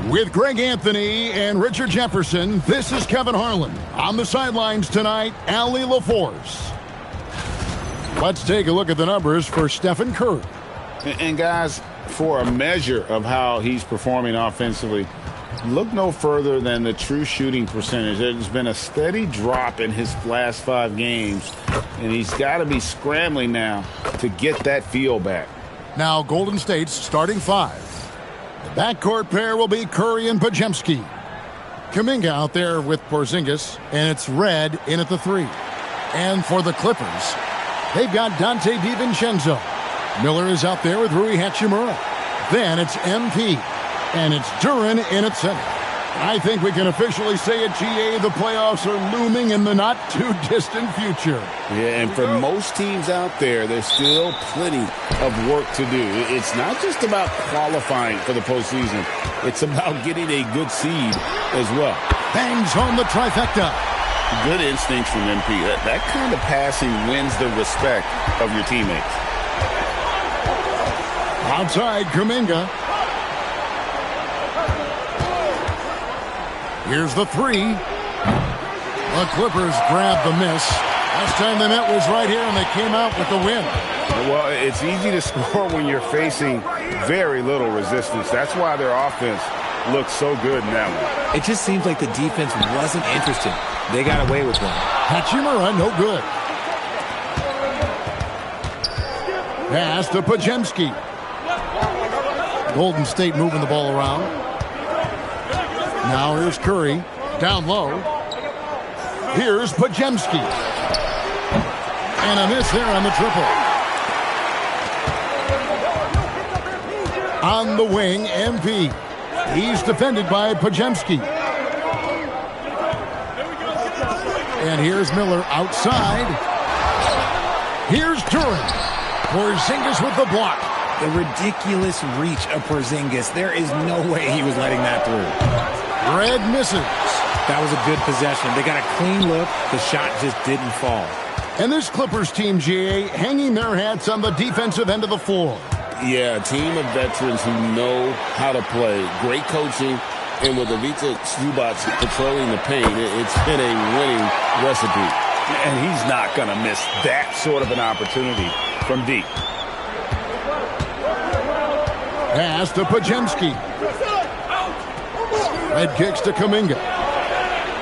With Greg Anthony and Richard Jefferson, this is Kevin Harlan. On the sidelines tonight, Allie LaForce. Let's take a look at the numbers for Stephen Curry. And guys, for a measure of how he's performing offensively, look no further than the true shooting percentage. There's been a steady drop in his last 5 games, and he's got to be scrambling now to get that feel back. Now Golden State's starting 5. The backcourt pair will be Curry and Podziemski. Kuminga out there with Porzingis, and it's Red in at the 3. And for the Clippers, they've got Dante DiVincenzo. Miller is out there with Rui Hachimura. Then it's MP. And it's Duren in at center. I think we can officially say at GA the playoffs are looming in the not-too-distant future. Yeah, and for most teams out there, there's still plenty of work to do. It's not just about qualifying for the postseason. It's about getting a good seed as well. Bangs home the trifecta. Good instincts from MP. That kind of passing wins the respect of your teammates. Outside, Kuminga. Here's the 3. The Clippers grabbed the miss. Last time they met was right here, and they came out with the win. Well, it's easy to score when you're facing very little resistance. That's why their offense looks so good in that one. It just seems like the defense wasn't interested. They got away with one. Hachimura, no good. Pass to Podziemski. Golden State moving the ball around. Now here's Curry, down low. Here's Podziemski. And a miss there on the triple. On the wing, MP. He's defended by Podziemski. And here's Miller outside. Here's Duren. Porzingis with the block. The ridiculous reach of Porzingis. There is no way he was letting that through. Red misses. That was a good possession. They got a clean look. The shot just didn't fall. And this Clippers team, GA, hanging their hats on the defensive end of the floor. Yeah, a team of veterans who know how to play. Great coaching. And with Ivica Zubac patrolling the paint, it's been a winning recipe. And he's not going to miss that sort of an opportunity from deep. Pass to Podziemski. Red kicks to Kuminga.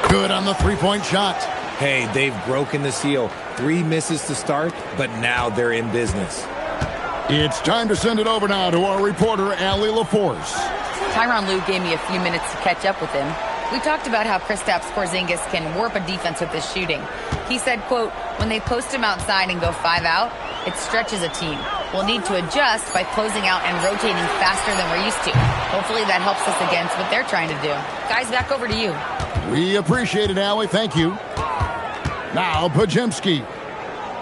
Good on the three-point shot. Hey, they've broken the seal. 3 misses to start, but now they're in business. It's time to send it over now to our reporter, Allie LaForce. Tyronn Lue gave me a few minutes to catch up with him. We talked about how Kristaps Porzingis can warp a defense with his shooting. He said, quote, when they post him outside and go 5 out, it stretches a team. We'll need to adjust by closing out and rotating faster than we're used to. Hopefully that helps us against what they're trying to do. Guys, back over to you. We appreciate it, Allie. Thank you. Now Podziemski,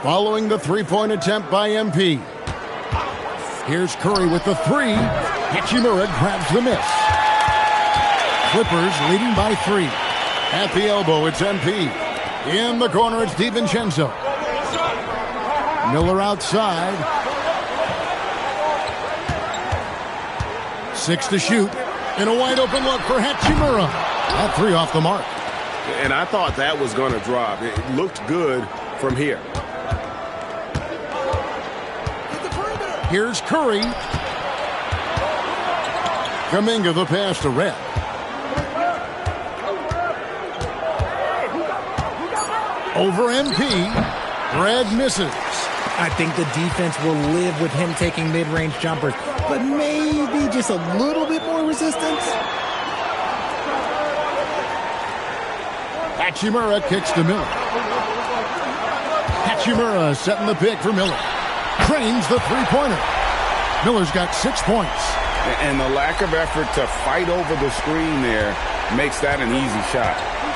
following the 3-point attempt by MP. Here's Curry with the 3. Hachimura grabs the miss. Clippers leading by 3. At the elbow, it's MP. In the corner, it's DiVincenzo. Miller outside. 6 to shoot. And a wide open look for Hachimura. That 3 off the mark. And I thought that was going to drop. It looked good from here. Here's Curry. Kuminga the pass to Red. Over MP. Red misses. I think the defense will live with him taking mid-range jumpers, but maybe just a little bit more resistance. Hachimura kicks to Miller. Hachimura setting the pick for Miller. Trains the three-pointer. Miller's got 6 points. And the lack of effort to fight over the screen there makes that an easy shot.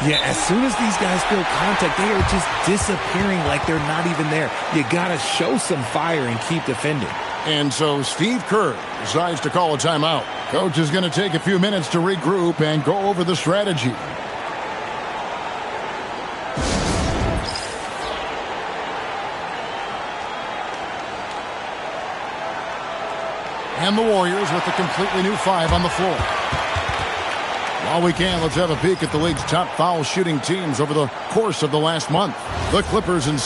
Yeah, as soon as these guys feel contact, they are just disappearing like they're not even there. You got to show some fire and keep defending. And so Steve Kerr decides to call a timeout. Coach is going to take a few minutes to regroup and go over the strategy. And the Warriors with a completely new 5 on the floor. While we can, let's have a peek at the league's top foul shooting teams over the course of the last month. The Clippers and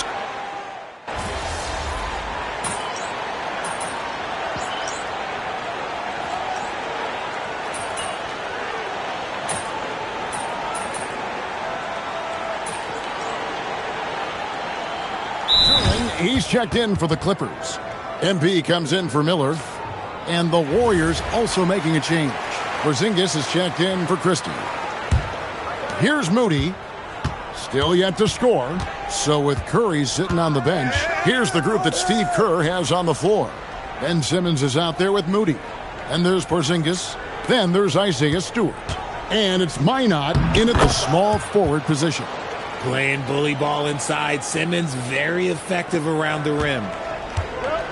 he's checked in for the Clippers. MP comes in for Miller. And the Warriors also making a change. Porzingis is checked in for Christie. Here's Moody. Still yet to score. So with Curry sitting on the bench, here's the group that Steve Kerr has on the floor. Ben Simmons is out there with Moody. And there's Porzingis. Then there's Isaiah Stewart. And it's Minot in at the small forward position. Playing bully ball inside. Simmons very effective around the rim.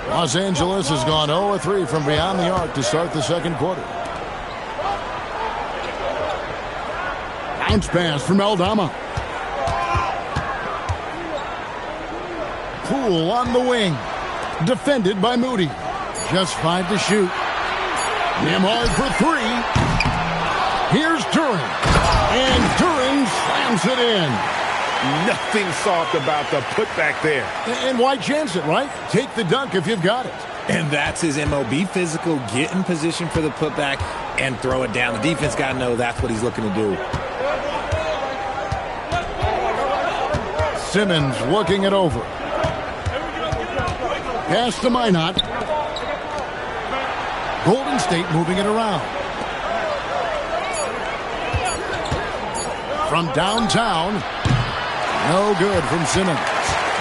Los Angeles has gone 0-3 from beyond the arc to start the second quarter. Bounce pass from Aldama. Poole on the wing. Defended by Moody. Just 5 to shoot. Nembhard for 3. Here's Duren. And Duren slams it in. Nothing soft about the putback there. And why chance it, right? Take the dunk if you've got it. And that's his MO. Be physical, get in position for the putback, and throw it down. The defense got to know that's what he's looking to do. Simmons looking it over. Pass to Minot. Golden State moving it around. From downtown. No good from Simmons.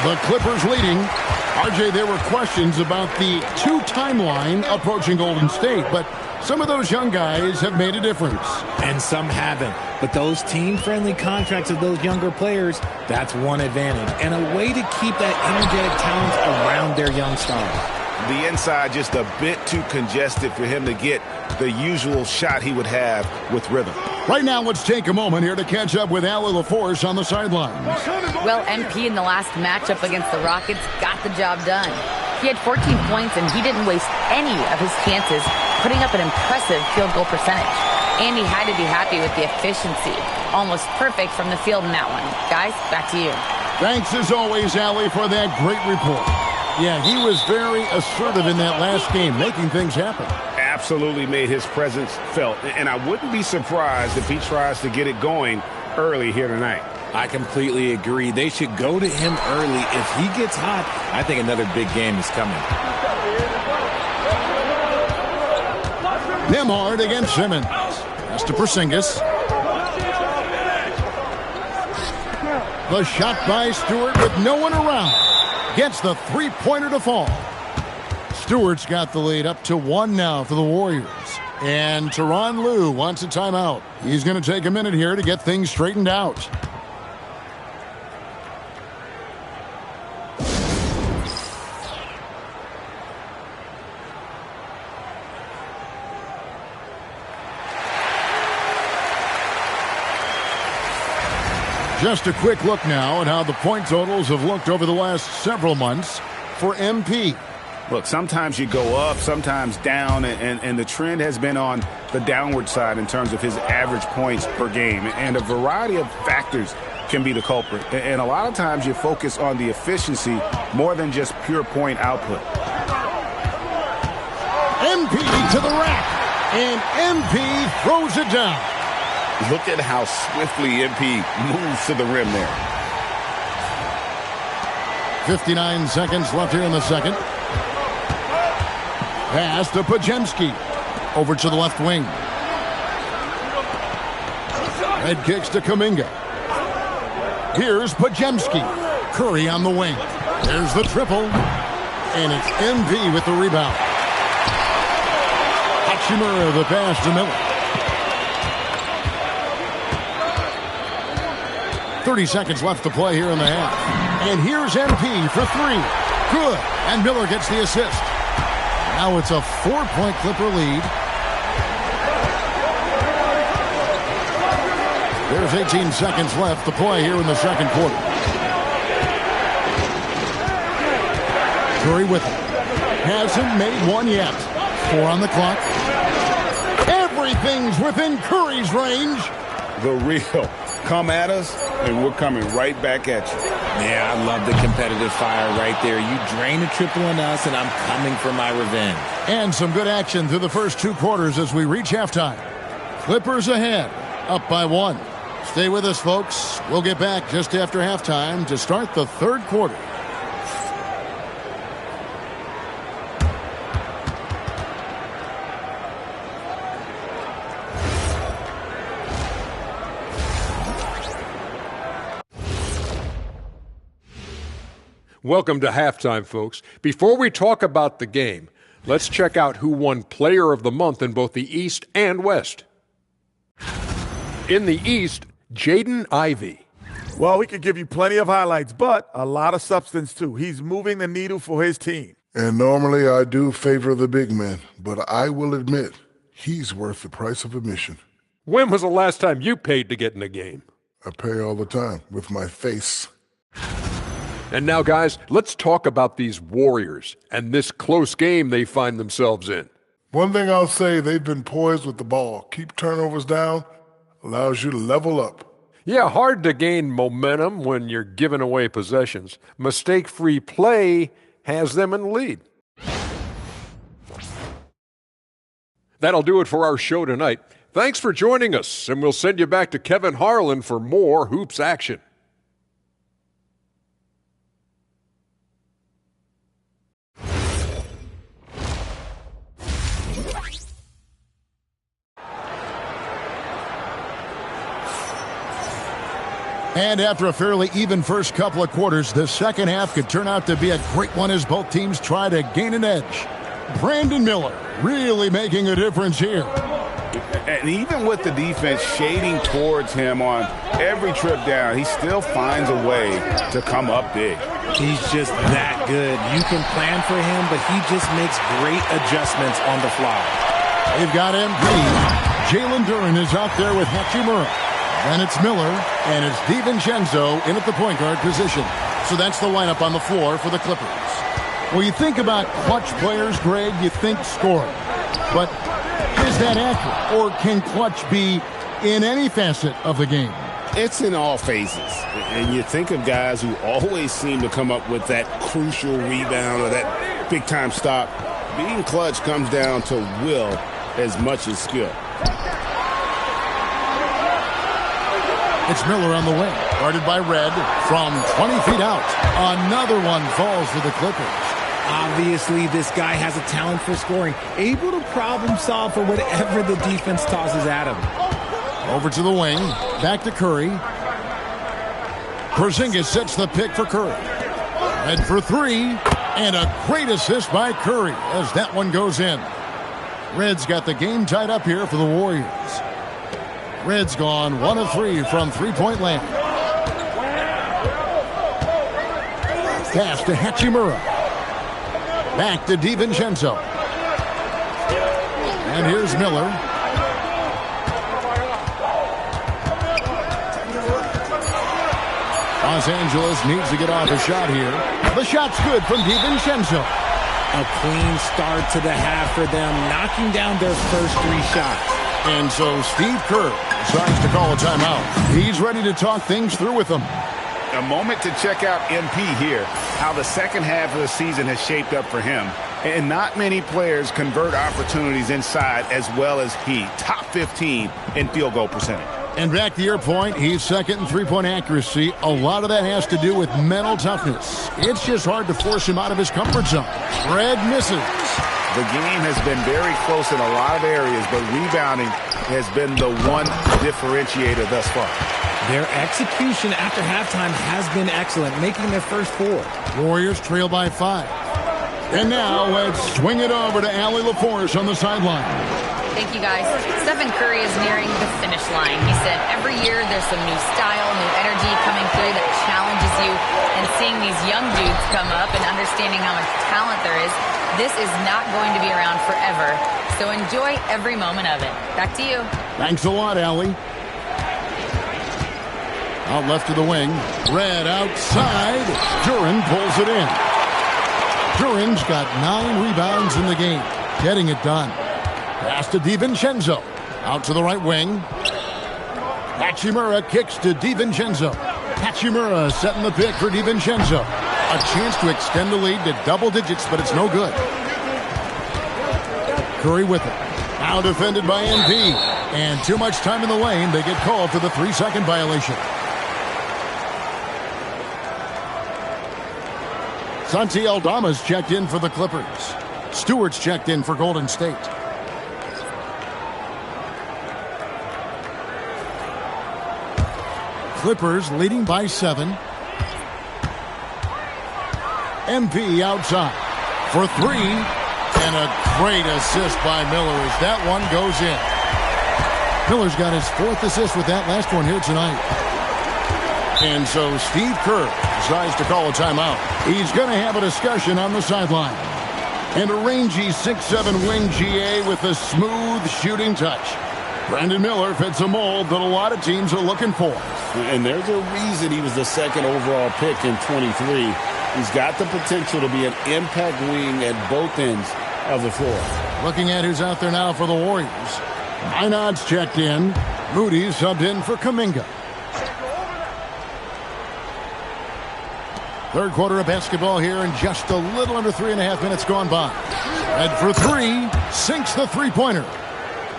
The Clippers leading. RJ, there were questions about the 2 timeline approaching Golden State, but some of those young guys have made a difference. And some haven't. But those team-friendly contracts of those younger players, that's one advantage. And a way to keep that energetic talent around their young stars. The inside just a bit too congested for him to get the usual shot he would have with rhythm. Right now, let's take a moment here to catch up with Allie LaForce on the sidelines. Well, MP in the last matchup against the Rockets got the job done. He had 14 points, and he didn't waste any of his chances, putting up an impressive field goal percentage. And he had to be happy with the efficiency. Almost perfect from the field in that one. Guys, back to you. Thanks, as always, Allie, for that great report. Yeah, he was very assertive in that last game, making things happen. Absolutely made his presence felt. And I wouldn't be surprised if he tries to get it going early here tonight. I completely agree. They should go to him early. If he gets hot, I think another big game is coming. Nembhard against Simmons. Pass to Porzingis. The shot by Stewart with no one around. Gets the three-pointer to fall. Stewart's got the lead up to 1 now for the Warriors. And Tyronn Lue wants a timeout. He's going to take a minute here to get things straightened out. Just a quick look now at how the point totals have looked over the last several months for MP. Look, sometimes you go up, sometimes down, and the trend has been on the downward side in terms of his average points per game. And a variety of factors can be the culprit. And a lot of times you focus on the efficiency more than just pure point output. MP to the rack, and MP throws it down. Look at how swiftly MP moves to the rim there. 59 seconds left here in the second. Pass to Podziemski. Over to the left wing. Head kicks to Kuminga. Here's Podziemski. Curry on the wing. There's the triple. And it's MP with the rebound. Hachimura the pass to Miller. 30 seconds left to play here in the half. And here's MP for 3. Good. And Miller gets the assist. Now it's a 4-point Clipper lead. There's 18 seconds left to play here in the second quarter. Curry with it. Hasn't made one yet. 4 on the clock. Everything's within Curry's range. The real. Come at us, and we're coming right back at you. Yeah, I love the competitive fire right there. You drain a triple on us, and I'm coming for my revenge. And some good action through the first 2 quarters as we reach halftime. Clippers ahead, up by 1. Stay with us, folks. We'll get back just after halftime to start the third quarter. Welcome to halftime, folks. Before we talk about the game, let's check out who won Player of the Month in both the East and West. In the East, Jaden Ivey. Well, we could give you plenty of highlights, but a lot of substance, too. He's moving the needle for his team. And normally I do favor the big man, but I will admit he's worth the price of admission. When was the last time you paid to get in a game? I pay all the time with my face. And now, guys, let's talk about these Warriors and this close game they find themselves in. One thing I'll say, they've been poised with the ball. Keep turnovers down, allows you to level up. Yeah, hard to gain momentum when you're giving away possessions. Mistake-free play has them in the lead. That'll do it for our show tonight. Thanks for joining us, and we'll send you back to Kevin Harlan for more Hoops action. And after a fairly even first couple of quarters, the second half could turn out to be a great one as both teams try to gain an edge. Brandon Miller really making a difference here. And even with the defense shading towards him on every trip down, he still finds a way to come up big. He's just that good. You can plan for him, but he just makes great adjustments on the fly. They've got MP. Jalen Duren is out there with Hachimura. Then it's Miller, and it's DiVincenzo in at the point guard position. So that's the lineup on the floor for the Clippers. When you think about clutch players, Greg, you think scoring. But is that accurate, or can clutch be in any facet of the game? It's in all phases. And you think of guys who always seem to come up with that crucial rebound or that big-time stop. Being clutch comes down to will as much as skill. It's Miller on the wing, guarded by Red from 20 feet out. Another one falls to the Clippers. Obviously, this guy has a talent for scoring, able to problem solve for whatever the defense tosses at him. Over to the wing, back to Curry. Porzingis sets the pick for Curry. Red for 3, and a great assist by Curry as that one goes in. Red's got the game tied up here for the Warriors. Red's gone 1 of 3 from three-point land. Pass to Hachimura. Back to DiVincenzo. And here's Miller. Los Angeles needs to get off a shot here. The shot's good from DiVincenzo. A clean start to the half for them, knocking down their first 3 shots. And so Steve Kerr decides to call a timeout. He's ready to talk things through with them. A moment to check out MP here, how the second half of the season has shaped up for him. And not many players convert opportunities inside as well as he. Top 15 in field goal percentage. And back to your point, he's second in three-point accuracy. A lot of that has to do with mental toughness. It's just hard to force him out of his comfort zone. Red misses. The game has been very close in a lot of areas, but rebounding has been the one differentiator thus far. Their execution after halftime has been excellent, making their first 4. Warriors trail by 5. And now let's swing it over to Allie LaForce on the sideline. Thank you, guys. Stephen Curry is nearing the finish line. He said every year there's some new style, new energy coming through that challenges you. And seeing these young dudes come up and understanding how much talent there is, this is not going to be around forever. So enjoy every moment of it. Back to you. Thanks a lot, Allie. Out left to the wing. Red outside. Duren pulls it in. Duren's got 9 rebounds in the game. getting it done. Pass to DiVincenzo. Out to the right wing. Hachimura kicks to DiVincenzo. Hachimura setting the pick for DiVincenzo. A chance to extend the lead to double digits, but it's no good. Curry with it. Now defended by MP. And too much time in the lane. They get called for the 3-second violation. Santi Aldama's checked in for the Clippers. Stewart's checked in for Golden State. Clippers leading by 7. MP outside for 3. And a great assist by Miller as that one goes in. Miller's got his 4th assist with that last one here tonight. And so Steve Kerr decides to call a timeout. He's going to have a discussion on the sideline. And a rangy 6'7" wing GA with a smooth shooting touch. Brandon Miller fits a mold that a lot of teams are looking for. And there's a reason he was the 2nd overall pick in 23. He's got the potential to be an impact wing at both ends of the floor. Looking at who's out there now for the Warriors. Minod's checked in. Moody subbed in for Kuminga. Third quarter of basketball here, and just a little under 3.5 minutes gone by. Red for 3, sinks the three-pointer.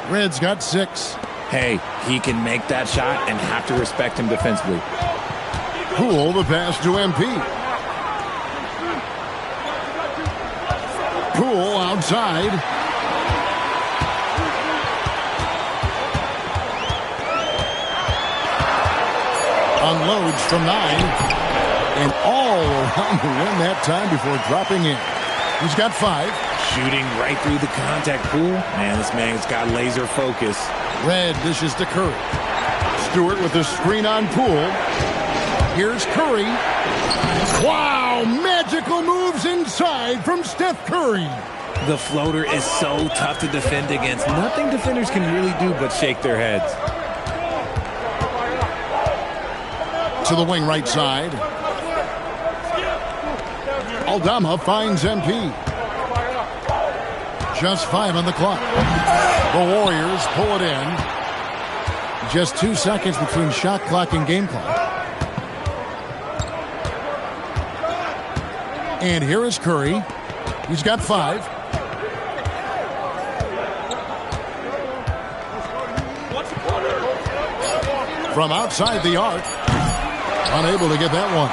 Red's got 6. Hey, he can make that shot and have to respect him defensively. Poole the pass to MP. Poole outside. Unloads from 9. And all around the rim that time before dropping in. He's got 5. Shooting right through the contact pool. Man, this man's got laser focus. Red dishes to Curry. Stewart with the screen on Poole. Here's Curry. Wow, magical moves inside from Steph Curry. The floater is so tough to defend against. Nothing defenders can really do but shake their heads. To the wing right side. Aldama finds MP. Just 5 on the clock. The Warriors pull it in. Just 2 seconds between shot clock and game clock. And here is Curry. He's got 5. From outside the arc. Unable to get that one.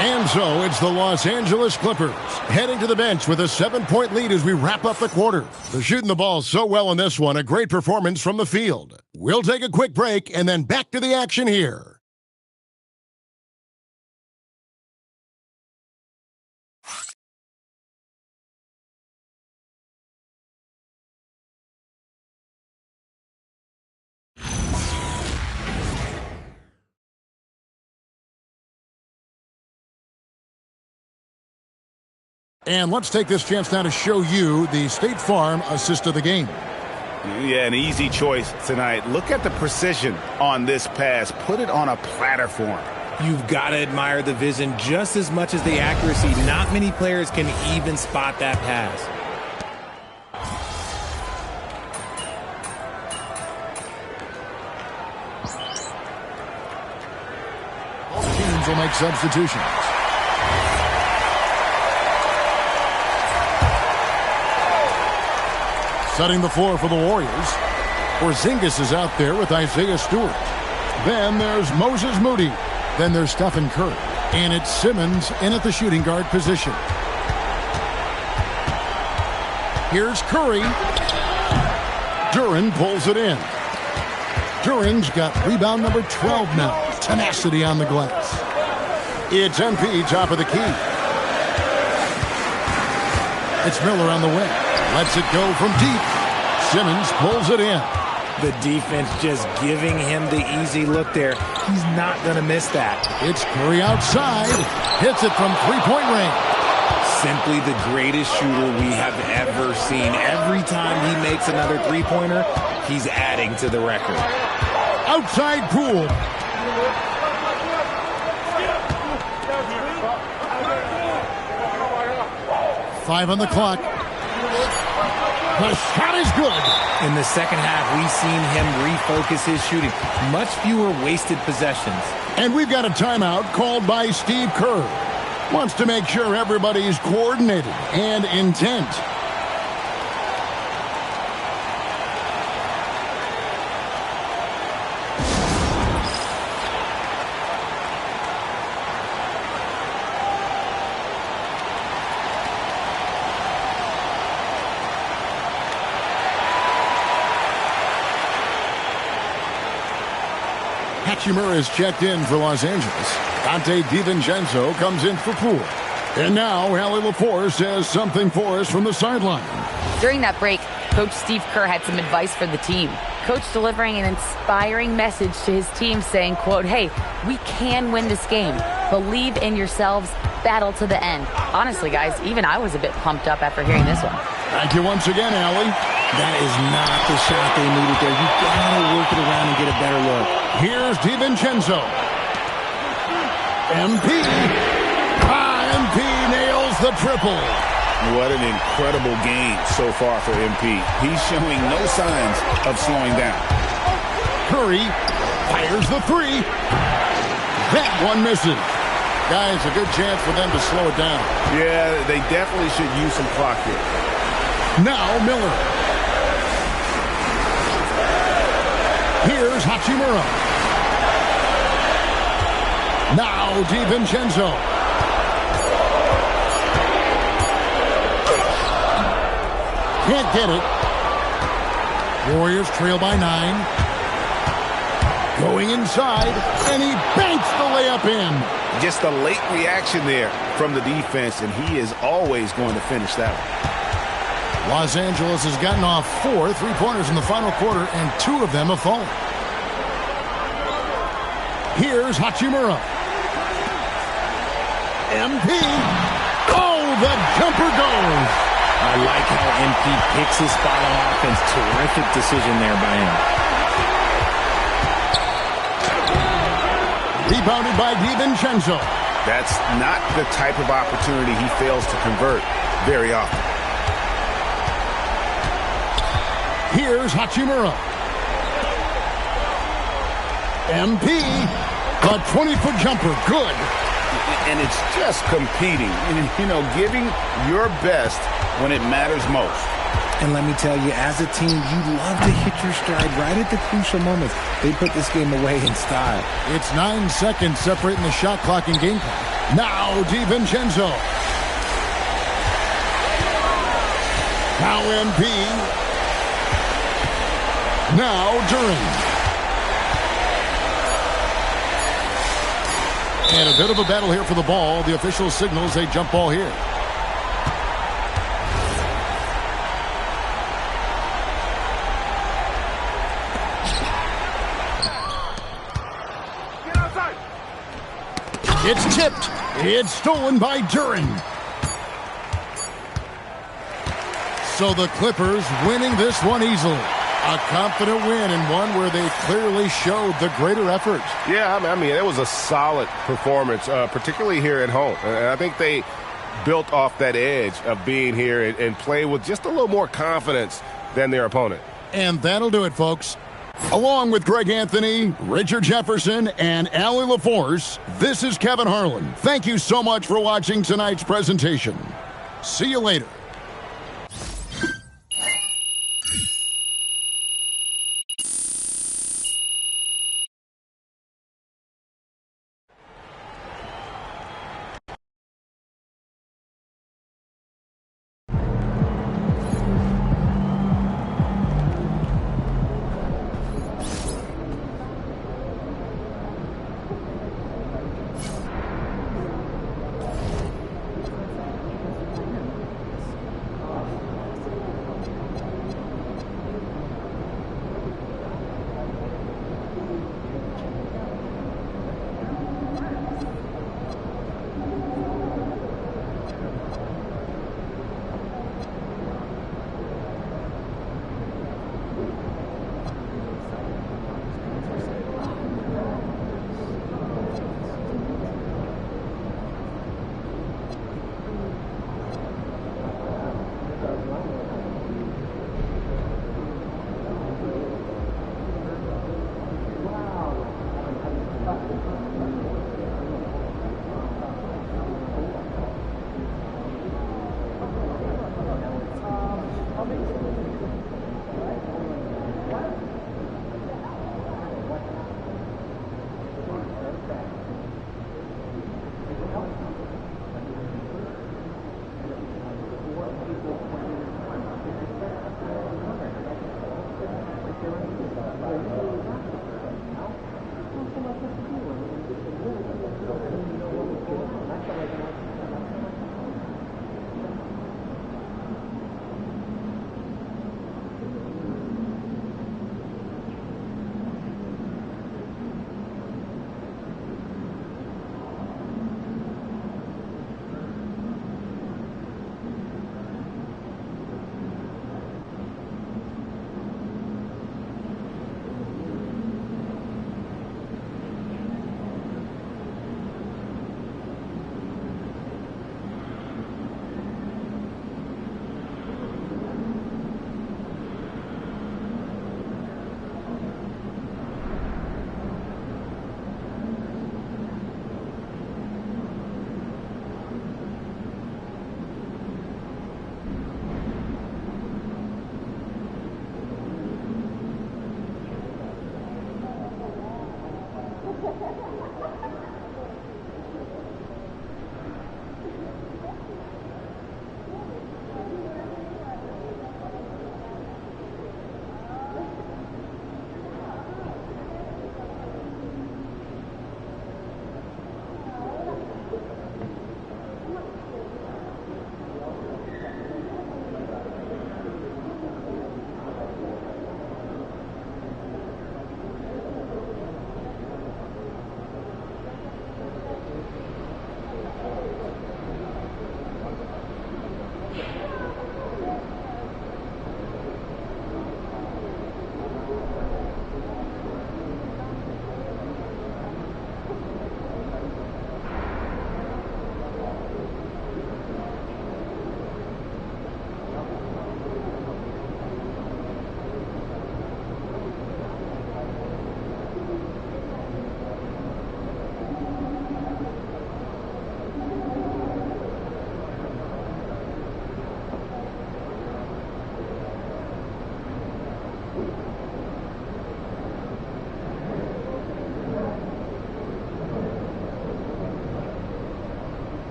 And so it's the Los Angeles Clippers heading to the bench with a 7-point lead as we wrap up the quarter. They're shooting the ball so well in this one, a great performance from the field. We'll take a quick break and then back to the action here. And let's take this chance now to show you the State Farm assist of the game. Yeah, an easy choice tonight. Look at the precision on this pass. Put it on a platter form. You've got to admire the vision just as much as the accuracy. Not many players can even spot that pass. Both teams will make substitutions. Setting the floor for the Warriors. Porzingis is out there with Isaiah Stewart. Then there's Moses Moody. Then there's Stephen Curry. And it's Simmons in at the shooting guard position. Here's Curry. Duren pulls it in. Duren's got rebound number 12 now. Tenacity on the glass. It's MP top of the key. It's Miller on the wing. Lets it go from deep. Simmons pulls it in. The defense just giving him the easy look there. He's not going to miss that. It's Curry outside. Hits it from three-point range. Simply the greatest shooter we have ever seen. Every time he makes another three-pointer, he's adding to the record. Outside Poole. 5 on the clock. The shot is good. In the second half, we've seen him refocus his shooting. Much fewer wasted possessions. And we've got a timeout called by Steve Kerr. Wants to make sure everybody's coordinated and intent. Hachimura is checked in for Los Angeles. Dante DiVincenzo comes in for Poole. And now Allie LaForce has something for us from the sideline. During that break, Coach Steve Kerr had some advice for the team. Coach delivering an inspiring message to his team saying, quote, "Hey, we can win this game. Believe in yourselves. Battle to the end." Honestly, guys, even I was a bit pumped up after hearing this one. Thank you once again, Allie. That is not the shot they needed there. You gotta work it around and get a better look. Here's DiVincenzo. MP. MP nails the triple. What an incredible game so far for MP. He's showing no signs of slowing down. Curry fires the three. That one misses. Guys, a good chance for them to slow it down. Yeah, they definitely should use some clock here. Now Miller. Here's Hachimura. Now DiVincenzo. Can't get it. Warriors trail by 9. Going inside, and he banks the layup in. Just a late reaction there from the defense, and he is always going to finish that one. Los Angeles has gotten off 4 3-pointers in the final quarter, and 2 of them have fallen. Here's Hachimura. MP. Oh, the jumper goes. I like how MP picks his spot on offense. Terrific decision there by him. Rebounded by DiVincenzo. That's not the type of opportunity he fails to convert very often. Here's Hachimura. MP. A 20-foot jumper. Good. And it's just competing. You know, giving your best when it matters most. And let me tell you, as a team, you love to hit your stride right at the crucial moments. They put this game away in style. It's 9 seconds separating the shot clock and game clock. Now DiVincenzo. Now MP. Now Duren. And a bit of a battle here for the ball. The official signals a jump ball here. It's tipped. It's stolen by Duren. So the Clippers winning this one easily. A confident win and one where they clearly showed the greater effort. Yeah, I mean, it was a solid performance, particularly here at home. And I think they built off that edge of being here and play with just a little more confidence than their opponent. And that'll do it, folks. Along with Greg Anthony, Richard Jefferson, and Allie LaForce, this is Kevin Harlan. Thank you so much for watching tonight's presentation. See you later.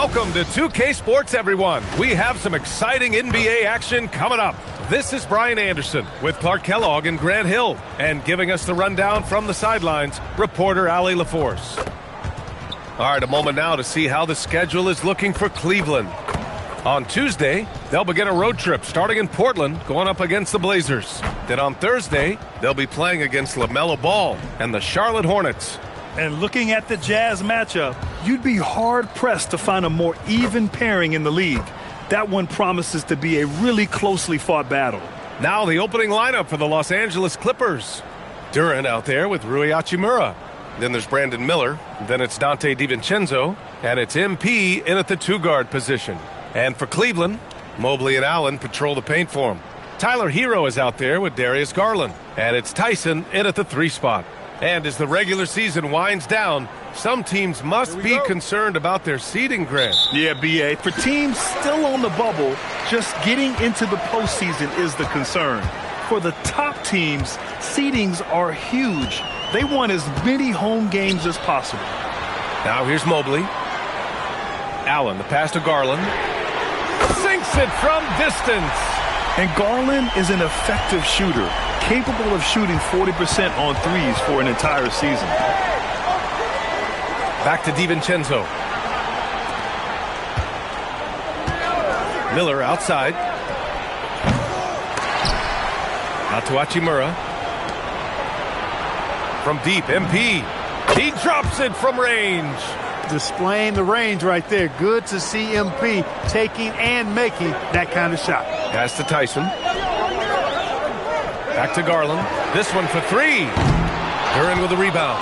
Welcome to 2K Sports, everyone. We have some exciting NBA action coming up. This is Brian Anderson with Clark Kellogg and Grant Hill. And giving us the rundown from the sidelines, reporter Allie LaForce. All right, a moment now to see how the schedule is looking for Cleveland. On Tuesday, they'll begin a road trip starting in Portland, going up against the Blazers. Then on Thursday, they'll be playing against LaMelo Ball and the Charlotte Hornets. And looking at the Jazz matchup, you'd be hard-pressed to find a more even pairing in the league. That one promises to be a really closely fought battle. Now the opening lineup for the Los Angeles Clippers. Duren out there with Rui Hachimura. Then there's Brandon Miller. Then it's Dante DiVincenzo. And it's MP in at the two-guard position. And for Cleveland, Mobley and Allen patrol the paint for him. Tyler Hero is out there with Darius Garland. And it's Tyson in at the three spot. And as the regular season winds down, some teams must be concerned about their seeding, Grant. Yeah, B.A. For teams still on the bubble, just getting into the postseason is the concern. For the top teams, seedings are huge. They want as many home games as possible. Now here's Mobley. Allen, the pass to Garland. Sinks it from distance. And Garland is an effective shooter, capable of shooting 40% on threes for an entire season. Back to DiVincenzo. Miller outside. Out to Hachimura. From deep, MP. He drops it from range. Displaying the range right there. Good to see MP taking and making that kind of shot. Pass to Tyson. Back to Garland. This one for three. Duren with the rebound.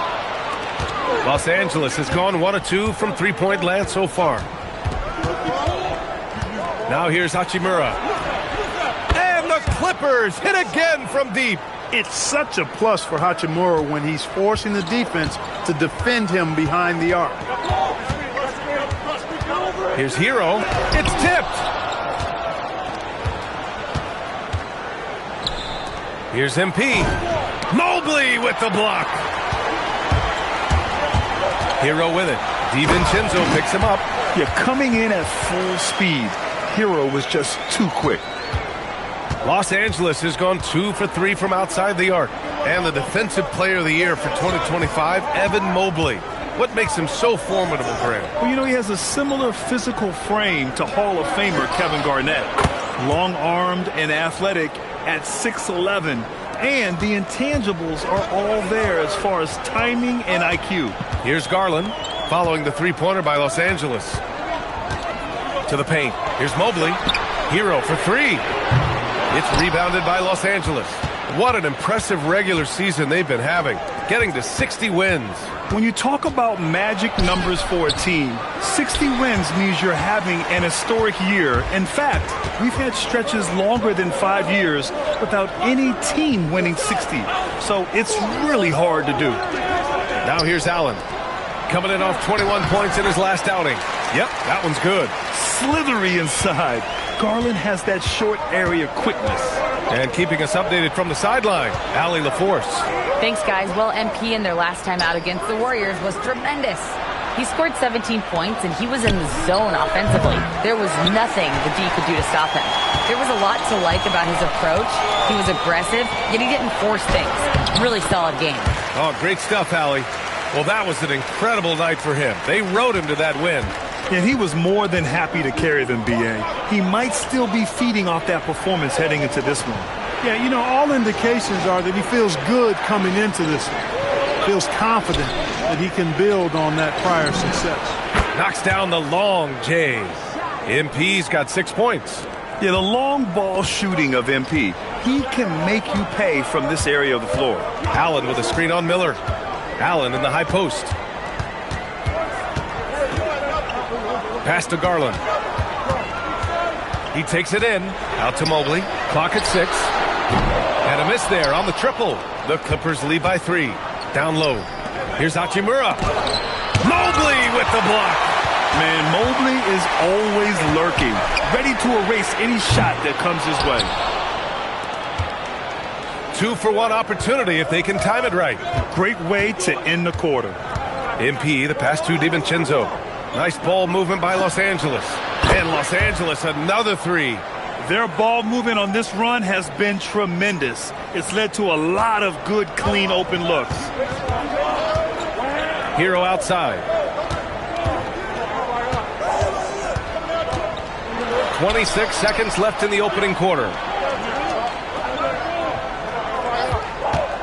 Los Angeles has gone 1 of 2 from three-point land so far. Now here's Hachimura. And the Clippers hit again from deep. It's such a plus for Hachimura when he's forcing the defense to defend him behind the arc. Here's Hero. It's tipped. Here's MP. Mobley with the block. Hero with it. DiVincenzo picks him up. Yeah, coming in at full speed. Hero was just too quick. Los Angeles has gone 2 for 3 from outside the arc. And the Defensive Player of the Year for 2025, Evan Mobley. What makes him so formidable, Grant? Well, you know, he has a similar physical frame to Hall of Famer Kevin Garnett. Long-armed and athletic at 6'11". And the intangibles are all there as far as timing and IQ. Here's Garland, following the three-pointer by Los Angeles. To the paint. Here's Mobley. Hero for three. It's rebounded by Los Angeles. What an impressive regular season they've been having, getting to 60 wins. When you talk about magic numbers for a team, 60 wins means you're having an historic year. In fact, we've had stretches longer than 5 years without any team winning 60. So it's really hard to do. Now here's Allen, coming in off 21 points in his last outing. Yep, that one's good. Slithery inside. Garland has that short area quickness. And keeping us updated from the sideline, Allie LaForce. Thanks, guys. Well, MP in their last time out against the Warriors was tremendous. He scored 17 points, and he was in the zone offensively. There was nothing the D could do to stop him. There was a lot to like about his approach. He was aggressive, yet he didn't force things. Really solid game. Oh, great stuff, Allie. Well, that was an incredible night for him. They rode him to that win. And he was more than happy to carry them, B.A. He might still be feeding off that performance heading into this one. Yeah, you know, all indications are that he feels good coming into this one. Feels confident that he can build on that prior success. Knocks down the long J. MP's got 6 points. Yeah, the long ball shooting of MP. He can make you pay from this area of the floor. Allen with a screen on Miller. Allen in the high post. Pass to Garland. He takes it in. Out to Mobley. Clock at 6. And a miss there on the triple. The Clippers lead by 3. Down low. Here's Hachimura. Mobley with the block. Man, Mobley is always lurking, ready to erase any shot that comes his way. 2-for-1 opportunity if they can time it right. Great way to end the quarter. MP, the pass to DiVincenzo. Nice ball movement by Los Angeles. And Los Angeles, another three. Their ball movement on this run has been tremendous. It's led to a lot of good, clean, open looks. Hero outside. 26 seconds left in the opening quarter.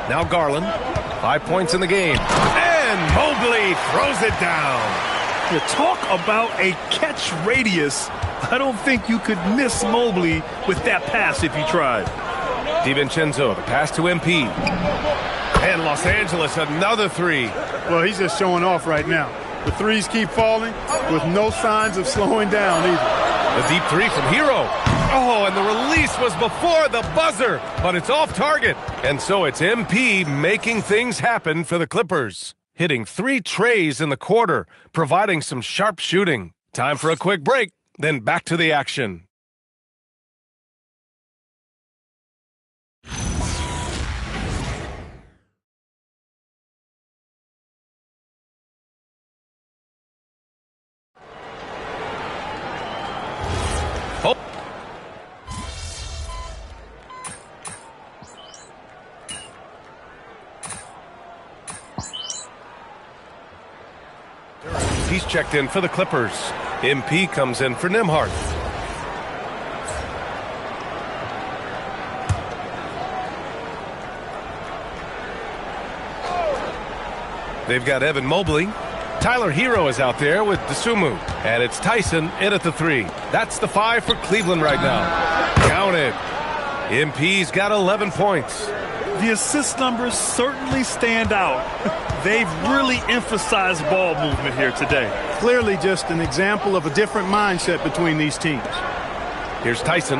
Now Garland, 5 points in the game. And Mobley throws it down. You talk about a catch radius. I don't think you could miss Mobley with that pass if you tried. DiVincenzo, the pass to MP. And Los Angeles, another three. Well, he's just showing off right now. The threes keep falling with no signs of slowing down either. The deep three from Hero. Oh, and the release was before the buzzer, but it's off target. And so it's MP making things happen for the Clippers. Hitting 3 trays in the quarter, providing some sharp shooting. Time for a quick break, then back to the action. He's checked in for the Clippers. MP comes in for Nembhard. They've got Evan Mobley. Tyler Hero is out there with Dosunmu. And it's Tyson in at the 3. That's the 5 for Cleveland right now. Counted. MP's got 11 points. The assist numbers certainly stand out. They've really emphasized ball movement here today. Clearly just an example of a different mindset between these teams. Here's Tyson.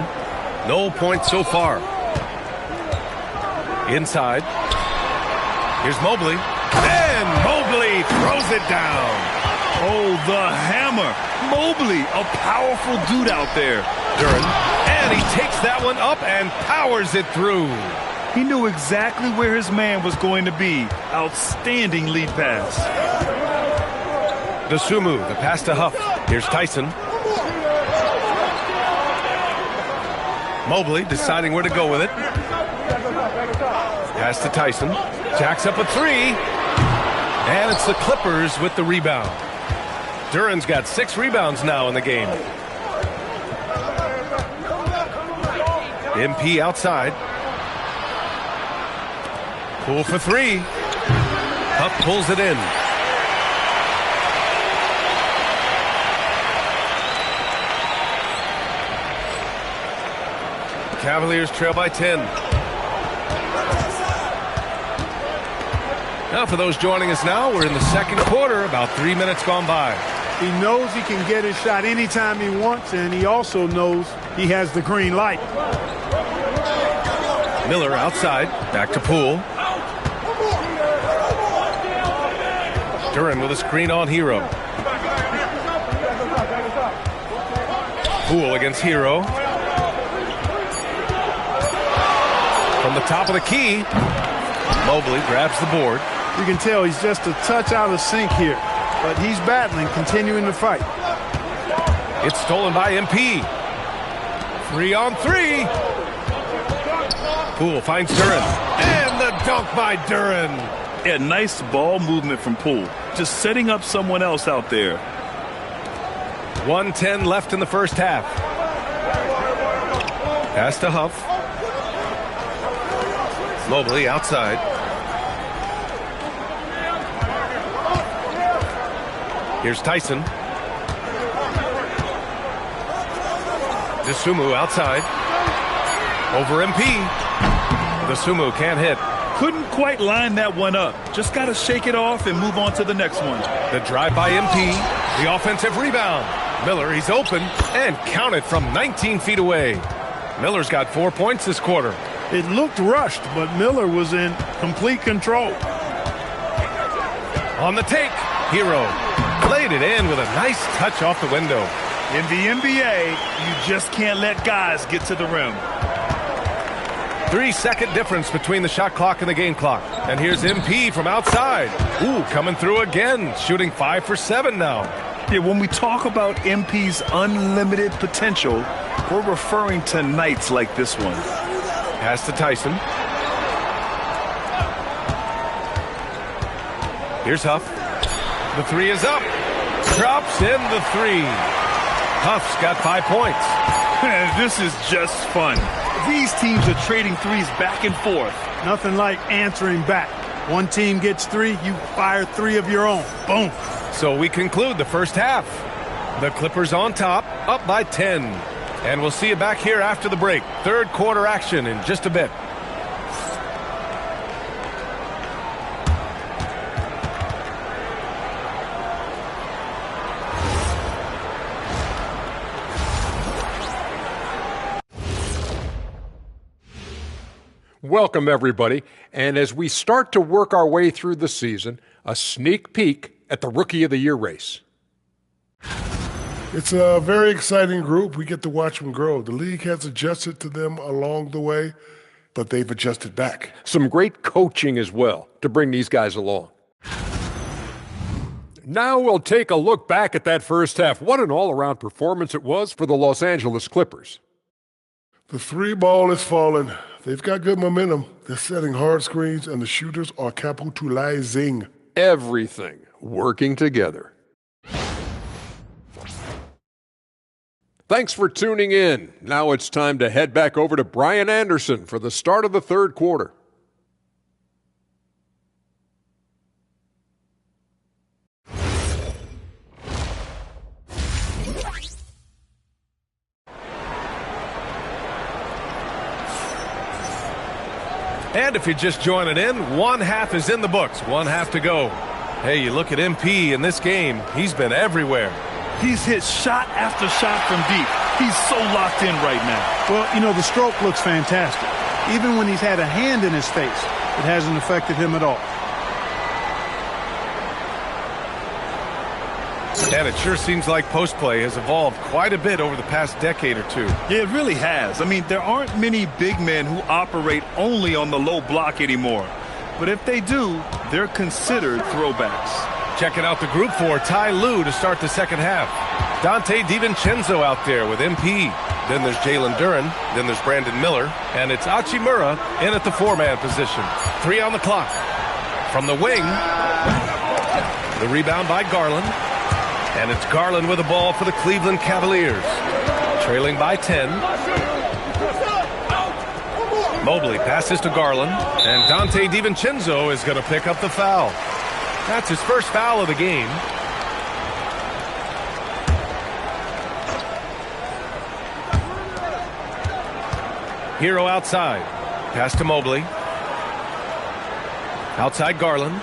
No points so far. Inside. Here's Mobley. And Mobley throws it down. Oh, the hammer. Mobley, a powerful dude out there. Duren. And he takes that one up and powers it through. He knew exactly where his man was going to be. Outstanding lead pass. Dosunmu, the pass to Huff. Here's Tyson. Mobley deciding where to go with it. Pass to Tyson. Jacks up a 3. And it's the Clippers with the rebound. Duren's got 6 rebounds now in the game. MP outside. Poole for 3. Huff pulls it in. Cavaliers trail by 10. Now for those joining us now, we're in the second quarter, about 3 minutes gone by. He knows he can get his shot anytime he wants, and he also knows he has the green light. Miller outside, back to Poole. Duren with a screen on Hero. Poole against Hero. From the top of the key, Mobley grabs the board. You can tell he's just a touch out of sync here, but he's battling, continuing to fight. It's stolen by MP. 3 on 3. Poole finds Duren. And the dunk by Duren. Yeah, nice ball movement from Poole. Just setting up someone else out there. 1:10 left in the first half. Pass to Huff. Mobley outside. Here's Tyson. Dosunmu outside. Over MP. Dosunmu can't hit. Couldn't quite line that one up. Just got to shake it off and move on to the next one. The drive by MP. The offensive rebound. Miller, he's open and counted from 19 feet away. Miller's got 4 points this quarter. It looked rushed, but Miller was in complete control. On the take, Hero laid it in with a nice touch off the window. In the NBA, you just can't let guys get to the rim. 3-second difference between the shot clock and the game clock. And here's MP from outside. Ooh, coming through again, shooting 5 for 7 now. Yeah, when we talk about MP's unlimited potential, we're referring to nights like this one. Pass to Tyson. Here's Huff. The three is up. Drops in the three. Huff's got 5 points. This is just fun. These teams are trading threes back and forth. Nothing like answering back. One team gets 3, you fire 3 of your own. Boom. So we conclude the first half. The Clippers on top, up by 10. And we'll see you back here after the break. Third quarter action in just a bit. Welcome, everybody. And as we start to work our way through the season, a sneak peek at the Rookie of the Year race. It's a very exciting group. We get to watch them grow. The league has adjusted to them along the way, but they've adjusted back. Some great coaching as well to bring these guys along. Now we'll take a look back at that first half. What an all-around performance it was for the Los Angeles Clippers. The three ball is falling. They've got good momentum. They're setting hard screens, and the shooters are capitalizing. Everything working together. Thanks for tuning in. Now it's time to head back over to Brian Anderson for the start of the third quarter. And if you're just joining in, one half is in the books. One half to go. Hey, you look at MP in this game. He's been everywhere. He's hit shot after shot from deep. He's so locked in right now. Well, you know, the stroke looks fantastic. Even when he's had a hand in his face, it hasn't affected him at all. And it sure seems like post play has evolved quite a bit over the past decade or two. Yeah, it really has. I mean, there aren't many big men who operate only on the low block anymore. But if they do, they're considered throwbacks. Checking out the group for Ty Lue to start the second half. Dante DiVincenzo out there with MP. Then there's Jalen Duren. Then there's Brandon Miller. And it's Hachimura in at the four-man position. 3 on the clock. From the wing, the rebound by Garland. And it's Garland with the ball for the Cleveland Cavaliers. Trailing by 10. Mobley passes to Garland. And Dante DiVincenzo is going to pick up the foul. That's his first foul of the game. Hero outside. Pass to Mobley. Outside Garland.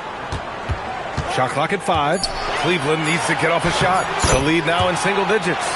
Shot clock at 5. Cleveland needs to get off a shot. The lead now in single digits.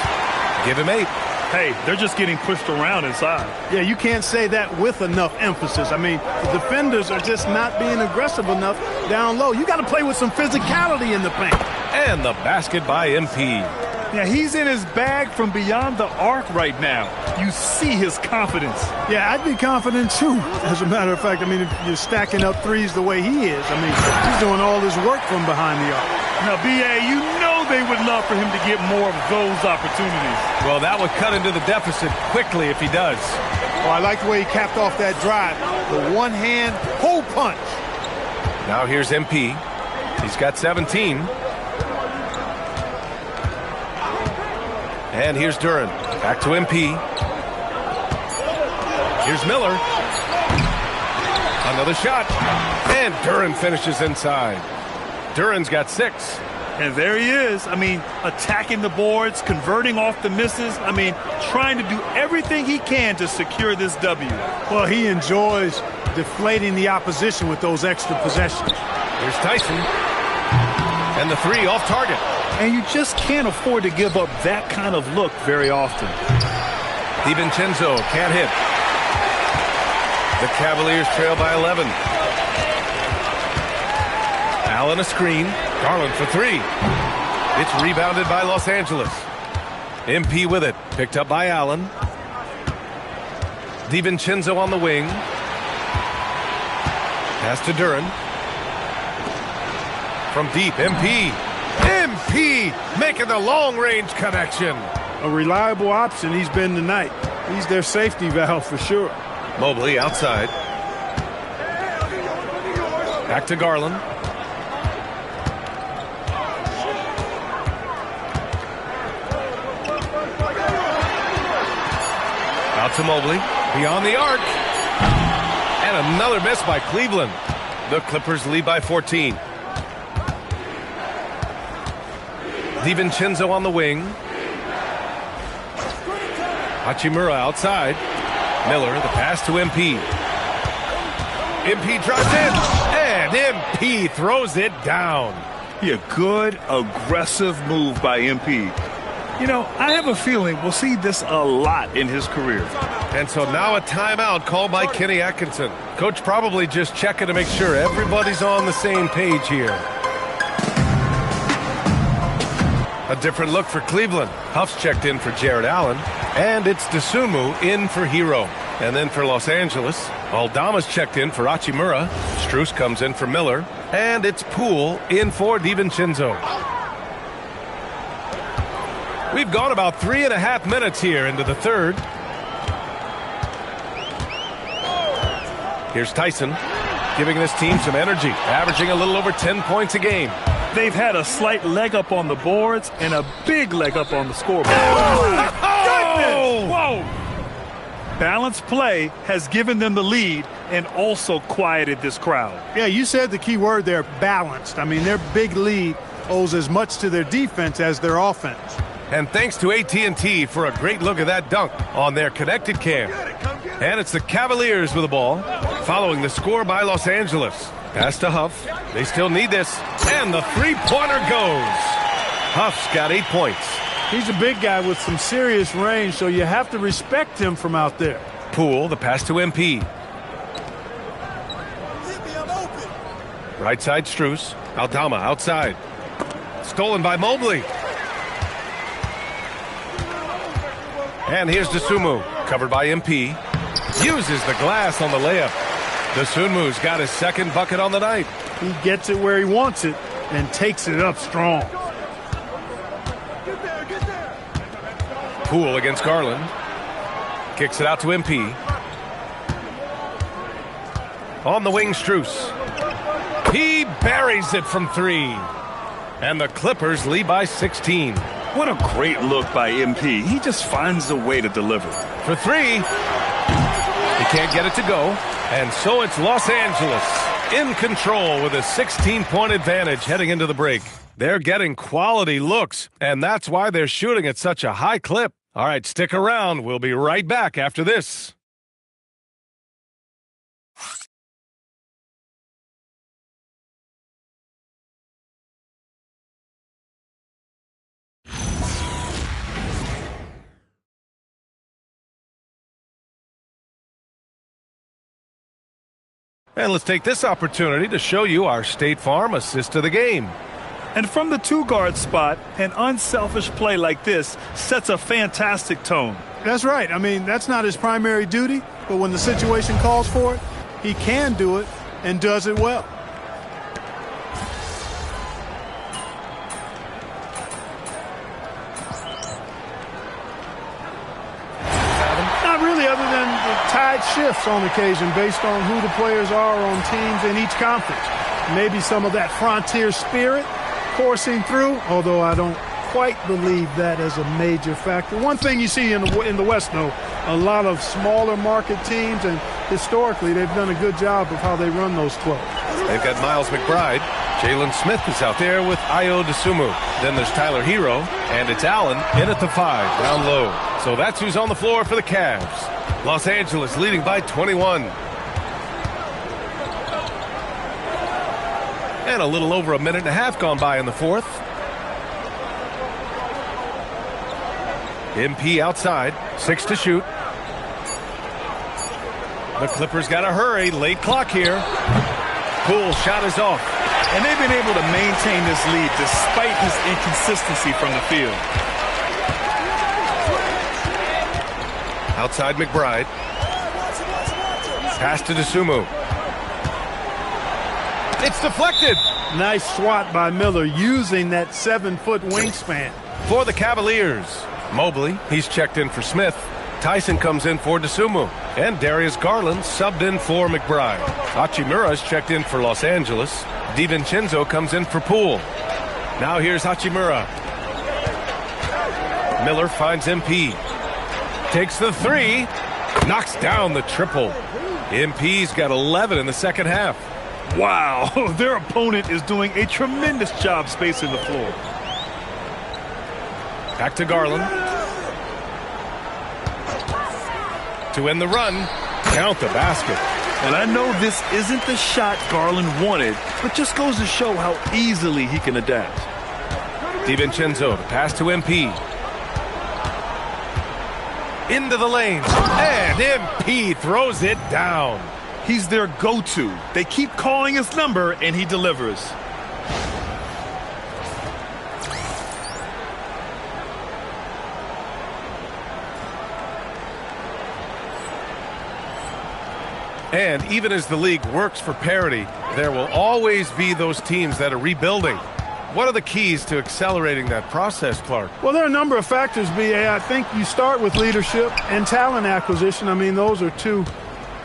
Give him 8. Hey, they're just getting pushed around inside. Yeah, you can't say that with enough emphasis. I mean, the defenders are just not being aggressive enough down low. You got to play with some physicality in the paint. And the basket by MP. Yeah, he's in his bag from beyond the arc right now. You see his confidence. Yeah, I'd be confident too. As a matter of fact, I mean, if you're stacking up threes the way he is, I mean, he's doing all this work from behind the arc. Now, B.A., you know they would love for him to get more of those opportunities. Well, that would cut into the deficit quickly if he does. Oh, I like the way he capped off that drive. The one-hand hole punch. Now here's MP. He's got 17. And here's Duren. Back to MP. Here's Miller. Another shot. And Duren finishes inside. Duren's got 6. And there he is. I mean, attacking the boards, converting off the misses. I mean, trying to do everything he can to secure this W. Well, he enjoys deflating the opposition with those extra possessions. Here's Tyson. And the 3 off target. And you just can't afford to give up that kind of look very often. DiVincenzo can't hit. The Cavaliers trail by 11. Allen a screen. Garland for 3. It's rebounded by Los Angeles. MP with it. Picked up by Allen. DiVincenzo on the wing. Pass to Duren. From deep, MP. MP making the long-range connection. A reliable option he's been tonight. He's their safety valve for sure. Mobley outside. Back to Garland. Out to Mobley. Beyond the arc. And another miss by Cleveland. The Clippers lead by 14. DiVincenzo on the wing. Hachimura outside. Miller, the pass to MP. MP drives in, and MP throws it down. Yeah, good, aggressive move by MP. You know, I have a feeling we'll see this a lot in his career. And so now a timeout called by Kenny Atkinson. Coach probably just checking to make sure everybody's on the same page here. A different look for Cleveland. Huff's checked in for Jared Allen. And it's Dosunmu in for Hero. And then for Los Angeles, Aldama's checked in for Hachimura. Strus comes in for Miller. And it's Poole in for DiVincenzo. We've gone about 3.5 minutes here into the third. Here's Tyson, giving this team some energy, averaging a little over 10 points a game. They've had a slight leg up on the boards and a big leg up on the scoreboard. Oh! Whoa! Balanced play has given them the lead and also quieted this crowd. Yeah, you said the key word there, balanced. I mean, their big lead owes as much to their defense as their offense. And thanks to AT&T for a great look at that dunk on their connected cam. And it's the Cavaliers with the ball, following the score by Los Angeles. Pass to Huff. They still need this. And the three-pointer goes. Huff's got 8 points. He's a big guy with some serious range, so you have to respect him from out there. Poole, the pass to MP. Right side, Strus. Aldama outside. Stolen by Mobley. And here's Dosunmu, covered by MP. Uses the glass on the layup. Dosunmu's got his second bucket on the night. He gets it where he wants it and takes it up strong. Poole against Garland. Kicks it out to MP. On the wing, Strus. He buries it from three. And the Clippers lead by 16. What a great look by MP. He just finds a way to deliver. For three. He can't get it to go. And so it's Los Angeles in control with a 16-point advantage heading into the break. They're getting quality looks, and that's why they're shooting at such a high clip. All right, stick around. We'll be right back after this. And let's take this opportunity to show you our State Farm assist to the game. And from the two-guard spot, an unselfish play like this sets a fantastic tone. That's right. I mean, that's not his primary duty, but when the situation calls for it, he can do it and does it well. Not really, other than the tide shifts on occasion based on who the players are on teams in each conference. Maybe some of that frontier spirit coursing through, although I don't quite believe that as a major factor. One thing you see in the West, though, a lot of smaller market teams, and historically they've done a good job of how they run those 12. They've got Miles McBride. Jalen Smith is out there with Ayo Dosunmu. Then there's Tyler Hero, and it's Allen in at the 5, down low. So that's who's on the floor for the Cavs. Los Angeles leading by 21. And a little over a minute and a half gone by in the fourth. MP outside, 6 to shoot. The Clippers got to hurry, late clock here. Poole shot is off. And they've been able to maintain this lead despite his inconsistency from the field. Outside McBride. Pass to Dosunmu. It's deflected. Nice swat by Miller using that 7-foot wingspan. For the Cavaliers, Mobley, he's checked in for Smith. Tyson comes in for DeSumo. And Darius Garland subbed in for McBride. Hachimura's checked in for Los Angeles. DiVincenzo comes in for Poole. Now here's Hachimura. Miller finds MP. Takes the three. Knocks down the triple. MP's got 11 in the second half. Wow, their opponent is doing a tremendous job spacing the floor. Back to Garland. To win the run, count the basket. And I know this isn't the shot Garland wanted, but just goes to show how easily he can adapt. DiVincenzo to pass to MP. Into the lane, and MP throws it down. He's their go-to. They keep calling his number, and he delivers. And even as the league works for parity, there will always be those teams that are rebuilding. What are the keys to accelerating that process, Clark? Well, there are a number of factors, B.A. I think you start with leadership and talent acquisition. I mean, those are two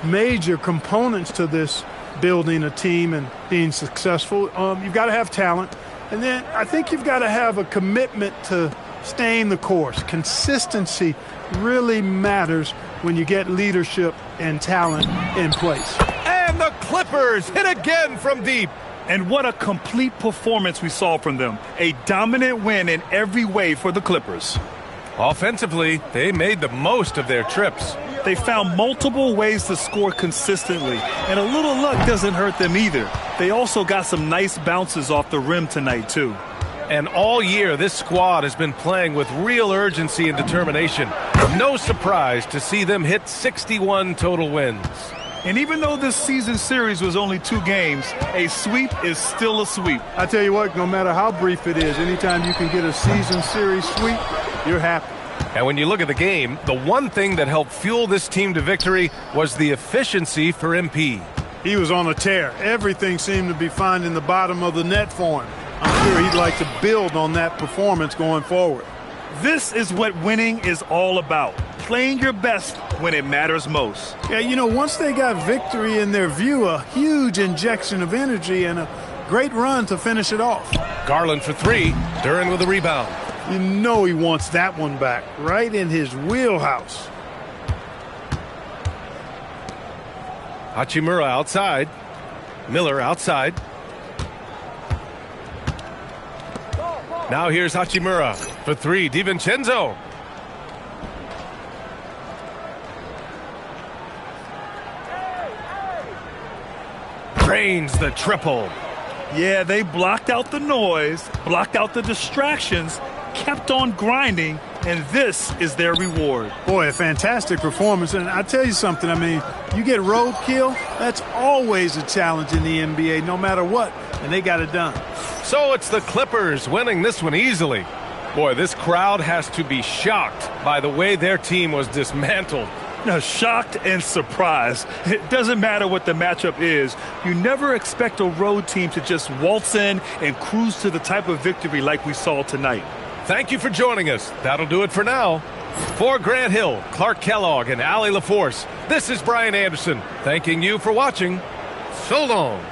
major components to this building a team and being successful. You've got to have talent. And then I think you've got to have a commitment to staying the course. Consistency really matters when you get leadership and talent in place. And the Clippers hit again from deep. And what a complete performance we saw from them. A dominant win in every way for the Clippers. Offensively, they made the most of their trips. They found multiple ways to score consistently, and a little luck doesn't hurt them either. They also got some nice bounces off the rim tonight, too. And all year, this squad has been playing with real urgency and determination. No surprise to see them hit 61 total wins. And even though this season series was only 2 games, a sweep is still a sweep. I tell you what, no matter how brief it is, anytime you can get a season series sweep, you're happy. And when you look at the game, the one thing that helped fuel this team to victory was the efficiency for MP. He was on a tear. Everything seemed to be finding the bottom of the net for him. I'm sure he'd like to build on that performance going forward. This is what winning is all about. Playing your best when it matters most. Yeah, you know, once they got victory in their view, a huge injection of energy and a great run to finish it off. Garland for 3, Duren with a rebound. You know he wants that one back, right in his wheelhouse. Hachimura outside. Miller outside. Now here's Hachimura for 3, DiVincenzo. Drains the triple. Yeah, they blocked out the noise, blocked out the distractions, kept on grinding, and this is their reward. Boy, a fantastic performance. And I tell you something, I mean, you get roadkill, that's always a challenge in the NBA, no matter what, and they got it done. So it's the Clippers winning this one easily. Boy, this crowd has to be shocked by the way their team was dismantled. No, shocked and surprised. It doesn't matter what the matchup is. You never expect a road team to just waltz in and cruise to the type of victory like we saw tonight. Thank you for joining us. That'll do it for now. For Grant Hill, Clark Kellogg, and Allie LaForce, this is Brian Anderson, thanking you for watching. So long.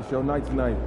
Show night tonight.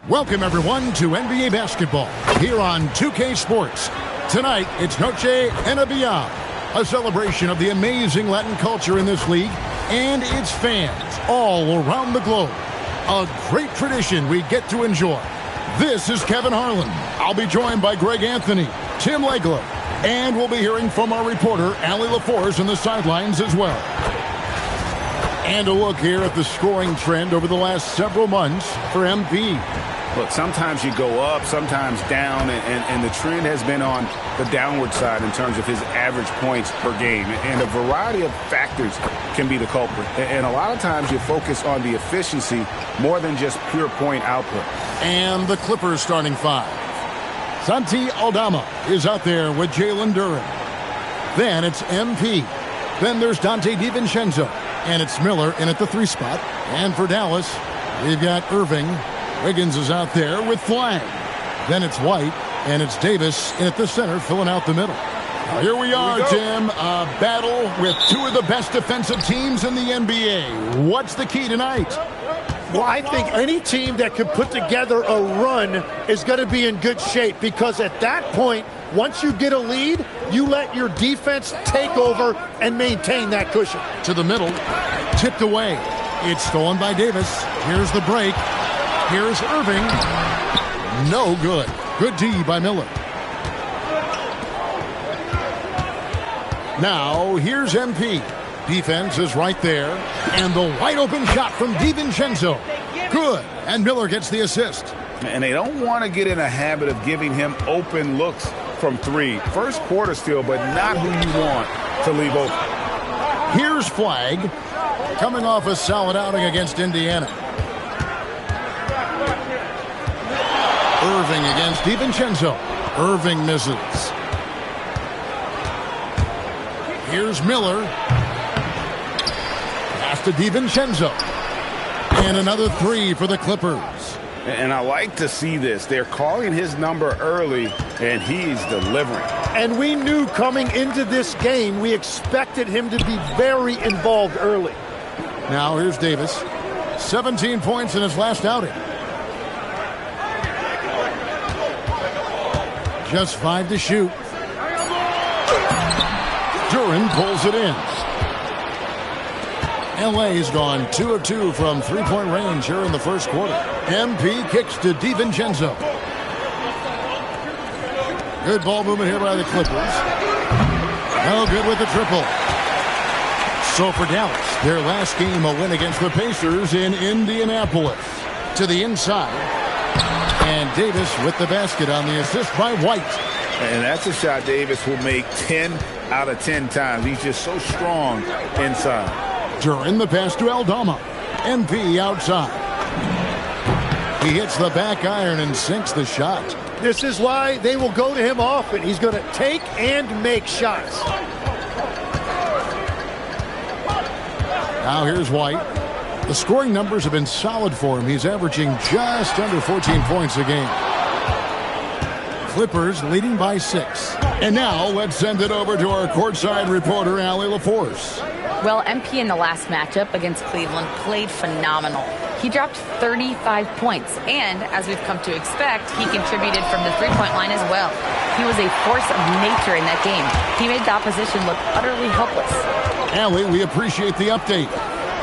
Welcome, everyone, to NBA basketball here on 2K Sports. Tonight, it's Noche NBA, a celebration of the amazing Latin culture in this league and its fans all around the globe. A great tradition we get to enjoy. This is Kevin Harlan. I'll be joined by Greg Anthony, Tim Legler, and we'll be hearing from our reporter, Allie LaForce, on the sidelines as well. And a look here at the scoring trend over the last several months for MP. Look, sometimes you go up, sometimes down, and the trend has been on the downward side in terms of his average points per game. And a variety of factors can be the culprit. And a lot of times you focus on the efficiency more than just pure point output. And the Clippers starting five. Santi Aldama is out there with Jalen Duren. Then it's MP. Then there's Dante DiVincenzo. And it's Miller in at the 3 spot. And for Dallas, we've got Irving. Wiggins is out there with Flag. Then it's White, and it's Davis in at the center, filling out the middle. Here we are, Tim. A battle with two of the best defensive teams in the NBA. What's the key tonight? Well, I think any team that can put together a run is going to be in good shape, because at that point, once you get a lead, you let your defense take over and maintain that cushion. To the middle, tipped away. It's stolen by Davis. Here's the break. Here's Irving. No good. Good D by Miller. Now, here's MP. Defense is right there. And the wide open shot from DiVincenzo. Good. And Miller gets the assist. And they don't want to get in a habit of giving him open looks from 3. First quarter still, but not who you want to leave open. Here's Flag. Coming off a solid outing against Indiana. Irving against DiVincenzo. Irving misses. Here's Miller. Pass to DiVincenzo. And another 3 for the Clippers. And I like to see this. They're calling his number early, and he's delivering. And we knew coming into this game, we expected him to be very involved early. Now here's Davis. 17 points in his last outing. Just 5 to shoot. Duren pulls it in. LA's gone 2 of 2 from 3-point range here in the first quarter. MP kicks to DiVincenzo. Good ball movement here by the Clippers. No good with the triple. So for Dallas, their last game a win against the Pacers in Indianapolis. To the inside. And Davis with the basket on the assist by White. And that's a shot Davis will make 10 out of 10 times. He's just so strong inside. Duren the pass to Aldama. MP outside. He hits the back iron and sinks the shot. This is why they will go to him often. He's going to take and make shots. Now here's White. The scoring numbers have been solid for him. He's averaging just under 14 points a game. Clippers leading by 6. And now let's send it over to our courtside reporter, Allie LaForce. Well, MP in the last matchup against Cleveland played phenomenal. He dropped 35 points, and as we've come to expect, he contributed from the three-point line as well. He was a force of nature in that game. He made the opposition look utterly helpless. Allie, we appreciate the update.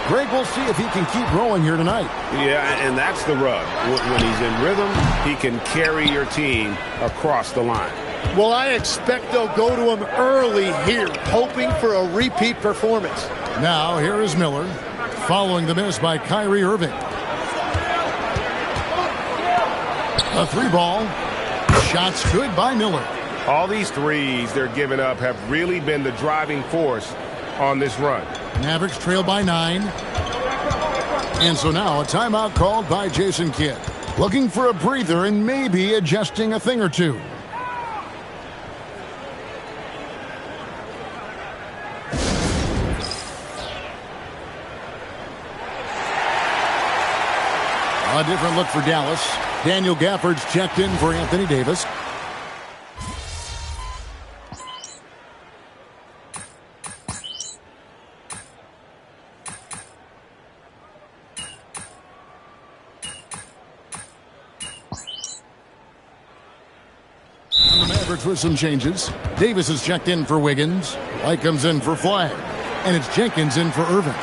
Greg, we'll see if he can keep rolling here tonight. Yeah, and that's the rub. When he's in rhythm, he can carry your team across the line. Well, I expect they'll go to him early here, hoping for a repeat performance. Now, here is Miller, following the miss by Kyrie Irving. A three ball. Shots good by Miller. All these threes they're giving up have really been the driving force on this run. Mavericks trail by 9. And so now a timeout called by Jason Kidd. Looking for a breather and maybe adjusting a thing or two. A different look for Dallas. Daniel Gafford's checked in for Anthony Davis. And the Mavericks with some changes. Davis is checked in for Wiggins. White comes in for Flag. And it's Jenkins in for Irving.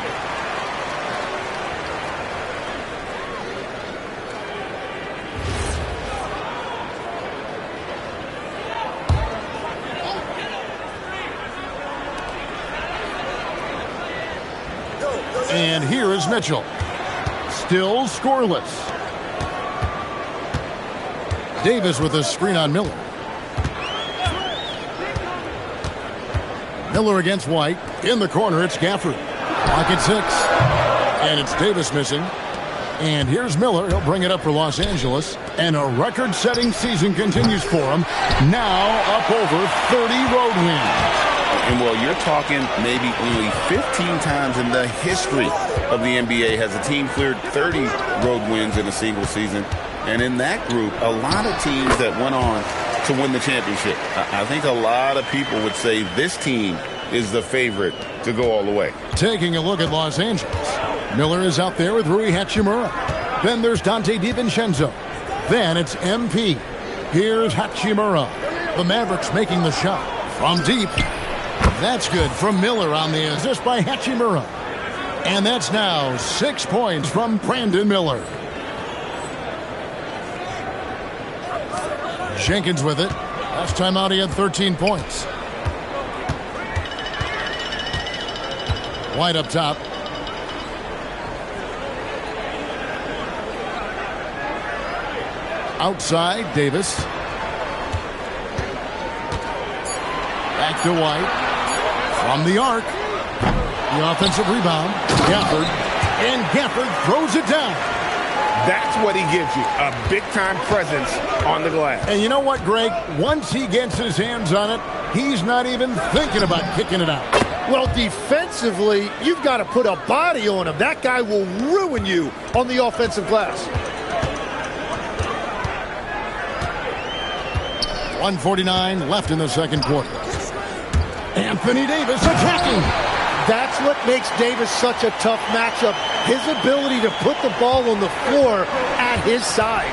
And here is Mitchell. Still scoreless. Davis with a screen on Miller. Miller against White. In the corner, it's Gafford. Clock at 6. And it's Davis missing. And here's Miller. He'll bring it up for Los Angeles. And a record-setting season continues for him. Now up over 30 road wins. And, well, you're talking maybe only 15 times in the history of the NBA has a team cleared 30 road wins in a single season. And in that group, a lot of teams that went on to win the championship. I think a lot of people would say this team is the favorite to go all the way. Taking a look at Los Angeles. Miller is out there with Rui Hachimura. Then there's Dante DiVincenzo. Then it's MP. Here's Hachimura. The Mavericks making the shot from deep. That's good from Miller on the assist by Hachimura. And that's now 6 points from Brandon Miller. Jenkins with it. Last time out he had 13 points. White up top. Outside, Davis. Back to White. From the arc. The offensive rebound. Gafford. And Gafford throws it down. That's what he gives you, a big-time presence on the glass. And you know what, Greg? Once he gets his hands on it, he's not even thinking about kicking it out. Well, defensively, you've got to put a body on him. That guy will ruin you on the offensive glass. 1:49 left in the second quarter. Anthony Davis attacking. That's what makes Davis such a tough matchup. His ability to put the ball on the floor at his size.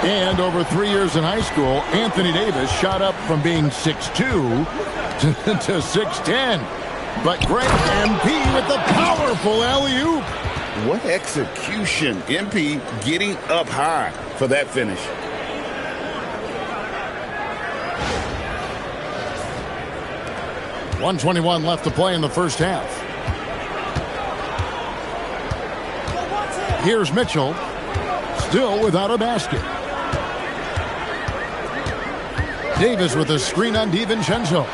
And over 3 years in high school, Anthony Davis shot up from being 6'2" to 6'10". But Greg, MP with the powerful alley-oop. What execution. MP getting up high for that finish. .121 left to play in the first half. Here's Mitchell, still without a basket. Davis with a screen on DiVincenzo.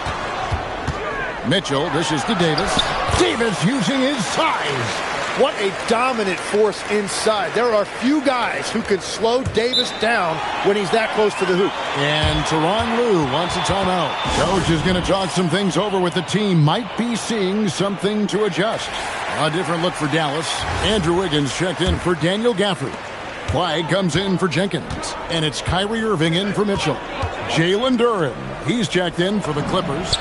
Mitchell dishes to Davis. Davis using his size. What a dominant force inside. There are few guys who can slow Davis down when he's that close to the hoop. And Tyronn Lue wants a timeout. Coach is going to talk some things over with the team. Might be seeing something to adjust. A different look for Dallas. Andrew Wiggins checked in for Daniel Gafford. Flag comes in for Jenkins. And it's Kyrie Irving in for Mitchell. Jalen Duren, he's checked in for the Clippers.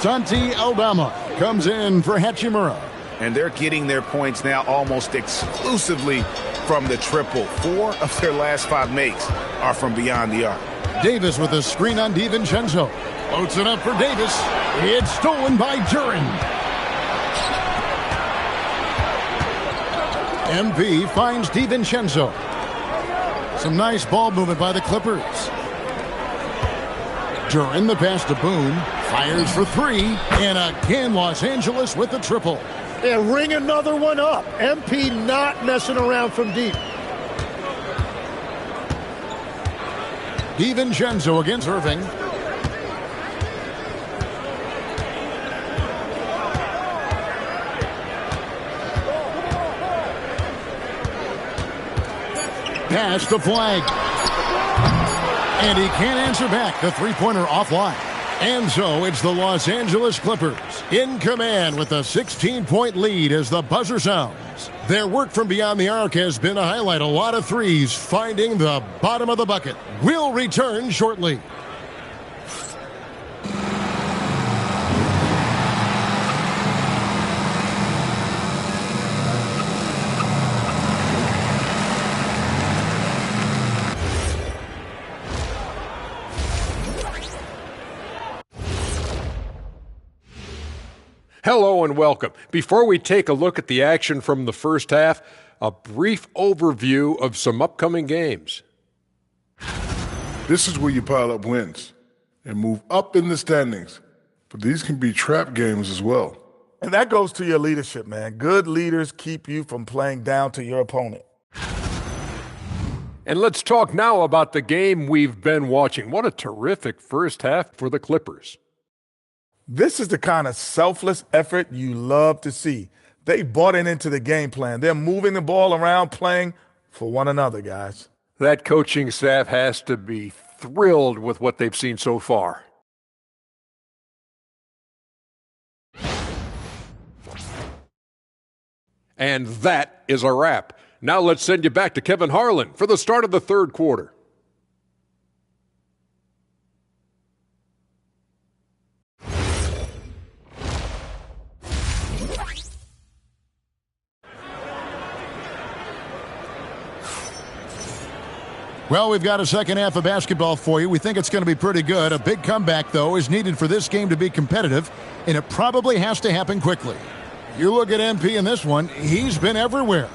Santi Aldama comes in for Hachimura. and they're getting their points now almost exclusively from the triple. 4 of their last 5 makes are from beyond the arc. Davis with a screen on DiVincenzo. Floats it up for Davis. It's stolen by Duren. MP finds DiVincenzo. Some nice ball movement by the Clippers. Duren, the pass to Boone. Fires for 3. And again, Los Angeles with the triple. Yeah, ring another one up. MP not messing around from deep. DiVincenzo against Irving. Pass to Flag. And he can't answer back. The three-pointer offline. And so it's the Los Angeles Clippers in command with a 16-point lead as the buzzer sounds. Their work from beyond the arc has been a highlight. A lot of threes finding the bottom of the bucket. We'll return shortly. Hello and welcome. Before we take a look at the action from the first half, a brief overview of some upcoming games. This is where you pile up wins and move up in the standings. But these can be trap games as well. And that goes to your leadership, man. Good leaders keep you from playing down to your opponent. And let's talk now about the game we've been watching. What a terrific first half for the Clippers. This is the kind of selfless effort you love to see. They bought into the game plan. They're moving the ball around, playing for one another, guys. That coaching staff has to be thrilled with what they've seen so far. And that is a wrap. Now let's send you back to Kevin Harlan for the start of the third quarter. Well, we've got a second half of basketball for you. We think it's going to be pretty good. A big comeback, though, is needed for this game to be competitive, and it probably has to happen quickly. You look at MP in this one, he's been everywhere.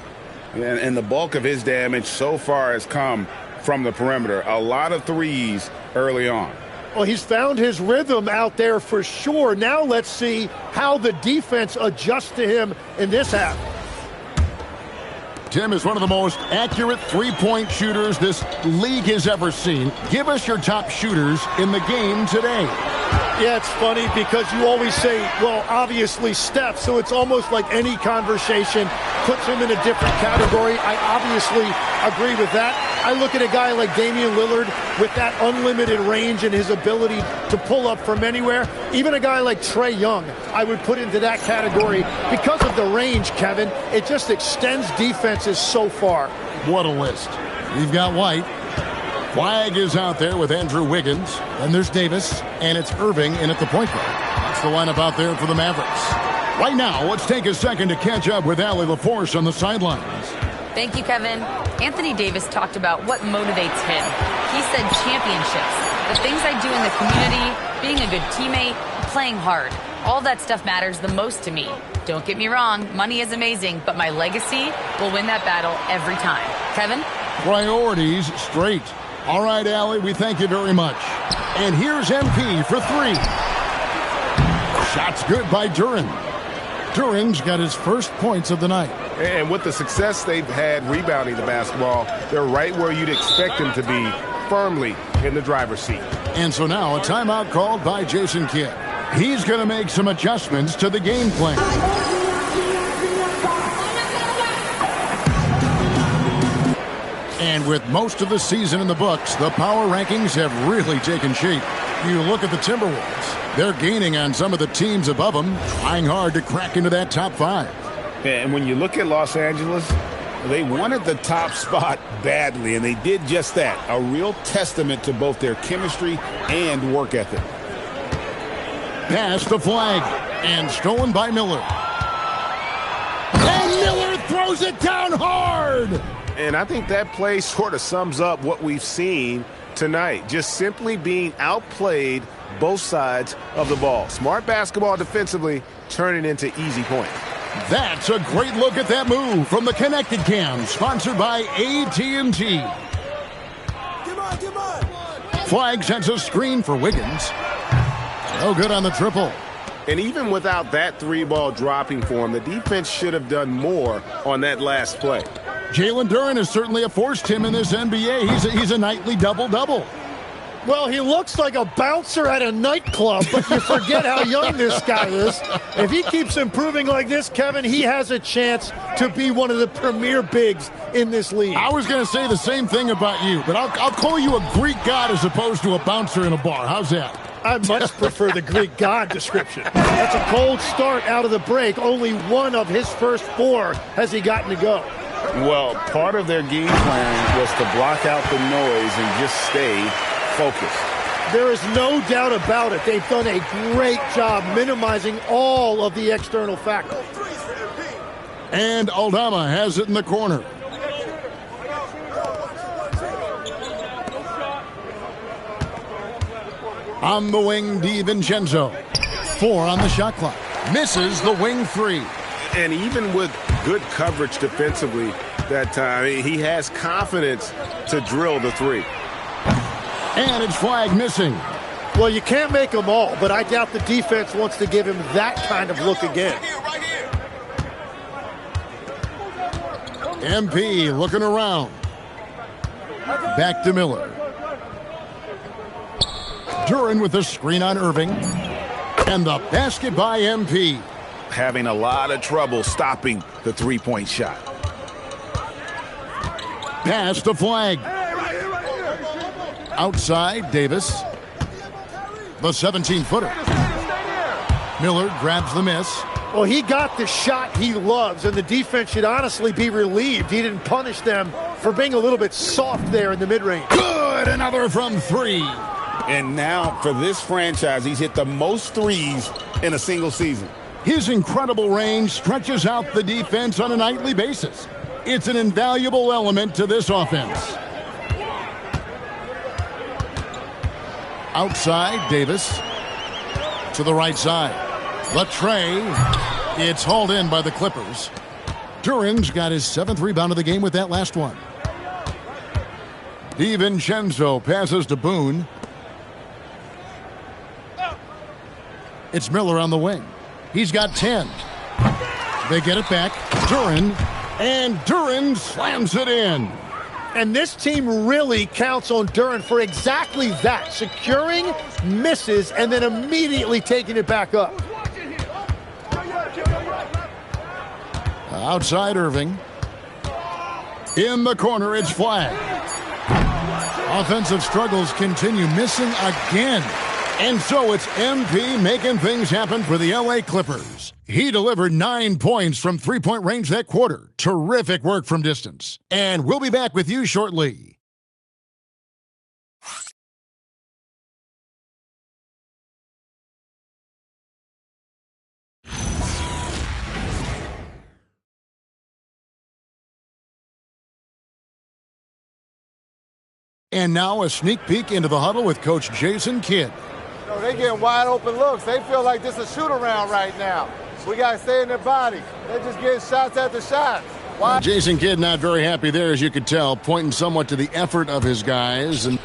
And the bulk of his damage so far has come from the perimeter. A lot of threes early on. Well, he's found his rhythm out there for sure. Now let's see how the defense adjusts to him in this half. Tim is one of the most accurate three-point shooters this league has ever seen. Give us your top shooters in the game today. Yeah, it's funny because you always say, well, obviously Steph, so it's almost like any conversation puts him in a different category. I obviously agree with that. I look at a guy like Damian Lillard with that unlimited range and his ability to pull up from anywhere. Even a guy like Trae Young, I would put into that category because of the range, Kevin. It just extends defenses so far. What a list. We've got White. Flag is out there with Andrew Wiggins. Then there's Davis, and it's Irving in at the point guard. That's the lineup out there for the Mavericks. Right now, let's take a second to catch up with Allie LaForce on the sidelines. Thank you, Kevin. Anthony Davis talked about what motivates him. He said championships, the things I do in the community, being a good teammate, playing hard. All that stuff matters the most to me. Don't get me wrong, money is amazing, but my legacy will win that battle every time. Kevin? Priorities straight. All right, Allie, we thank you very much. And here's MP for 3. Shot's good by Duren. Duren's got his first points of the night. And with the success they've had rebounding the basketball, they're right where you'd expect them to be, firmly in the driver's seat. And so now a timeout called by Jason Kidd. He's going to make some adjustments to the game plan. And with most of the season in the books, the power rankings have really taken shape. You look at the Timberwolves. They're gaining on some of the teams above them, trying hard to crack into that top 5. And when you look at Los Angeles, they wanted the top spot badly, and they did just that. A real testament to both their chemistry and work ethic. Pass the Flag, and stolen by Miller. throws it down hard. And I think that play sort of sums up what we've seen tonight. Just simply being outplayed both sides of the ball. Smart basketball defensively, turning into easy points. That's a great look at that move from the Connected Cam, sponsored by AT&T. Flag sends a screen for Wiggins. No good on the triple. And even without that three-ball dropping for him, the defense should have done more on that last play. Jalen Duren is certainly a force Tim in this NBA. He's a nightly double-double. Well, he looks like a bouncer at a nightclub, but you forget how young this guy is. If he keeps improving like this, Kevin, he has a chance to be one of the premier bigs in this league. I was going to say the same thing about you, but I'll call you a Greek god as opposed to a bouncer in a bar. How's that? I much prefer the Greek god description. That's a cold start out of the break. Only one of his first 4 has he gotten to go. Well, part of their game plan was to block out the noise and just stay focused. There is no doubt about it. They've done a great job minimizing all of the external factors. And Aldama has it in the corner. On the wing, DiVincenzo. 4 on the shot clock. Misses the wing 3. And even with good coverage defensively that time, he has confidence to drill the 3. And it's flag missing. Well, you can't make them all, but I doubt the defense wants to give him that kind of look again. MP looking around. Back to Miller. Duren with the screen on Irving. And the basket by MP. Having a lot of trouble stopping the three-point shot. Pass to Flag. Outside, Davis. The 17-footer. Miller grabs the miss. Well, he got the shot he loves, and the defense should honestly be relieved he didn't punish them for being a little bit soft there in the mid-range. Good! Another from 3. And now, for this franchise, he's hit the most threes in a single season. His incredible range stretches out the defense on a nightly basis. It's an invaluable element to this offense. Outside, Davis. To the right side. Latrey. It's hauled in by the Clippers. Duren's got his 7th rebound of the game with that last one. DiVincenzo passes to Boone. It's Miller on the wing. He's got 10. They get it back. Duren. And Duren slams it in. And this team really counts on Duren for exactly that. Securing, misses, and then immediately taking it back up. Outside Irving. In the corner, it's Flag. Offensive struggles continue, missing again. And so it's MP making things happen for the LA Clippers. He delivered 9 points from three-point range that quarter. Terrific work from distance. And we'll be back with you shortly. And now a sneak peek into the huddle with Coach Jason Kidd. They getting wide open looks. They feel like this is a shoot around right now. We got to stay in their body. They're just getting shots after shots. Why? Jason Kidd not very happy there, as you could tell, pointing somewhat to the effort of his guys. And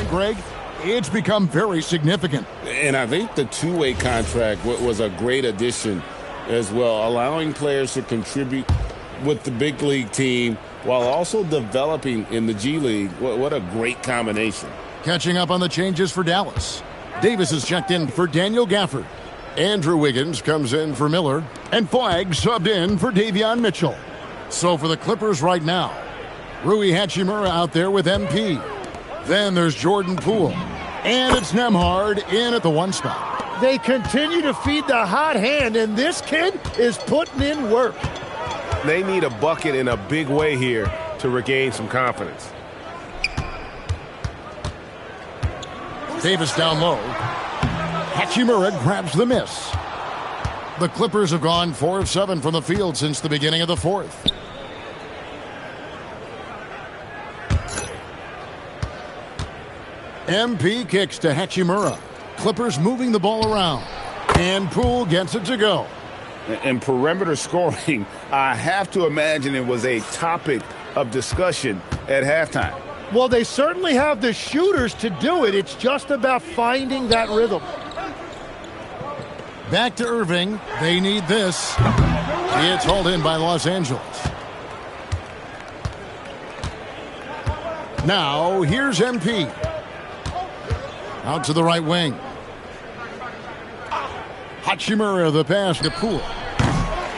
Greg, it's become very significant. And I think the two-way contract was a great addition as well, allowing players to contribute with the big league team while also developing in the G League. What a great combination. Catching up on the changes for Dallas. Davis is checked in for Daniel Gafford. Andrew Wiggins comes in for Miller. And Flag subbed in for Davion Mitchell. So for the Clippers right now, Rui Hachimura out there with MP. Then there's Jordan Poole. And it's Nembhard in at the 1 spot. They continue to feed the hot hand, and this kid is putting in work. They need a bucket in a big way here to regain some confidence. Davis down low. Hachimura grabs the miss. The Clippers have gone 4 of 7 from the field since the beginning of the fourth. MP kicks to Hachimura. Clippers moving the ball around. And Poole gets it to go. In perimeter scoring, I have to imagine it was a topic of discussion at halftime. Well, they certainly have the shooters to do it. It's just about finding that rhythm. Back to Irving. They need this. It's hauled in by Los Angeles. Now, here's MP. Out to the right wing. Hachimura, the pass to Poole.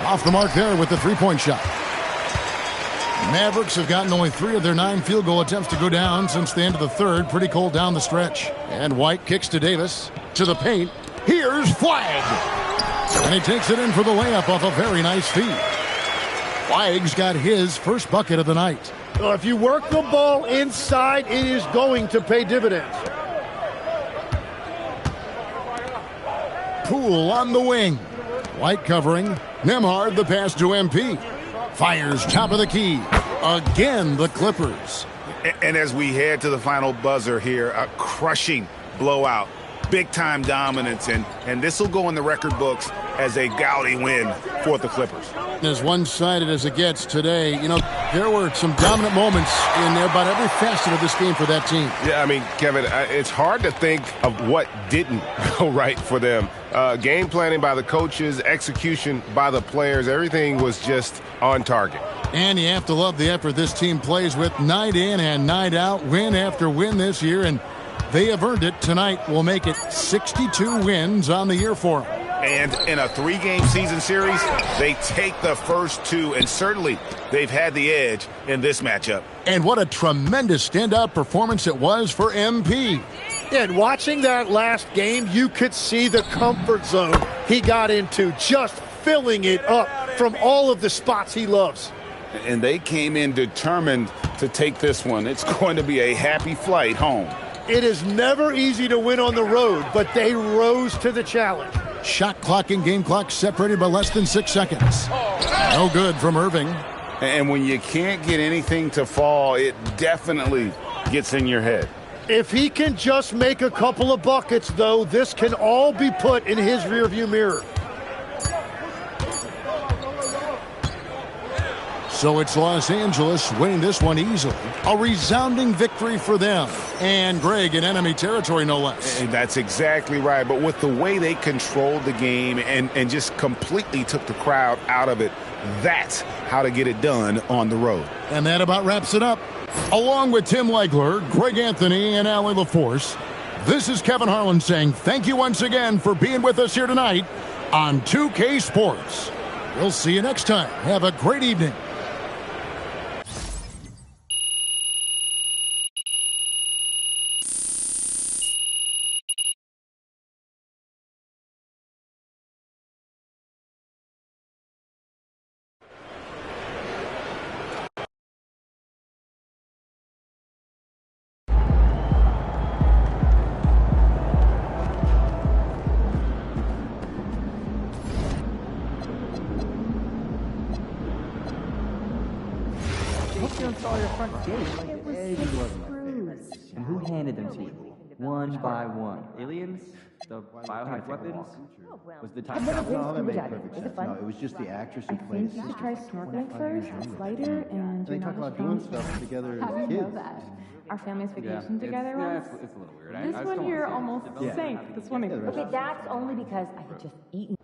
Off the mark there with the three-point shot. Mavericks have gotten only 3 of their 9 field goal attempts to go down since the end of the third. Pretty cold down the stretch. And White kicks to Davis. To the paint. Here's Flagg. And he takes it in for the layup off a very nice feed. Flagg's got his first bucket of the night. Well, if you work the ball inside, it is going to pay dividends. Poole on the wing. White covering. Nembhard the pass to MP. Fires top of the key. Again, the Clippers. And as we head to the final buzzer here, a crushing blowout. Big-time dominance, and this will go in the record books as a gaudy win for the Clippers. As one-sided as it gets today, you know, there were some dominant moments in there about every facet of this game for that team. Yeah, I mean, Kevin, it's hard to think of what didn't go right for them. Game planning by the coaches, execution by the players, everything was just on target. And you have to love the effort this team plays with night in and night out, win after win this year, and they have earned it. Tonight will make it 62 wins on the year for them. And in a 3-game season series, they take the first 2, and certainly they've had the edge in this matchup. And what a tremendous standout performance it was for MP. And watching that last game, you could see the comfort zone he got into, just filling it up from all of the spots he loves. And they came in determined to take this one. It's going to be a happy flight home. It is never easy to win on the road, but they rose to the challenge. Shot clock and game clock separated by less than 6 seconds. No good from Irving. And when you can't get anything to fall, it definitely gets in your head. If he can just make a couple of buckets, though, this can all be put in his rearview mirror. So it's Los Angeles winning this one easily. A resounding victory for them. And Greg in enemy territory, no less. And that's exactly right. But with the way they controlled the game and just completely took the crowd out of it, that's how to get it done on the road. And that about wraps it up. Along with Tim Legler, Greg Anthony, and Allie LaForce, this is Kevin Harlan saying thank you once again for being with us here tonight on 2K Sports. We'll see you next time. Have a great evening. And who handed them to you? One by one. Aliens? The biohacked weapons? Was the time? No, that made perfect sense. No, it was just the actress who played. You should try snorkeling first. It's lighter and they talk about doing stuff together as kids. Our family's vacation together once. It's a little weird. This one here almost sank. This one. Yeah, Okay, that's that's only because I had just eaten